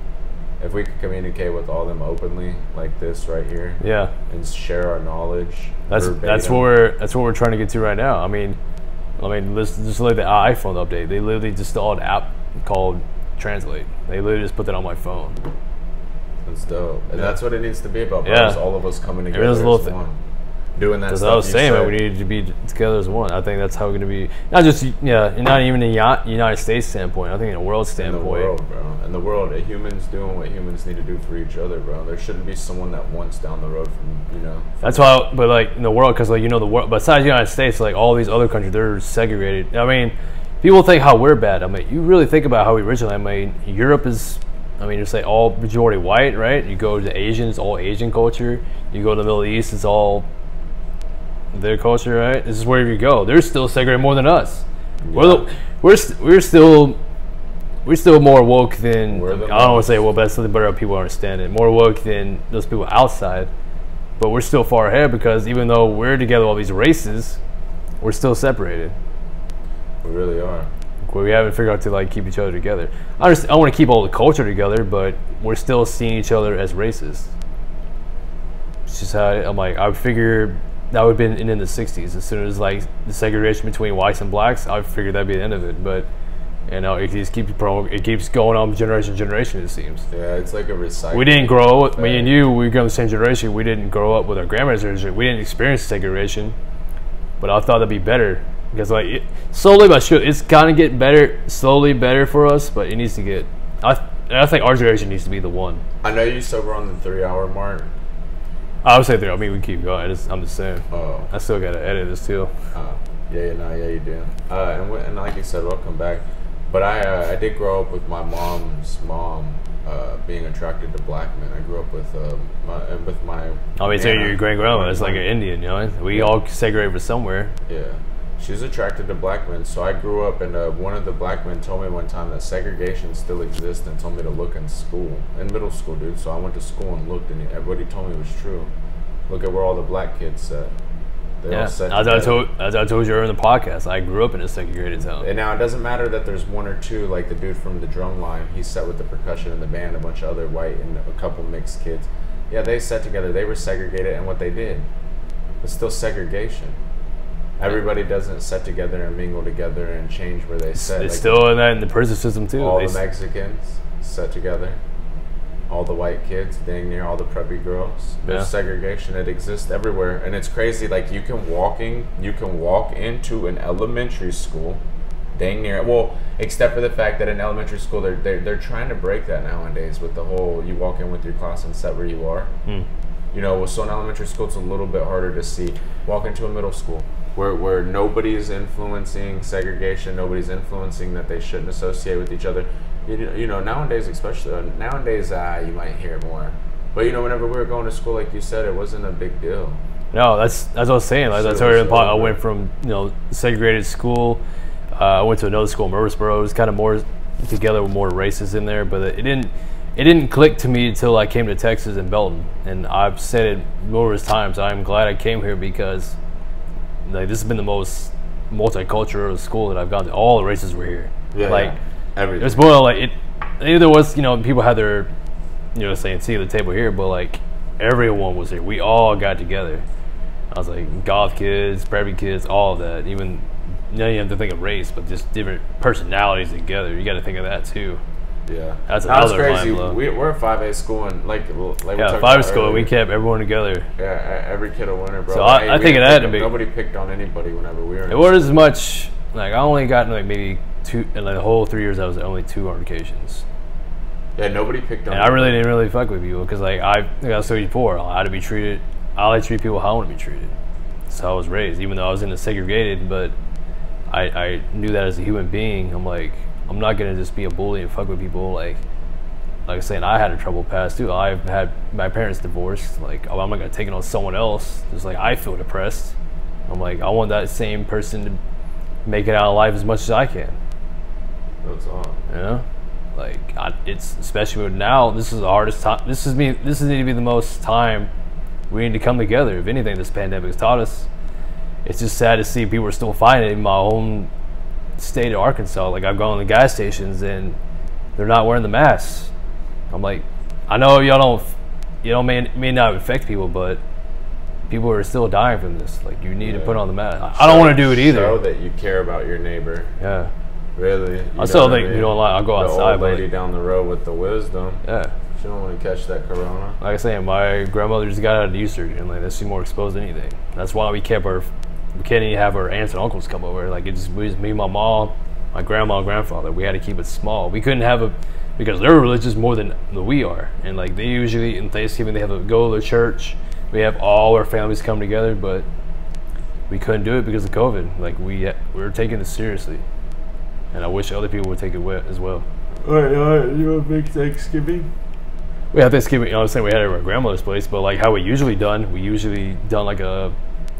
if we could communicate with all them openly, like this right here, Yeah. and share our knowledge. That's verbatim. what we're trying to get to right now. I mean, let's just like the iPhone update. They literally just installed an app called Translate. They literally just put that on my phone. That's dope, and that's what it needs to be about. Bro, Yeah. is all of us coming together Everyone's a as little one, doing that Because stuff. I was you saying, said. man, we need to be together as one. I think that's how we're going to be. Not just not even in the United States standpoint. I think in a world in standpoint. the world, bro. In the world, humans doing what humans need to do for each other, bro. There shouldn't be someone that wants down the road from, That's why, but like in the world, because like the world, besides the United States, like all these other countries, they're segregated. I mean, people think how we're bad. I mean, you really think about how we originally. I mean, Europe is, you say all majority white, right? You go to Asian, it's all Asian culture. You go to the Middle East, it's all their culture, right? This is wherever you go. They're still segregated more than us. Yeah. We're still more woke than, I We're don't the want to say well, but that's something better people understand it. More woke than those people outside, but we're still far ahead because even though we're together, all these races, we're still separated. We really are. We haven't figured out to like keep each other together. I want to keep all the culture together, but we're still seeing each other as racist. It's just how I'm like, I would figure that would have been in the 60s. As soon as like the segregation between whites and blacks, I figured that'd be the end of it. But it just keeps going on generation to generation, it seems. Yeah, it's like a recycle. We didn't grow up, me and you, we grew up in the same generation. We didn't grow up with our grandma's generation. We didn't experience segregation, but I thought that'd be better. Because like slowly but surely, it's kind of getting better, slowly better for us. But it needs to get. I think our generation needs to be the one. I know you said we're on the 3 hour mark. I would say 3. I mean, we keep going. I'm just saying. Oh. I still gotta edit this too. Yeah, you do. And like you said, welcome back. But I did grow up with my mom's mom being attracted to black men. I grew up with my. I mean, so your great grandma is like an Indian, We all segregated from somewhere. Yeah. She's attracted to black men, so I grew up, and one of the black men told me one time that segregation still exists, and told me to look in school, in middle school, dude. So I went to school and looked, and what he told me was true. Look at where all the black kids sat. They're all set as together. I told you earlier in the podcast, I grew up in a segregated town. And now it doesn't matter that there's one or two, like the dude from the drum line. He sat with the percussion in the band, a bunch of other white and a couple mixed kids. Yeah, they sat together. They were segregated, and what they did, it's still segregation. Everybody doesn't sit together and mingle together and change where they sit. It's still in the prison system too. All the Mexicans sit together. All the white kids, dang near all the preppy girls. There's segregation. It exists everywhere, and it's crazy. Like you can walk into an elementary school, dang near. Well, except for the fact that in elementary school they're trying to break that nowadays with the whole you walk in with your class and sit where you are. So in elementary school it's a little bit harder to see. Walk into a middle school where nobody's influencing segregation, nobody's influencing that they shouldn't associate with each other. Nowadays, especially you might hear more But you know, whenever we were going to school, like you said, it wasn't a big deal. No, that's what I was saying. Like that's where I went from, you know, segregated school. I went to another school in Murfreesboro. It was kind of more together with more races in there, but it didn't click to me until I came to Texas and Belton. And I've said it numerous times. I'm glad I came here because like this has been the most multicultural school that I've gone to. All the races were here. Yeah, like everything. it was more like it. There was, you know, people had their, you know, saying seat at the table here, but like everyone was here. We all got together. I was like goth kids, preppy kids, all of that. Even you know, you have to think of race, but just different personalities together. You got to think of that too. Yeah, that's another crazy. mind blow. We're a 5A school, and like yeah, 5A school. We kept everyone together. Yeah, every kid a winner, bro. So I think it had to be. Nobody picked on anybody whenever we were. It wasn't as much. Like I only got like maybe 2 in like the whole 3 years. I was only 2 altercations. Yeah, nobody picked on. And I really didn't really fuck with people because like I was so before. I had to be treated. I like to treat people how I want to be treated. So I was raised, even though I was in a segregated, but I knew that as a human being. I'm like, I'm not gonna just be a bully and fuck with people. Like I was saying, I had a troubled past too. I've had my parents divorced. Like I'm not gonna take it on someone else. Just like I feel depressed. I'm like, I want that same person to make it out of life as much as I can. That's all. You know, like it's especially now. This is the hardest time. This is need to be the most time we need to come together. If anything, this pandemic has taught us. It's just sad to see people are still fighting in my own state of Arkansas. Like I've gone to the gas stations and they're not wearing the masks. I'm like, I know y'all may not affect people, but people are still dying from this. Like you need to put on the mask. I don't want to do it either. Show that you care about your neighbor. Yeah. Really. I still think you don't like. I'll go outside. The old lady down the road with the wisdom. Yeah. She don't want to catch that corona. Like I say, my grandmother just got out of knee surgery, and like that's more exposed than anything. That's why we can't even have our aunts and uncles come over. Like it was me, my mom, my grandma, and grandfather. We had to keep it small. We couldn't have because they're religious more than we are, and like they usually in Thanksgiving they have to go to the church. We have all our families come together, but we couldn't do it because of COVID. Like we were taking this seriously, and I wish other people would take it as well. All right, you want a big Thanksgiving? We had Thanksgiving, you know what I'm saying, we had it at our grandmother's place, but like how we usually done like a,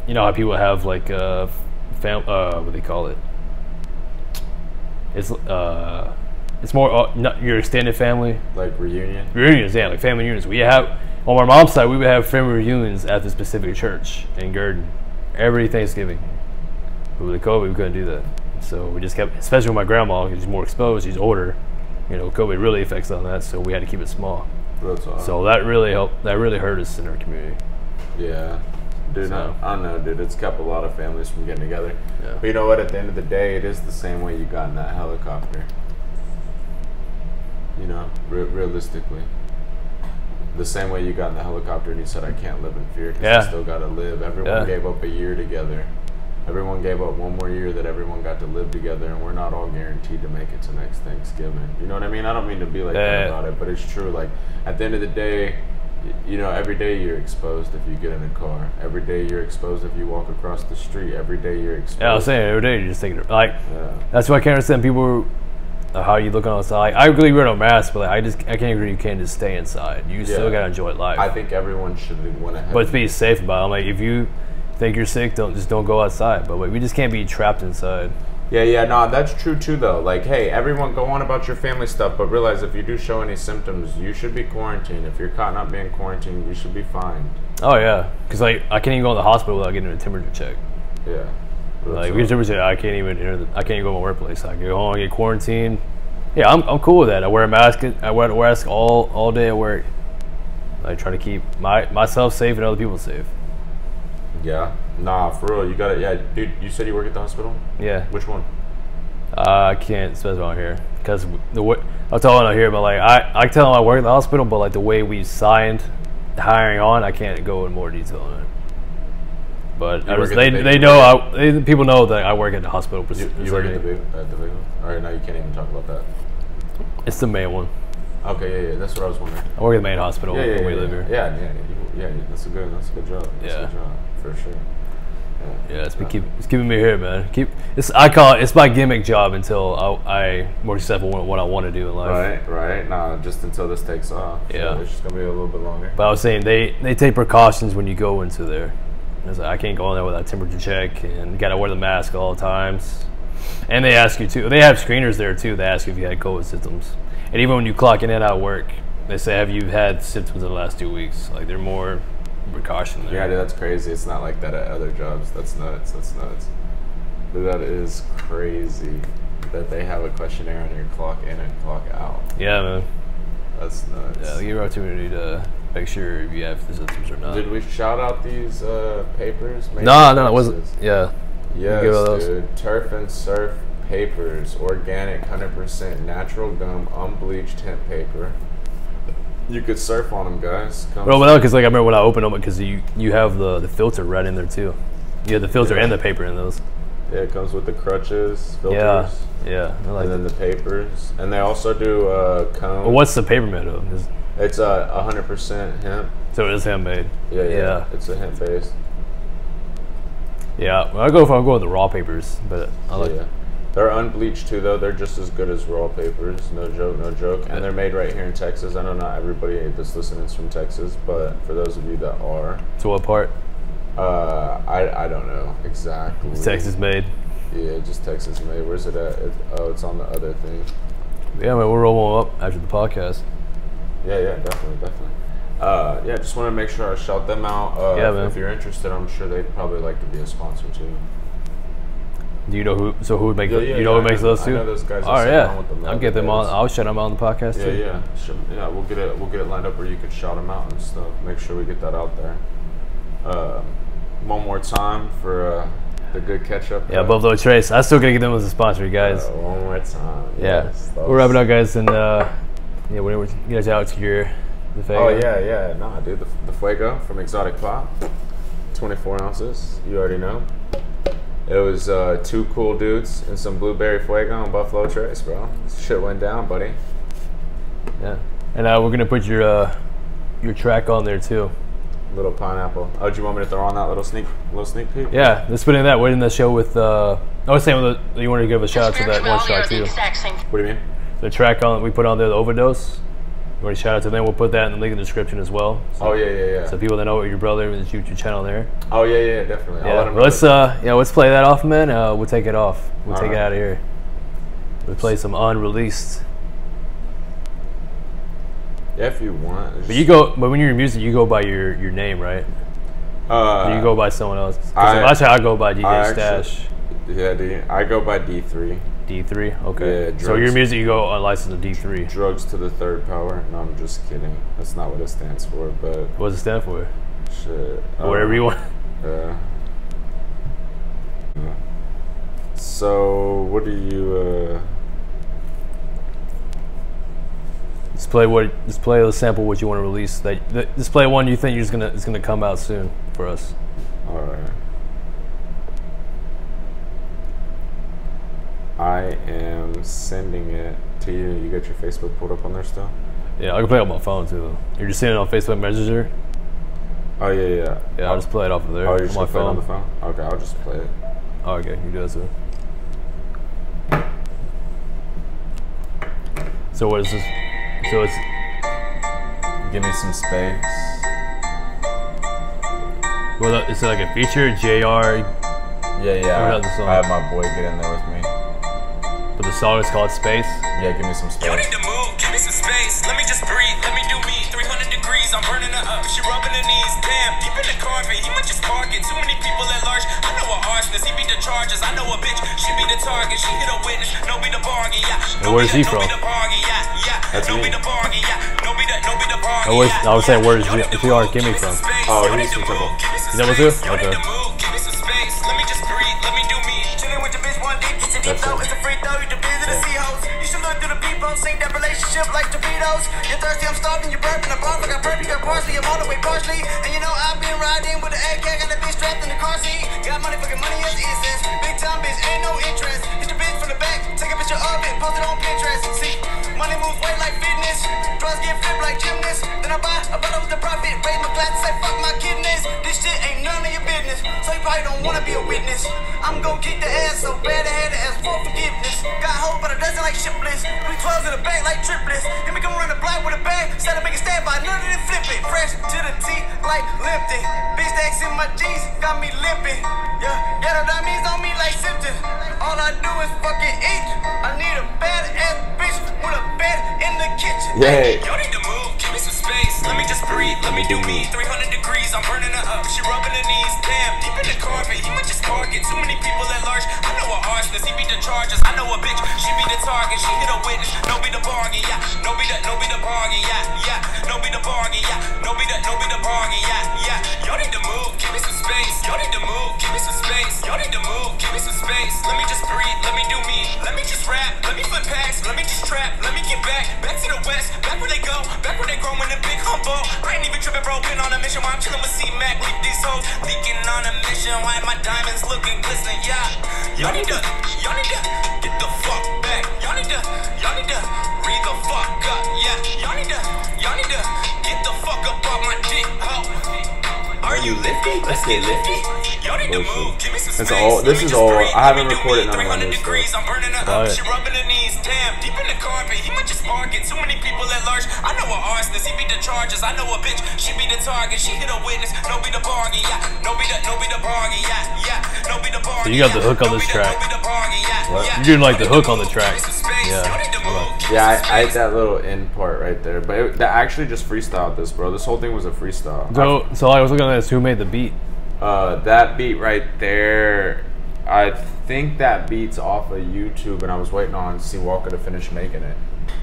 you know how people have like a what do they call it? It's more not your extended family. Like reunion? Reunions, yeah, like family reunions. We have, on my mom's side, we would have family reunions at this specific church in Gurdon every Thanksgiving. But with the COVID, we couldn't do that. So we just kept, especially with my grandma, because she's more exposed, she's older. You know, COVID really affects on that, so we had to keep it small. That's awesome. So that really helped. That really hurt us in our community. Yeah, dude. So. I don't know, dude. It's kept a lot of families from getting together. Yeah. But you know what? At the end of the day, it is the same way you got in that helicopter. You know, realistically, the same way you got in the helicopter and you said, "I can't live in fear because I still got to live." Everyone gave up a year together. Everyone gave up one more year that everyone got to live together, and we're not all guaranteed to make it to next Thanksgiving. You know what I mean? I don't mean to be like that about it, but it's true. Like, at the end of the day, you know, every day you're exposed if you get in a car. Every day you're exposed if you walk across the street. Every day you're exposed. Yeah, I was saying, every day you're just thinking, like, that's why I can't understand people, how you looking outside. I agree wearing a mask, but like, I can't agree you can't just stay inside. You still got to enjoy life. I think everyone should want to have. But be safe about it. I'm like, if you think you're sick, don't go outside. But we just can't be trapped inside. Yeah, no, that's true too though. Like, hey, everyone go on about your family stuff, but realize if you do show any symptoms, you should be quarantined. If you're caught not being quarantined, you should be fined. Oh yeah, because like I can't even go in the hospital without getting a temperature check. Yeah. Like we get a temperature check, I can't even go to my workplace. I go home, I get quarantined. Yeah, I'm cool with that. I wear a mask. I wear a mask all day at work. I try to keep myself safe and other people safe. Yeah. Nah, for real, you got it. Yeah, dude, you said you work at the hospital? Yeah. Which one? I can't specify on here because I'll tell them out here, but like I tell them I work at the hospital, but like the way we signed hiring on, I can't go in more detail on it. But they know people know that I work at the hospital. You work at the big one? All right, now you can't even talk about that. It's the main one. Okay, yeah, that's what I was wondering. I work at the main hospital where we live here. Yeah, that's a good job. That's a good job, for sure. Yeah, it's keeping me here, man. I call it, it's my gimmick job until I more successful in what I want to do in life. Right. Nah, just until this takes off. Yeah. So it's just gonna be a little bit longer. But I was saying they take precautions when you go into there. Like, I can't go in there without temperature check, and you gotta wear the mask at all times. And they ask you too. They have screeners there too. They ask you if you had COVID symptoms. And even when you clock in and out of work, they say, "Have you had symptoms in the last 2 weeks?" Like they're more precaution there. Yeah, dude, that's crazy. It's not like that at other jobs. That's nuts. Dude, that is crazy that they have a questionnaire on your clock in and clock out. Yeah, man. That's nuts. Yeah, they give you an opportunity to make sure if you have the symptoms or not. Did we shout out these papers? No, it wasn't. Yeah. Yes, dude. Turf and Surf Papers, organic, 100% natural gum, unbleached hemp paper. You could surf on them, guys. Bro, but no, because like I remember when I opened them, because you have the filter right in there too. You have the filter and the paper in those. Yeah, it comes with the crutches, filters. Yeah. I like and then the papers, and they also do cones. Well, what's the paper made of? It's 100% hemp. So it is handmade. Yeah. It's a hemp base. Yeah, well, I'll go with the raw papers, but I like. Yeah. They're unbleached too, though. They're just as good as raw papers. No joke. And they're made right here in Texas. I know not everybody that's listening is from Texas, but for those of you that are. So what part? I don't know exactly. It's Texas made. Yeah, just Texas made. Where's it at? It's on the other thing. Yeah, man, we'll roll them up after the podcast. Yeah, definitely. Yeah, just want to make sure I shout them out. Yeah, man. If you're interested, I'm sure they'd probably like to be a sponsor too. Do you know who? So who would make? Yeah, you know who makes those two? I know those guys. Oh yeah, I'll get them on. I'll shout them out on the podcast too. Yeah. We'll get it lined up where you could shout them out and stuff. Make sure we get that out there. One more time for the good catch up. Yeah, Buffalo Trace. I still gotta get them as a sponsor, you guys. One more time. Yeah, we're wrapping up, guys, and whenever you guys out to the Fuego. Oh yeah. Nah, dude, the Fuego from Exotic Pop, 24 ounces. You already know. It was 2 cool dudes and some blueberry Fuego and Buffalo Trace, bro. Shit went down, buddy. Yeah, and we're gonna put your track on there too. Little pineapple. Oh, do you want me to throw on that little sneak peek? Yeah, let's put in that. We're in the show with. I was saying you wanted to give a shout out to that one track too. What do you mean? The track we put on there, the Overdose. You want to shout out to them? We'll put that in the link in the description as well. So, yeah. So people that know your brother and the YouTube channel there. Oh yeah, definitely. Yeah, let's play that off, man. We'll take it off. We'll take it out of here. We'll play some unreleased. Yeah, if you want. But when you're in music, you go by your name, right? Or you go by someone else. I go by DJ Stash. Yeah, dude. I go by D3. D3? Okay. Yeah, so your music, you go unlicensed to D3. Drugs to the third power. No, I'm just kidding. That's not what it stands for, but... What does it stand for? Shit. Whatever you want. Yeah. So, what do you, Just play a sample what you want to release. Just play one you think is gonna come out soon for us. All right. I am sending it to you. You got your Facebook pulled up on there still? Yeah, I can play it on my phone too. You're just sending it on Facebook Messenger? Oh yeah. Yeah, I'll just play it off of there. Oh, you're just on my phone. On the phone? Okay, I'll just play it. Oh, okay, you do that too. So what is this? So it's. Give me some space. Well, is it like a feature? JR? Yeah. I have my boy get in there with me. But the song is called Space? Yeah, give me some space. You need to move, give me some space. Let me just breathe, let me do me. 300 degrees, I'm burning her up. She rubbing her knees. Damn, deep in the carpet, he might just park it. Too many people at large. I know a arsonist, he be the charges. I know a bitch, she be the target. She hit a witness, no be the bargain, yeah. And where's he from? That's me. I was saying, where's JR Gimme from? Oh, he's from Temple. Is that what too? Okay. That's it. You should look through the people, sink that relationship like torpedoes. You're thirsty, I'm starving, you're burping, I'm off, I got burpee, got parsley, I'm all the way partially. And you know I've been riding with the AK, got that bitch strapped in the car seat. Got money, fucking money as essence. Big time bitch, ain't no interest. Hit your bitch from the back, take a picture of it, post it on Pinterest. See, money moves weight like fitness, drugs get flipped like gymnasts. Then I buy a bottle with the profit, raise my glass, say fuck my kidneys. This shit ain't none of your business, so you probably don't wanna be I'm gon' kick the ass so bad I had to ask for forgiveness. Got hold but a dozen like shipless. 312s in the back like triplets. Then we come run the block with a bag. Instead of making stab by none of them flip it. Fresh to the teeth like Lipton. Big stacks in my jeans got me limping. Yeah, ghetto diamonds on me like symptoms. All I do is fucking eat. I need a bad ass bitch with a bed in the kitchen. Yeah. Y'all need to move, give me some space. Let me just breathe, let me do me. 300 degrees, I'm burning her up. She rubbing her knees, damn, deep in the carpet. He might just target too many people at large. I know a arsonist, he be the charges. I know a bitch, she be the target. She hit a witness, no be the bargain, yeah. No be the bargain, yeah. No be the bargain, yeah. No be the bargain, yeah. Y'all need to move, give me some space. Y'all need to move, give me some space. Y'all need to move, give me some space. Let me just breathe, let me do me. Let me just rap, let me flip packs, let me just trap, let me get back to the west, back where they go, back where they grow in the big humble. I ain't even tripping, bro, been on a mission while I'm chilling with C-Mac. Leave these hoes leaking on a mission. Why my diamonds looking glistening, yeah. Y'all need to get the fuck back. Y'all need to read the fuck up, yeah. Y'all need to get the fuck up off my dick, ho. Are you lifty? Let's get lifty. Y'all need to move, give me some space. This is all. I haven't recorded none of my new stuff. I'm burning her up, she rubbing her knees, damn, deep in the carpet. He might just market too many people at large. I know a arsonist, he be the charges. I know a bitch, she be the target. She hit a witness, no be the bargain, yeah. No be the bargain, yeah. No be the bargain. So you got the hook on this track. What? You're doing like the hook on the track. Yeah. Yeah, I had that little end part right there, but that actually just freestyled this, bro. This whole thing was a freestyle. So I was looking at this. Who made the beat? That beat right there, I think that beat's off of YouTube, and I was waiting on CWalka to finish making it.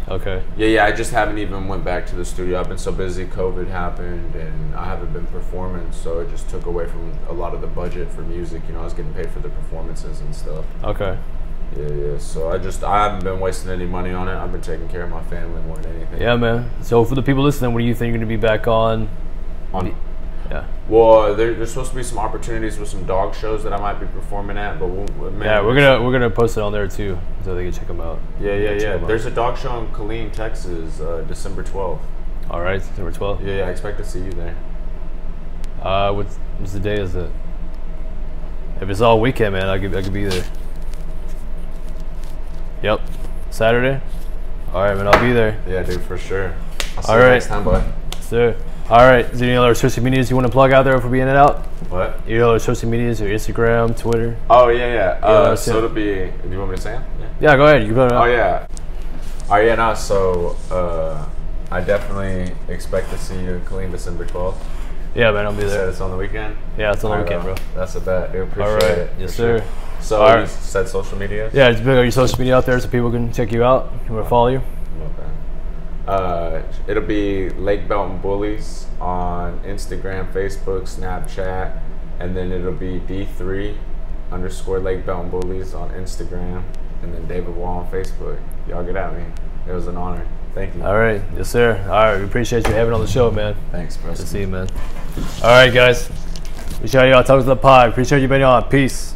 Okay. Yeah, I just haven't even went back to the studio. I've been so busy, COVID happened, and I haven't been performing, so it just took away from a lot of the budget for music. You know, I was getting paid for the performances and stuff. Okay. Yeah, so I haven't been wasting any money on it. I've been taking care of my family more than anything. Yeah, man. So for the people listening, what do you think you're going to be back on? Yeah. Well, there's supposed to be some opportunities with some dog shows that I might be performing at, but we're gonna post it on there too, so they can check them out. Yeah. There's a dog show in Caitlyn, Texas, December 12th. All right, December 12th. Yeah, I expect to see you there. What's the day? Is it? If it's all weekend, man, I could be there. Yep, Saturday. All right, man, I'll be there. Yeah, dude, for sure. I'll see all you right, next time, boy. Sir. All right, is there any other social medias you want to plug out there for being it out? What? Your other social medias, your Instagram, Twitter? Oh, yeah. So it'll be, do you want me to say it? Yeah, go ahead. You go ahead. Oh, yeah. Oh, yeah, no, so I definitely expect to see you in Caitlyn December 12th. Yeah, man, I'll be there. You said it's on the weekend? Yeah, it's on the weekend, bro. That's a bet, dude. Appreciate all right. it. Yes, sir. Sure. So you said social media? Yeah, just put your social media out there so people can check you out. You want to follow you? Okay. It'll be Lake Belton Bullies on Instagram, Facebook, Snapchat, and then it'll be D3_ Lake Belton Bullies on Instagram, and then D.Wall on Facebook. Y'all get at me. It was an honor. Thank you. All right. Yes, sir. All right. We appreciate you having on the show, man. Thanks, bro. Good to see you, man. All right, guys. We shout you out. Talk to the pod. Appreciate you being on. Peace.